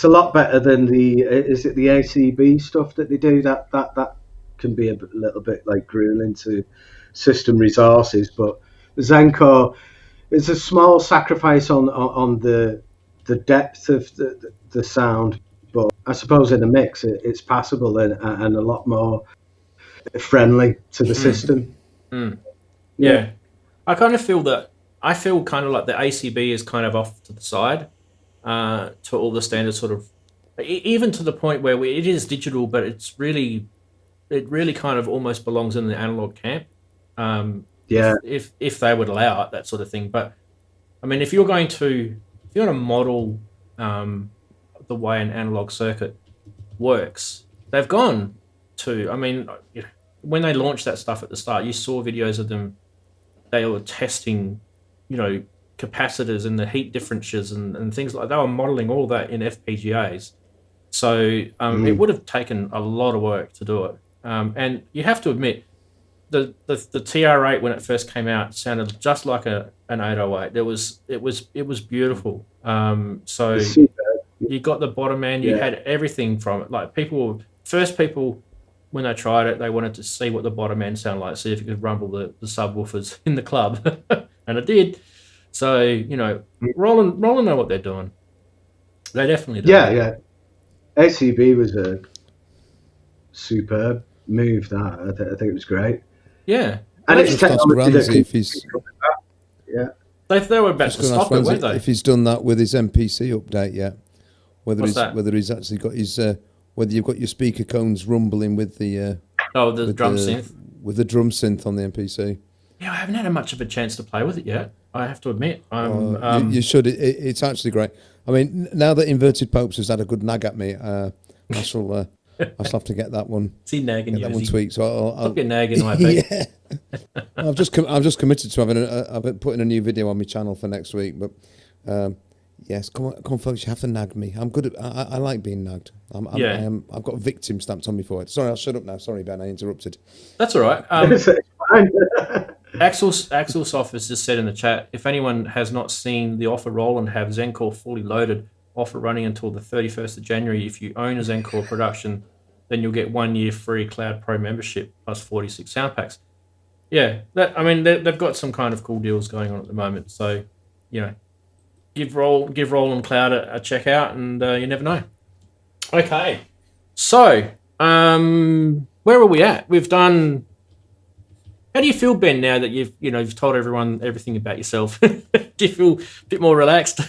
a lot better than the ACB stuff that they do. That can be a little bit like grueling to system resources, but the Zencore is a small sacrifice on the depth of the sound, but I suppose in a mix it's passable and a lot more friendly to the system. Yeah. I kind of feel kind of like the ACB is kind of off to the side to all the standard sort of, even to the point where it is digital, but it really kind of almost belongs in the analog camp. If they would allow it, that sort of thing. But I mean, if you're going to model the way an analog circuit works, they've gone to, I mean, when they launched that stuff at the start, you saw videos of them. They were testing, capacitors and the heat differentials and things like that. They were modeling all that in FPGAs. So it would have taken a lot of work to do it. And you have to admit, the TR8 when it first came out sounded just like an 808. It was beautiful. So you got the bottom end. You had everything from it. Like people when they tried it, they wanted to see what the bottom end sounded like, see if it could rumble the subwoofers in the club, and it did. So Roland know what they're doing. They definitely do. Yeah. ACB was a superb move. I think it was great. Yeah, and it's technology if he's. Yeah, they were about to stop it, weren't they? If he's done that with his MPC update yet, whether he's actually got his. Whether you've got your speaker cones rumbling with the drum synth, with the drum synth on the MPC. Yeah, I haven't had much of a chance to play with it yet. I have to admit, you should. It's actually great. I mean, now that Inverted Popes has had a good nag at me, I shall have to get that one. See nagging you. That one tweaked. So I'll get nagging. I think. Yeah. I've just committed to having putting a new video on my channel for next week, but. Yes, come on, folks! You have to nag me. I'm good at. I like being nagged. I've got victim stamped on me for it. Sorry, I'll shut up now. Sorry, Ben, I interrupted. That's all right. Axel's office just said in the chat, if anyone has not seen the offer Roland have Zencore fully loaded, offer running until the 31st of January. If you own a Zencore production, then you'll get 1 year free Cloud Pro membership plus 46 sound packs. Yeah, they've got some kind of cool deals going on at the moment. So, give Roland Cloud a check out, and you never know. Okay, so where are we at? We've done. How do you feel, Ben? Now that you've told everyone everything about yourself, do you feel a bit more relaxed?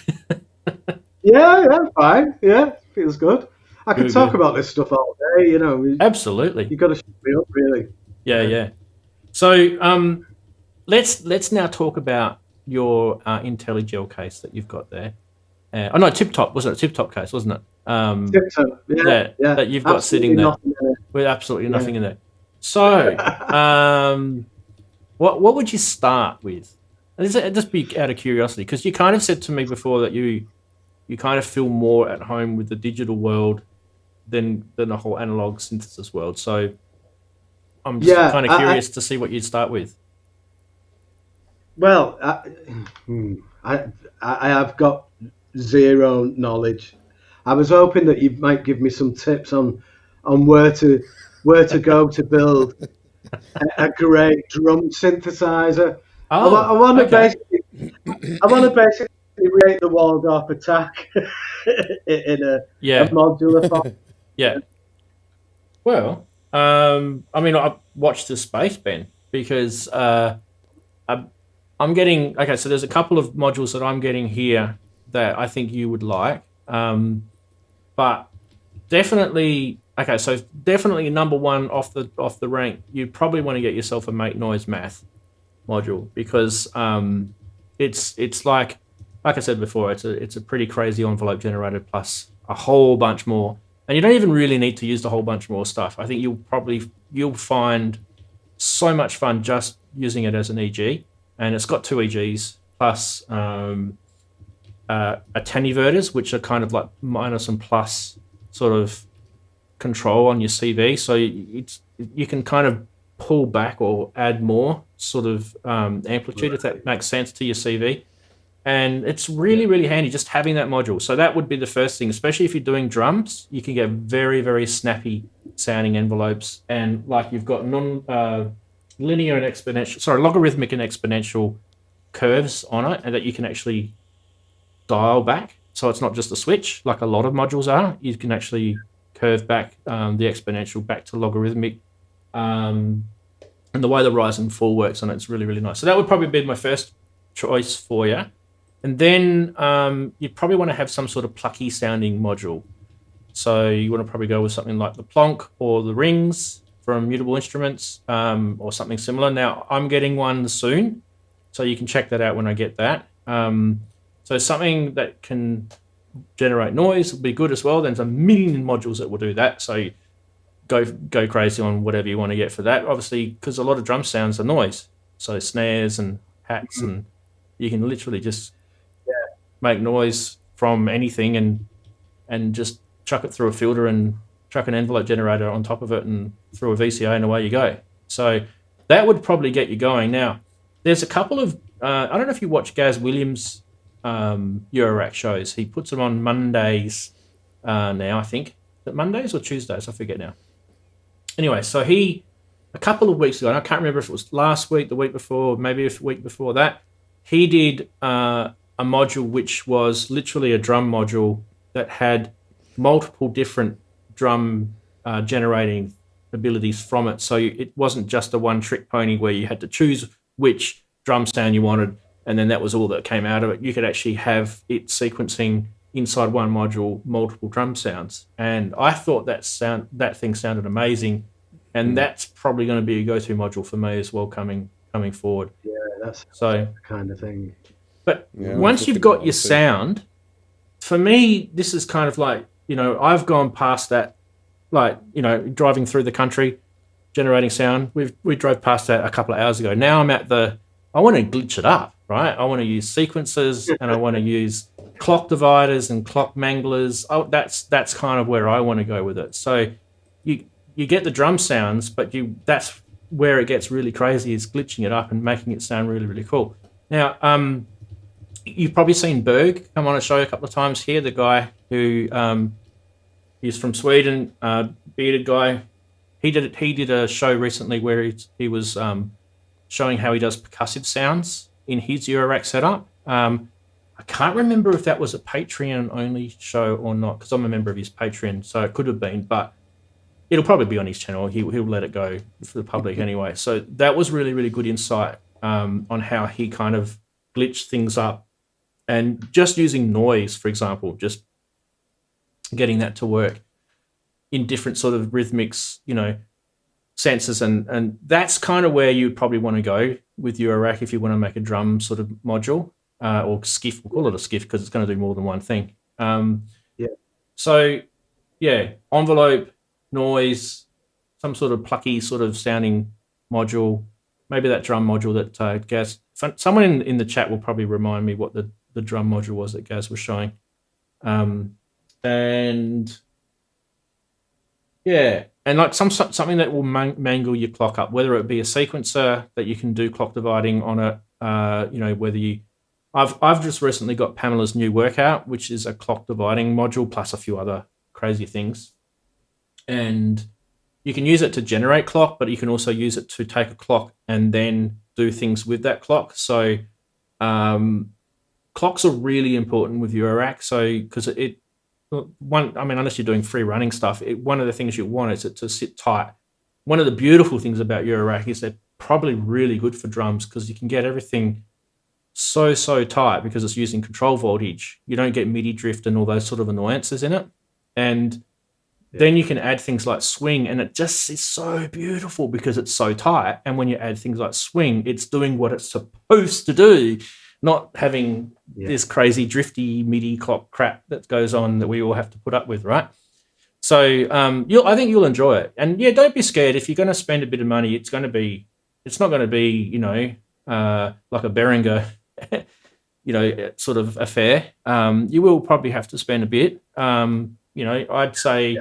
Yeah, fine. Yeah, feels good. I can talk about this stuff all day. Absolutely. You got to shut me up, really. Yeah. So let's now talk about your IntelliGel case that you've got there. No, Tip Top, wasn't it? Tip Top case, wasn't it? Tip Top, yeah. That you've got sitting there with absolutely nothing in there. So, what would you start with? Just be out of curiosity, because you kind of said to me before that you kind of feel more at home with the digital world than the whole analog synthesis world. So, I'm just kind of curious to see what you'd start with. Well, I have got zero knowledge. I was hoping that you might give me some tips on where to go to build a great drum synthesizer. I want to basically rate the Waldorf attack in a modular form. Yeah. Well, I watched the space, Ben, because I'm getting so there's a couple of modules that I'm getting here that I think you would like, but definitely number one off the rank, you probably want to get yourself a Make Noise Math module, because it's like I said before, it's a pretty crazy envelope generator plus a whole bunch more, and you don't even really need to use the whole bunch more stuff. I think you'll find so much fun just using it as an EG, and it's got two EGs plus attenuverters, which are kind of like minus and plus sort of control on your CV. So you can kind of pull back or add more sort of amplitude, if that makes sense to your CV. And it's really, really handy just having that module. So that would be the first thing, especially if you're doing drums. You can get very, very snappy sounding envelopes. And like you've got linear and exponential, logarithmic and exponential curves on it, and that you can actually dial back. So it's not just a switch like a lot of modules are. You can actually curve back the exponential back to logarithmic. And the way the rise and fall works on it's really, really nice. So that would probably be my first choice for you. And then you'd probably want to have some sort of plucky sounding module. So you want to probably go with something like the Plonk or the Rings from Mutable Instruments or something similar. Now, I'm getting one soon, so you can check that out when I get that. So something that can generate noise will be good as well. There's a million modules that will do that. So go crazy on whatever you want to get for that. Obviously, because a lot of drum sounds are noise. So snares and hats, and you can literally just make noise from anything and just chuck it through a filter and chuck an envelope generator on top of it and through a VCA and away you go. So that would probably get you going. Now, there's a couple of, I don't know if you watch Gaz Williams' Eurorack shows. He puts them on Mondays now, I think. Is it Mondays or Tuesdays? I forget now. Anyway, so a couple of weeks ago, and I can't remember if it was last week, the week before, maybe a week before that, he did a module which was literally a drum module that had multiple different drum generating abilities from it. So it wasn't just a one-trick pony where you had to choose which drum sound you wanted, and then that was all that came out of it. You could actually have it sequencing inside one module multiple drum sounds. And I thought that thing sounded amazing, and that's probably going to be a go-to module for me as well coming forward. Yeah, that's so the kind of thing. But once you've got your sound, for me, this is kind of like, I've gone past that, like, driving through the country, generating sound. We drove past that a couple of hours ago. Now I'm at I want to glitch it up, right? I want to use sequencers and I want to use clock dividers and clock manglers. Oh, that's kind of where I want to go with it. So you get the drum sounds, but that's where it gets really crazy, is glitching it up and making it sound really, really cool. Now, you've probably seen Berg come on a show a couple of times here, the guy who he's from Sweden, bearded guy. He did a show recently where he was showing how he does percussive sounds in his Eurorack setup. I can't remember if that was a Patreon-only show or not, because I'm a member of his Patreon, so it could have been, but it'll probably be on his channel. He'll let it go for the public anyway. So that was really, really good insight on how he kind of glitched things up. And just using noise, for example, just getting that to work in different sort of rhythmics, senses. And that's kind of where you probably want to go with Eurorack if you want to make a drum sort of module or skiff. We'll call it a skiff because it's going to do more than one thing. So, envelope, noise, some sort of plucky sort of sounding module, maybe that drum module that Gaz... Someone in the chat will probably remind me what the drum module was that Gaz was showing. And like something that will mangle your clock up, whether it be a sequencer that you can do clock dividing on it, whether you... I've just recently got Pamela's new workout, which is a clock dividing module plus a few other crazy things. And you can use it to generate clock, but you can also use it to take a clock and then do things with that clock. So clocks are really important with Eurorack. So because unless you're doing free running stuff, one of the things you want is it to sit tight. One of the beautiful things about Eurorack is they're probably really good for drums because you can get everything so tight because it's using control voltage. You don't get MIDI drift and all those sort of annoyances in it. And then you can add things like swing, and it just is so beautiful because it's so tight. And when you add things like swing, it's doing what it's supposed to do, not having this crazy drifty MIDI clock crap that goes on that we all have to put up with, right? So I think you'll enjoy it. And don't be scared. If you're going to spend a bit of money, it's going to be it's not going to be, you know, like a Behringer, you know, sort of affair. You will probably have to spend a bit. You know, I'd say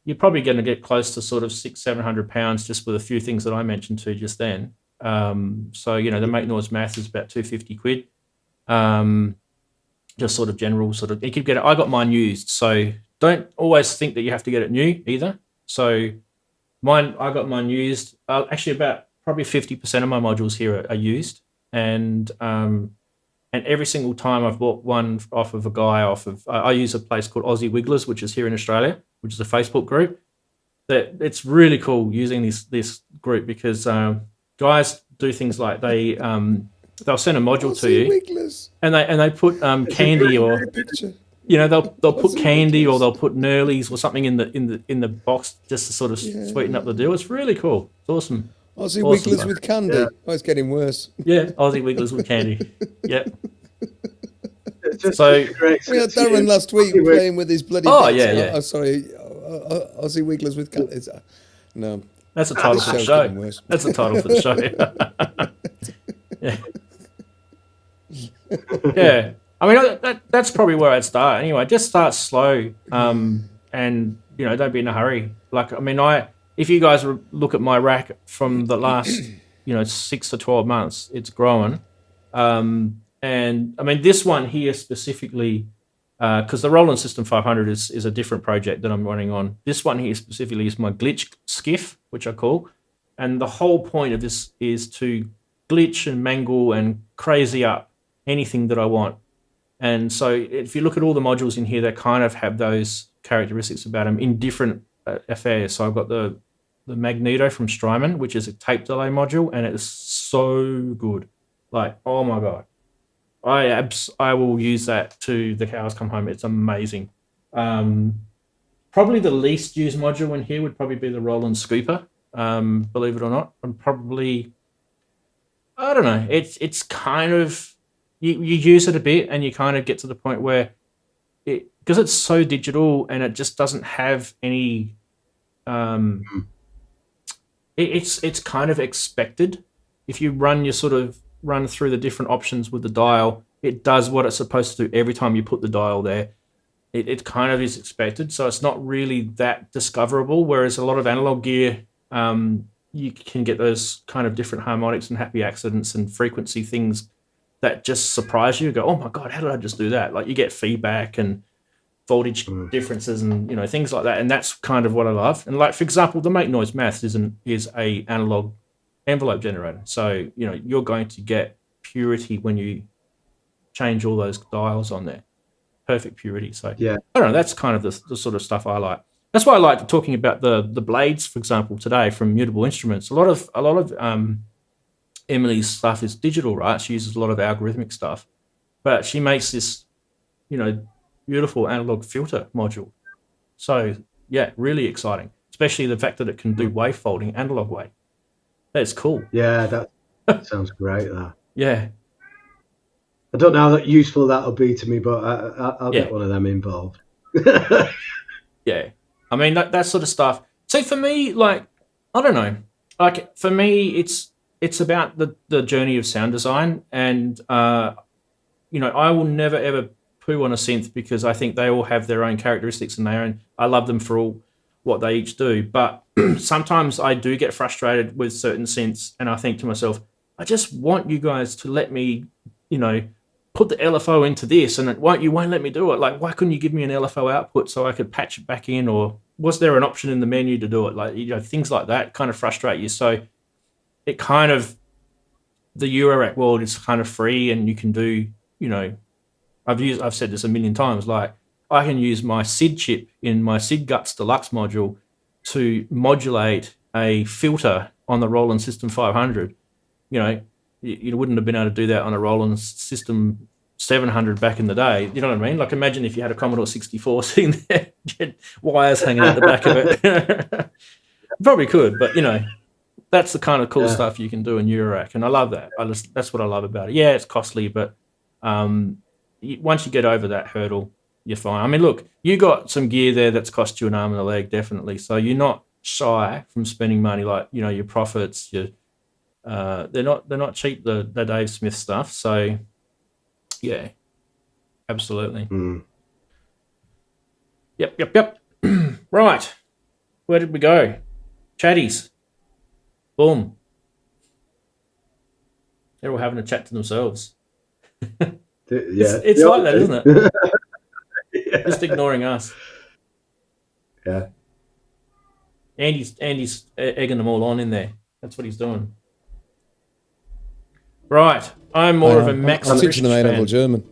you're probably going to get close to sort of £600-700 just with a few things that I mentioned to just then. So, you know, the Make Noise Math is about £250. Just sort of general sort of, you could get it. I got mine used, so don't always think that you have to get it new either. So I got mine used. Actually, about probably 50% of my modules here are used, and every single time I've bought one off of a guy I use a place called Aussie Wigglers, which is here in Australia, which is a Facebook group. That it's really cool using this group because guys do things like they'll send a module to you, Wigglers. and they put candy or you know they'll put candy or they'll put Nurlies or something in the box just to sort of sweeten up the deal. It's really cool. It's awesome. Aussie Wigglers with candy. Yeah. Oh, it's getting worse. Yeah, Aussie Wigglers with candy. Yep. So we had Darren last week playing with his bloody. Oh, sorry, Aussie Wigglers with candy. No, that's a title for the show. That's the title for the show. Yeah. Yeah. I mean, that's probably where I'd start. Anyway, just start slow, and you know, don't be in a hurry. Like, I mean, if you guys look at my rack from the last, you know, 6 to 12 months, it's growing. And I mean, this one here specifically, because the Roland System 500 is a different project that I'm running on. This one here specifically is my glitch skiff, which I call, and the whole point of this is to glitch and mangle and crazy up anything that I want. And so if you look at all the modules in here, they kind of have those characteristics about them in different affairs. So I've got the Magneto from Strymon, which is a tape delay module, and it is so good. Like, oh my God. I will use that to the cows come home. It's amazing. Probably the least used module in here would probably be the Roland Scooper, believe it or not. And probably, I don't know, it's kind of, you use it a bit and you kind of get to the point where because it's so digital and it just doesn't have any, it's kind of expected. If you run through the different options with the dial, it does what it's supposed to do every time you put the dial there. It kind of is expected, so it's not really that discoverable, whereas a lot of analog gear, you can get those kind of different harmonics and happy accidents and frequency things that just surprise you. You go, oh my God, how did I just do that? Like, you get feedback and voltage differences and, you know, things like that, and that's kind of what I love. And like, for example, the Make Noise Math is a analog envelope generator, so you know you're going to get purity when you change all those dials on there, perfect purity. So yeah, I don't know, that's kind of the sort of stuff I like. That's why I like talking about the blades, for example, today from Mutable Instruments. A lot of Emily's stuff is digital, right? She uses a lot of algorithmic stuff, but she makes this, you know, beautiful analog filter module. So yeah, really exciting, especially the fact that it can do wave folding analog way. That's cool. Yeah, that sounds great. That. Yeah. I don't know how useful that'll be to me, but I'll get one of them involved. Yeah. I mean, that sort of stuff. So for me, like, I don't know. Like, for me, it's about the journey of sound design. And, you know, I will never, ever poo on a synth because I think they all have their own characteristics and I love them for all what they each do. But sometimes I do get frustrated with certain synths and I think to myself, I just want you guys to let me, you know, put the LFO into this and you won't let me do it. Like, why couldn't you give me an LFO output so I could patch it back in? Or was there an option in the menu to do it? Like, you know, things like that kind of frustrate you. So it kind of, the Eurorack world is kind of free and you can do, you know, I've said this a million times, like I can use my SID chip in my SID Guts Deluxe module to modulate a filter on the Roland System 500. You know, you wouldn't have been able to do that on a Roland System 700 back in the day. You know what I mean? Like, imagine if you had a Commodore 64 sitting there, wires hanging out the back of it. Probably could, but you know, that's the kind of cool stuff you can do in Eurorack, and I love that. That's what I love about it. Yeah, it's costly, but once you get over that hurdle, you're fine. I mean, look, you got some gear there that's cost you an arm and a leg, definitely. So you're not shy from spending money, like, you know, your Profits, your They're not cheap, the Dave Smith stuff. So yeah, absolutely. Yep. Right, where did we go? Chatties. Boom. They're all having a chat to themselves. It's like that, isn't it? Yeah. Just ignoring us. Yeah. Andy's egging them all on in there. That's what he's doing. Right. I'm more of a Max. I'm teaching them A-level German.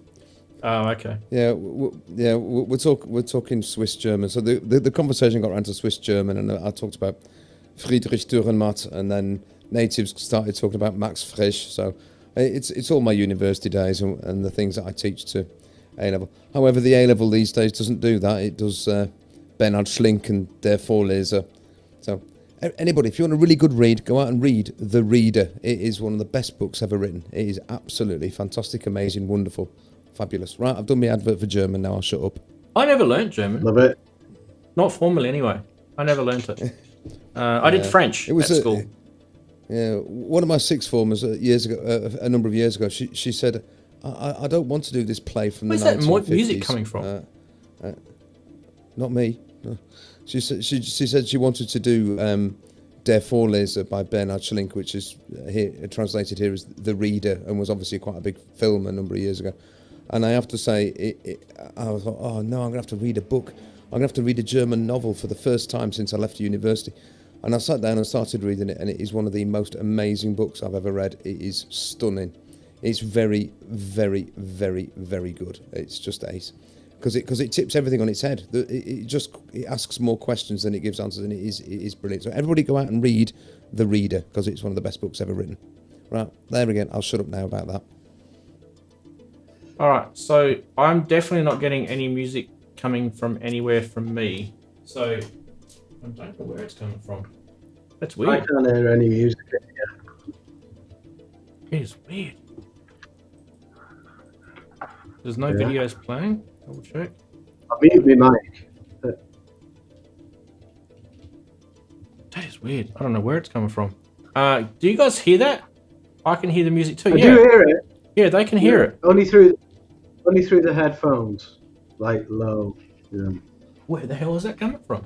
Oh, okay. Yeah, we're talking Swiss German. So the conversation got around to Swiss German, and I talked about Friedrich Dürrenmatt, and then natives started talking about Max Frisch. So it's all my university days and the things that I teach to A-level. However, the A-level these days doesn't do that. It does Bernhard Schlink and Der Vorleser. So anybody, if you want a really good read, go out and read The Reader. It is one of the best books ever written. It is absolutely fantastic, amazing, wonderful, fabulous. Right, I've done my advert for German now. I'll shut up. I never learnt German. Love it. Not formally, anyway. I never learnt it. I did French at school. One of my sixth formers years ago, a number of years ago, she said, I don't want to do this play from Where's the 1950s. Where's that music coming from? Not me. No. She said she wanted to do Der Vorleser by Bernhard Schlink, which is translated here as The Reader, and was obviously quite a big film a number of years ago. And I have to say, I thought, oh no, I'm going to have to read a book. I'm going to have to read a German novel for the first time since I left university. And I sat down and started reading it, and it is one of the most amazing books I've ever read. It is stunning. It's very, very, very, very good. It's just ace. Because it tips everything on its head. It asks more questions than it gives answers, and it is brilliant. So everybody go out and read The Reader, because it's one of the best books ever written. Right, there again. I'll shut up now about that. All right, so I'm definitely not getting any music coming from anywhere from me. So I don't know where it's coming from. That's weird. I can't hear any music in here. It is weird. There's no videos playing. Double check. I'll mute my mic. That is weird. I don't know where it's coming from. Do you guys hear that? I can hear the music too. I do hear it. Yeah, they can hear it. Only through the headphones, like low. Yeah. Where the hell is that coming from?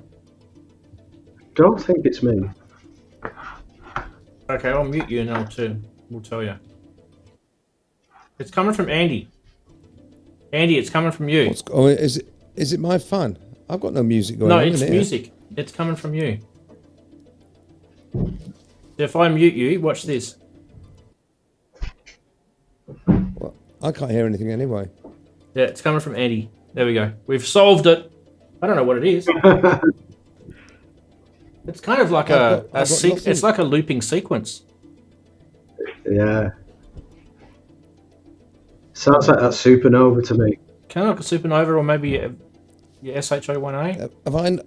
Don't think it's me. Okay, I'll mute you now too. We'll tell you. It's coming from Andy. Andy, it's coming from you. Is it my fan? I've got no music going on. No, it's music. It's coming from you. If I mute you, watch this. Well, I can't hear anything anyway. Yeah, it's coming from Andy. There we go. We've solved it. I don't know what it is. It's kind of like it's like a looping sequence. Yeah. Sounds like that supernova to me. Kind of like a supernova, or maybe your SHO1A. Have I?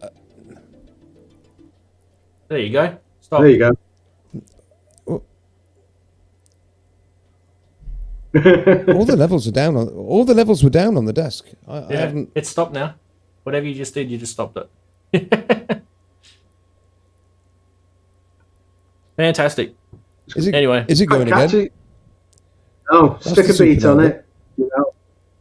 There you go. Stop. There you go. All the levels are down. All the levels were down on the desk. I haven't. It's stopped now. Whatever you just did, you just stopped it. Fantastic. Is it going again? Oh, stick a beat on it. You know?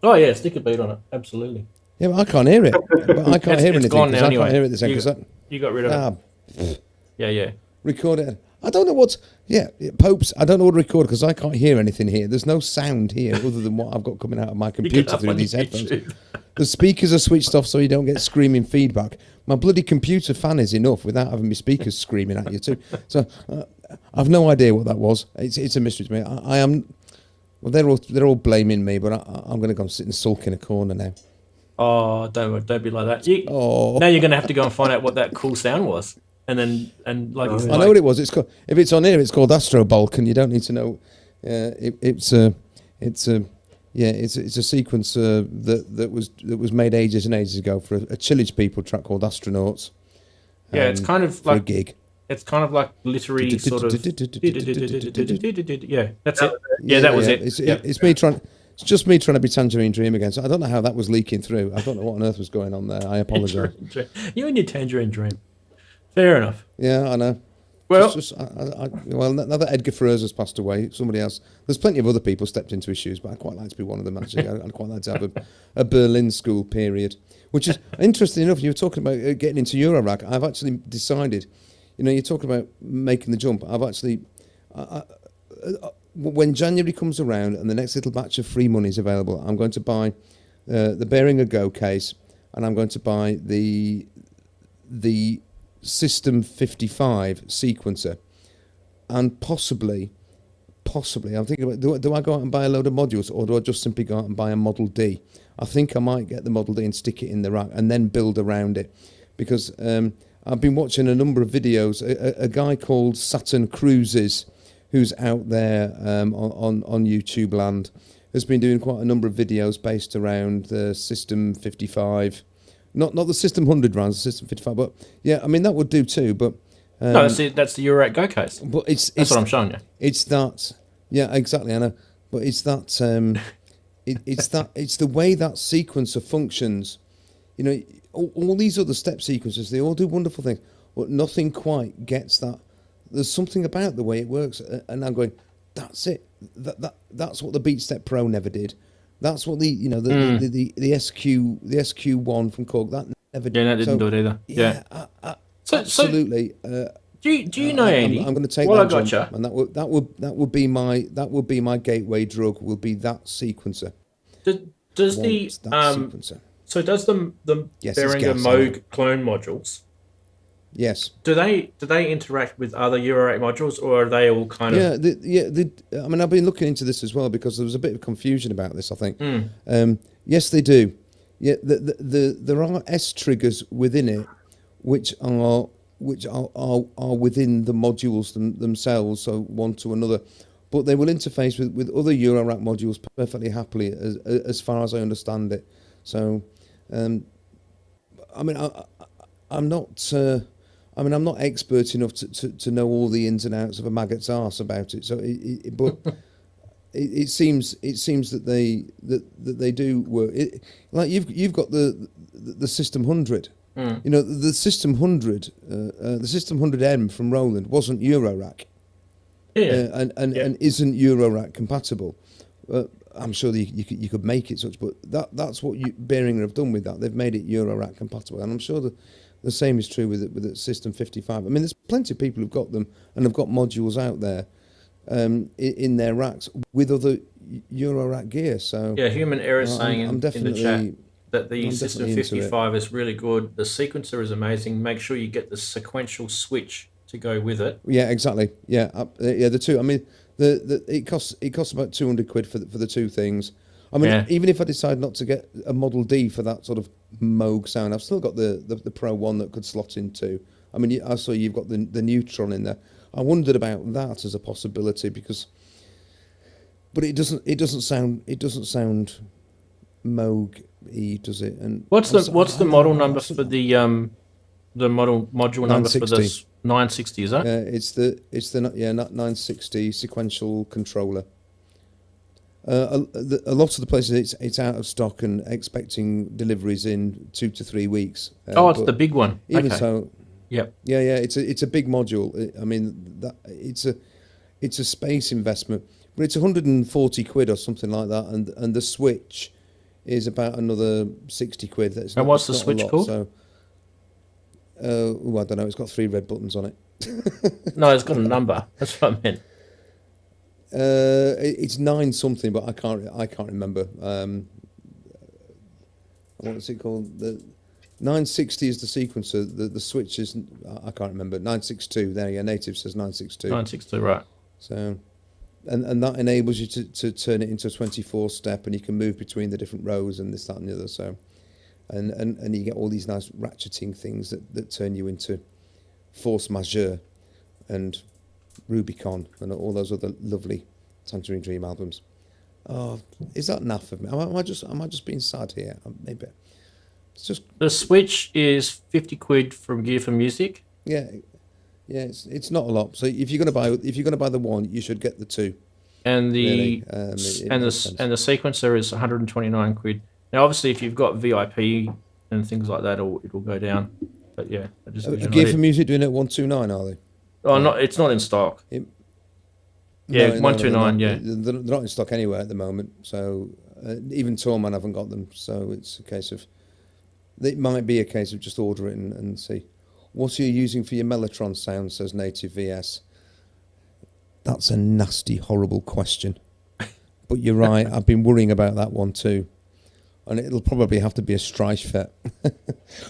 Oh yeah, stick a beat on it. Absolutely. Yeah, but I can't hear it. But I can't hear anything because I can't hear it this end. You got rid of it. Yeah. Record it. I don't know what's... Yeah, Popes, I don't know what to record because I can't hear anything here. There's no sound here other than what I've got coming out of my computer through these headphones. The speakers are switched off so you don't get screaming feedback. My bloody computer fan is enough without having my speakers screaming at you too. So I've no idea what that was. It's a mystery to me. I am... Well, they're all blaming me, but I'm going to go and sit and sulk in a corner now. Oh, don't be like that. Now you're going to have to go and find out what that cool sound was. And then, I know what it was. It's called, if it's on here, it's called Astro Bulk, and you don't need to know. It's a sequence that was made ages and ages ago for a Chillage People track called Astronauts. Yeah, it's kind of like a gig. It's kind of like literary sort of. Yeah, that's it. Yeah, that was it. It's me trying. It's just me trying to be Tangerine Dream again. So I don't know how that was leaking through. I don't know what on earth was going on there. I apologise. You and your Tangerine Dream. Fair enough. Yeah, I know. Well, well, now that Edgar Ferrers has passed away, somebody else. There's plenty of other people stepped into his shoes, but I'd quite like to be one of them. Actually, I'd quite like to have a Berlin school period, which is interesting enough. You were talking about getting into Eurorack. I've actually decided. You know, you're talking about making the jump. I've actually, when January comes around and the next little batch of free money is available, I'm going to buy the Behringer Go case, and I'm going to buy the System 55 sequencer, and possibly I'm thinking about, do I go out and buy a load of modules, or do I just simply go out and buy a Model D? I think I might get the Model D and stick it in the rack and then build around it, because I've been watching a number of videos. A guy called Saturn Cruises, who's out there on YouTube land, has been doing quite a number of videos based around the System 55. Not the System 100 rounds, the System 55, but yeah, I mean that would do too. But no, that's the Eurorack Go case. But that's what I'm showing you. It's that, yeah, exactly, Anna. But it's that, it's the way that sequencer functions. You know, all these other step sequences, they all do wonderful things, but nothing quite gets that. There's something about the way it works, and I'm going, that's it. That's what the BeatStep Pro never did. That's what the SQ1 from Korg that never did. Yeah, that didn't do it either. Yeah, absolutely. Do you know, Andy? I'm going to take that jump, and that would be my gateway drug. Will be that sequencer. Does the sequencer? So does the Behringer Moog clone modules? Yes. Do they interact with other Eurorack modules, or are they all kind of? I mean, I've been looking into this as well, because there was a bit of confusion about this, I think. Yes, they do. Yeah, there are S triggers within it, which are within the modules themselves, so one to another, but they will interface with other Eurorack modules perfectly happily, as far as I understand it. So, I mean, I'm not. I'm not expert enough to know all the ins and outs of a maggot's arse about it. So, but it seems that they do work. Like you've got the System 100. You know, the System 100, the System 100M from Roland wasn't Eurorack. And isn't Eurorack compatible. I'm sure that you could make it such, but that's what Behringer have done with that. They've made it Eurorack compatible, and I'm sure the same is true with the System 55. I mean, there's plenty of people who've got them and have got modules out there in their racks with other Eurorack gear. So yeah, Human Error is saying in the chat that the System 55 is really good. The sequencer is amazing. Make sure you get the sequential switch to go with it. Yeah, exactly. Yeah, the two. I mean, it costs about 200 quid for the two things. I mean, even if I decide not to get a Model D for that sort of Moog sound, I've still got the Pro one that could slot into. I mean, I saw you've got the Neutron in there. I wondered about that as a possibility but it doesn't sound Moog-y, does it? And what's the model number for the module number for this 960? Is that? It's the 960 sequential controller. A lot of the places it's out of stock and expecting deliveries in 2 to 3 weeks. It's the big one. Even okay. so, yeah, it's a big module. I mean, it's a space investment, but it's 140 quid or something like that, and the Switch is about another 60 quid. And what's the Switch called? So, I don't know. It's got 3 red buttons on it. No, it's got a number. That's what I meant. It's 9 something, but I can't remember. What's it called? The 960 is the sequencer. The switch is I can't remember. 962. There, yeah. Native says 962. 962, right? So, and that enables you to turn it into a 24 step, and you can move between the different rows and this, that, and the other. So, and you get all these nice ratcheting things that turn you into force majeure and Rubicon and all those other lovely Tangerine Dream albums. Oh, is that enough of me? Am I just being sad here? Maybe. It's just the Switch is 50 quid from Gear for Music. Yeah, it's not a lot. So if you're gonna buy the one, you should get the two. And the really. and the sequencer is 129 quid. Now, obviously, if you've got VIP and things like that, it'll go down. But yeah, Gear for Music doing it 129, are they? Oh, not it's not in stock. No, 129. Yeah, they're not in stock anywhere at the moment. So even Torman haven't got them. So it's a case of it might be a case of just order it and see. What are you using for your Mellotron sound? Says Native VS. That's a nasty, horrible question. But you're right. I've been worrying about that one too. And it'll probably have to be a Streichfett.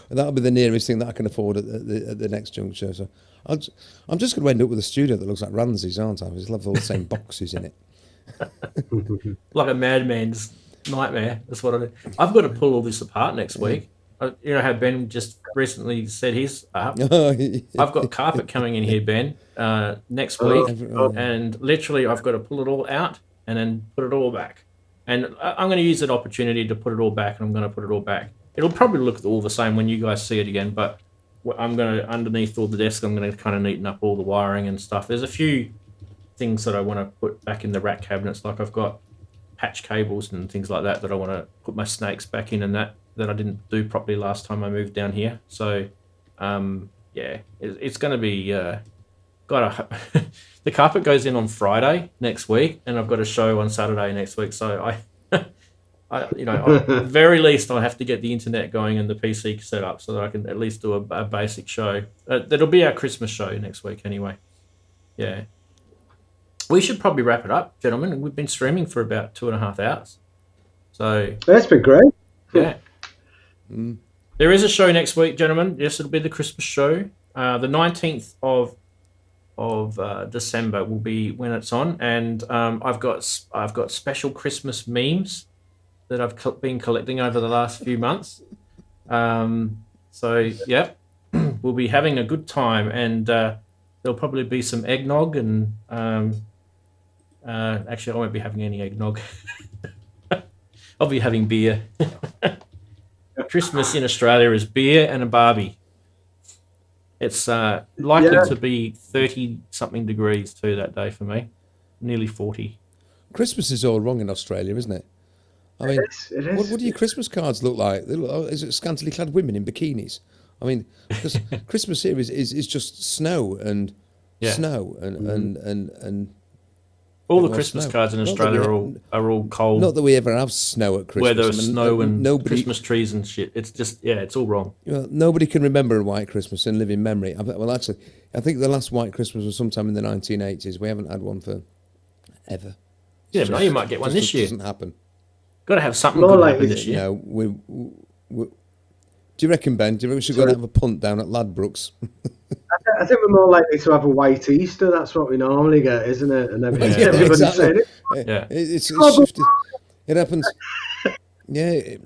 That'll be the nearest thing that I can afford at the next juncture. So I'm just going to end up with a studio that looks like Ramsey's, aren't I? Just love all the same boxes in it. like a madman's nightmare. That's what I do. I've got to pull all this apart next week. You know how Ben just recently said his up. I've got carpet coming in here, Ben, next week, and literally I've got to pull it all out and then put it all back. And I'm going to use that opportunity to put it all back, and I'm going to put it all back. It'll probably look all the same when you guys see it again, but I'm going to, underneath all the desk, I'm going to kind of neaten up all the wiring and stuff. There's a few things that I want to put back in the rack cabinets, like I've got patch cables and things like that I want to put my snakes back in, and that I didn't do properly last time I moved down here. So, yeah, it's going to be... the carpet goes in on Friday next week, and I've got a show on Saturday next week. So I very least I'll have to get the internet going and the PC set up so that I can at least do a basic show. That'll be our Christmas show next week anyway. Yeah. We should probably wrap it up, gentlemen. We've been streaming for about 2.5 hours. So that's been great. Yeah. There is a show next week, gentlemen. Yes, it'll be the Christmas show. The 19th of December will be when it's on, and I've got special Christmas memes that I've been collecting over the last few months. So yeah, we'll be having a good time, and there'll probably be some eggnog, and actually I won't be having any eggnog. I'll be having beer. Christmas in Australia is beer and a barbie. It's likely to be 30-something degrees too that day for me, nearly 40. Christmas is all wrong in Australia, isn't it? I mean, it is. What do your Christmas cards look like? Is it scantily clad women in bikinis? I mean, because Christmas here is just snow and snow and all the Christmas cards in Australia are all cold. Not that we ever have snow at Christmas. Where there's snow and Christmas trees and shit. It's just, it's all wrong. Well, nobody can remember a white Christmas and live in memory. Well, actually, I think the last white Christmas was sometime in the 1980s. We haven't had one for ever. Yeah, but you might get one this year. It doesn't happen. Got to have something good happen this year. No, do you reckon, Ben? Do you reckon we should go and have a punt down at Ladbrokes? I think we're more likely to have a white Easter. That's what we normally get, isn't it? And everybody's saying it. Yeah, it's shifted. It happens. Yeah,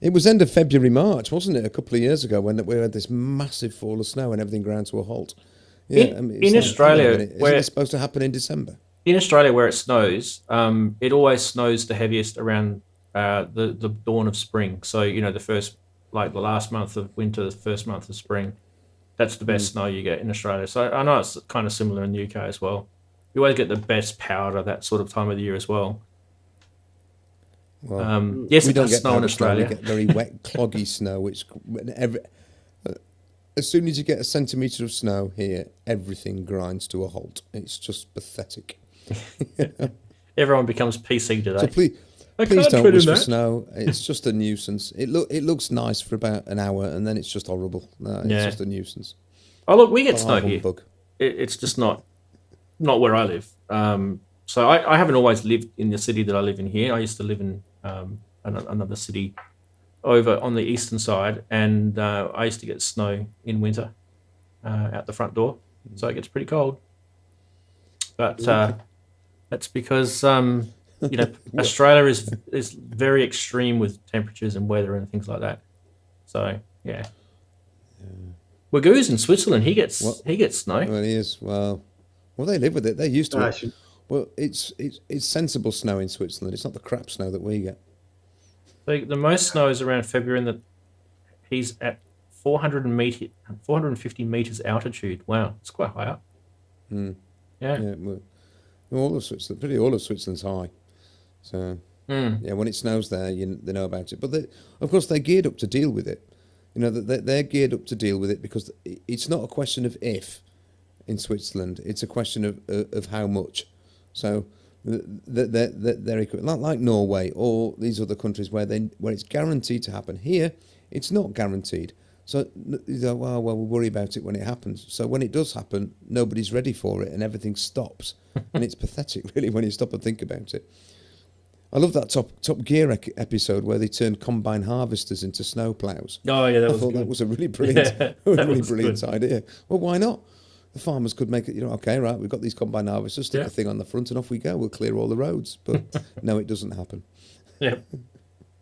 it was end of February, March, wasn't it? A couple of years ago when we had this massive fall of snow and everything ground to a halt. Yeah, in Australia, isn't it supposed to happen in December? In Australia, where it snows, it always snows the heaviest around the dawn of spring. So the last month of winter, the first month of spring. That's the best snow you get in Australia. So I know it's kind of similar in the UK as well. You always get the best powder that sort of time of the year as well. Well, yes, we it don't does get snow in Australia. We get very wet, cloggy snow. Which as soon as you get a centimetre of snow here, everything grinds to a halt. It's just pathetic. Everyone becomes PC today. So please don't wish for snow. It's just a nuisance. It looks nice for about an hour, and then it's just horrible. No, it's just a nuisance. Oh look, we get snow here. It's just not where I live. So I haven't always lived in the city that I live in here. I used to live in another city over on the eastern side, and I used to get snow in winter out the front door. So it gets pretty cold. But that's because Australia is very extreme with temperatures and weather and things like that. So yeah. Wagoo's in Switzerland. He gets snow. Well, he is. Well, they live with it. They're used to it. Well, it's sensible snow in Switzerland. It's not the crap snow that we get. The most snow is around February, and he's at 450 meters altitude. Wow, it's quite high up. Mm. Yeah. Well, all of Switzerland's high. So yeah, when it snows there, they know about it. But of course, they're geared up to deal with it. They're geared up to deal with it because it's not a question of if. in Switzerland. It's a question of how much. So they're equivalent, like Norway or these other countries where it's guaranteed to happen. Here, it's not guaranteed. So you go, well, we'll worry about it when it happens. So when it does happen, nobody's ready for it and everything stops. And it's pathetic, really, when you stop and think about it. I love that Top Gear episode where they turned combine harvesters into snow plows. Oh yeah, I thought that was a really brilliant, brilliant idea. Well, why not? The farmers could make it. Okay, right, we've got these combine harvesters. Stick a thing on the front, and off we go. We'll clear all the roads. But no, it doesn't happen. Yeah.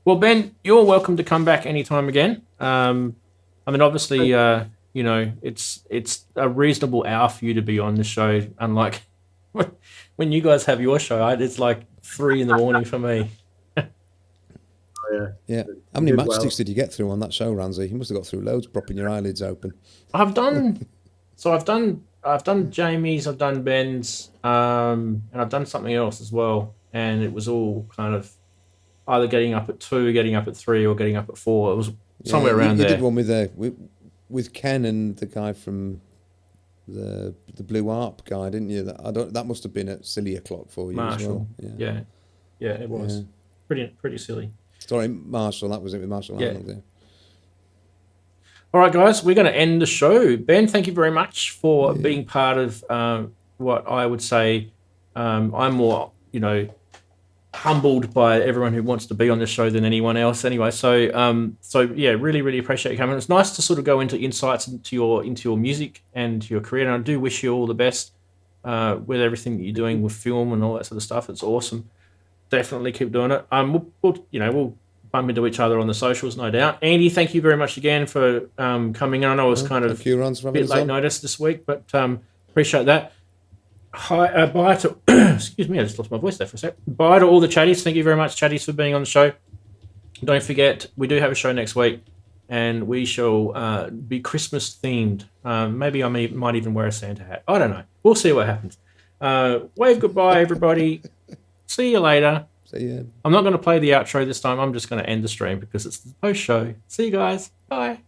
Well, Ben, you're welcome to come back anytime again. I mean, obviously, it's a reasonable hour for you to be on the show. Unlike when you guys have your show, it's like 3 a.m. for me. Yeah. How many matchsticks did you get through on that show, Ramsey? You must have got through loads, propping your eyelids open. I've done Jamie's, I've done Ben's, and I've done something else as well. And it was all kind of either getting up at 2, getting up at 3, or getting up at 4. It was somewhere around there. You did one with Ken and the guy from the Blue Harp guy, didn't you? That must have been at silly o'clock for you Marshall. as well. Yeah, it was pretty silly. Sorry, Marshall. That was it with Marshall Arnold there. All right, guys, we're going to end the show. Ben, thank you very much for being part of what I would say. I'm more, humbled by everyone who wants to be on this show than anyone else. Anyway, so yeah, really, really appreciate you coming. It's nice to sort of go into insights into your music and your career. And I do wish you all the best with everything that you're doing with film and all that sort of stuff. It's awesome. Definitely keep doing it. We'll bump into each other on the socials, no doubt. Andy, thank you very much again for coming on. I know it was kind of a bit late notice this week, but appreciate that. Hi, bye to excuse me, I just lost my voice there for a sec. Bye to all the chatties. Thank you very much, chatties, for being on the show. Don't forget, we do have a show next week, and we shall be Christmas themed. Maybe I might even wear a Santa hat. I don't know. We'll see what happens. Wave goodbye, everybody. See you later. See you. I'm not going to play the outro this time. I'm just going to end the stream because it's the post show. See you guys. Bye.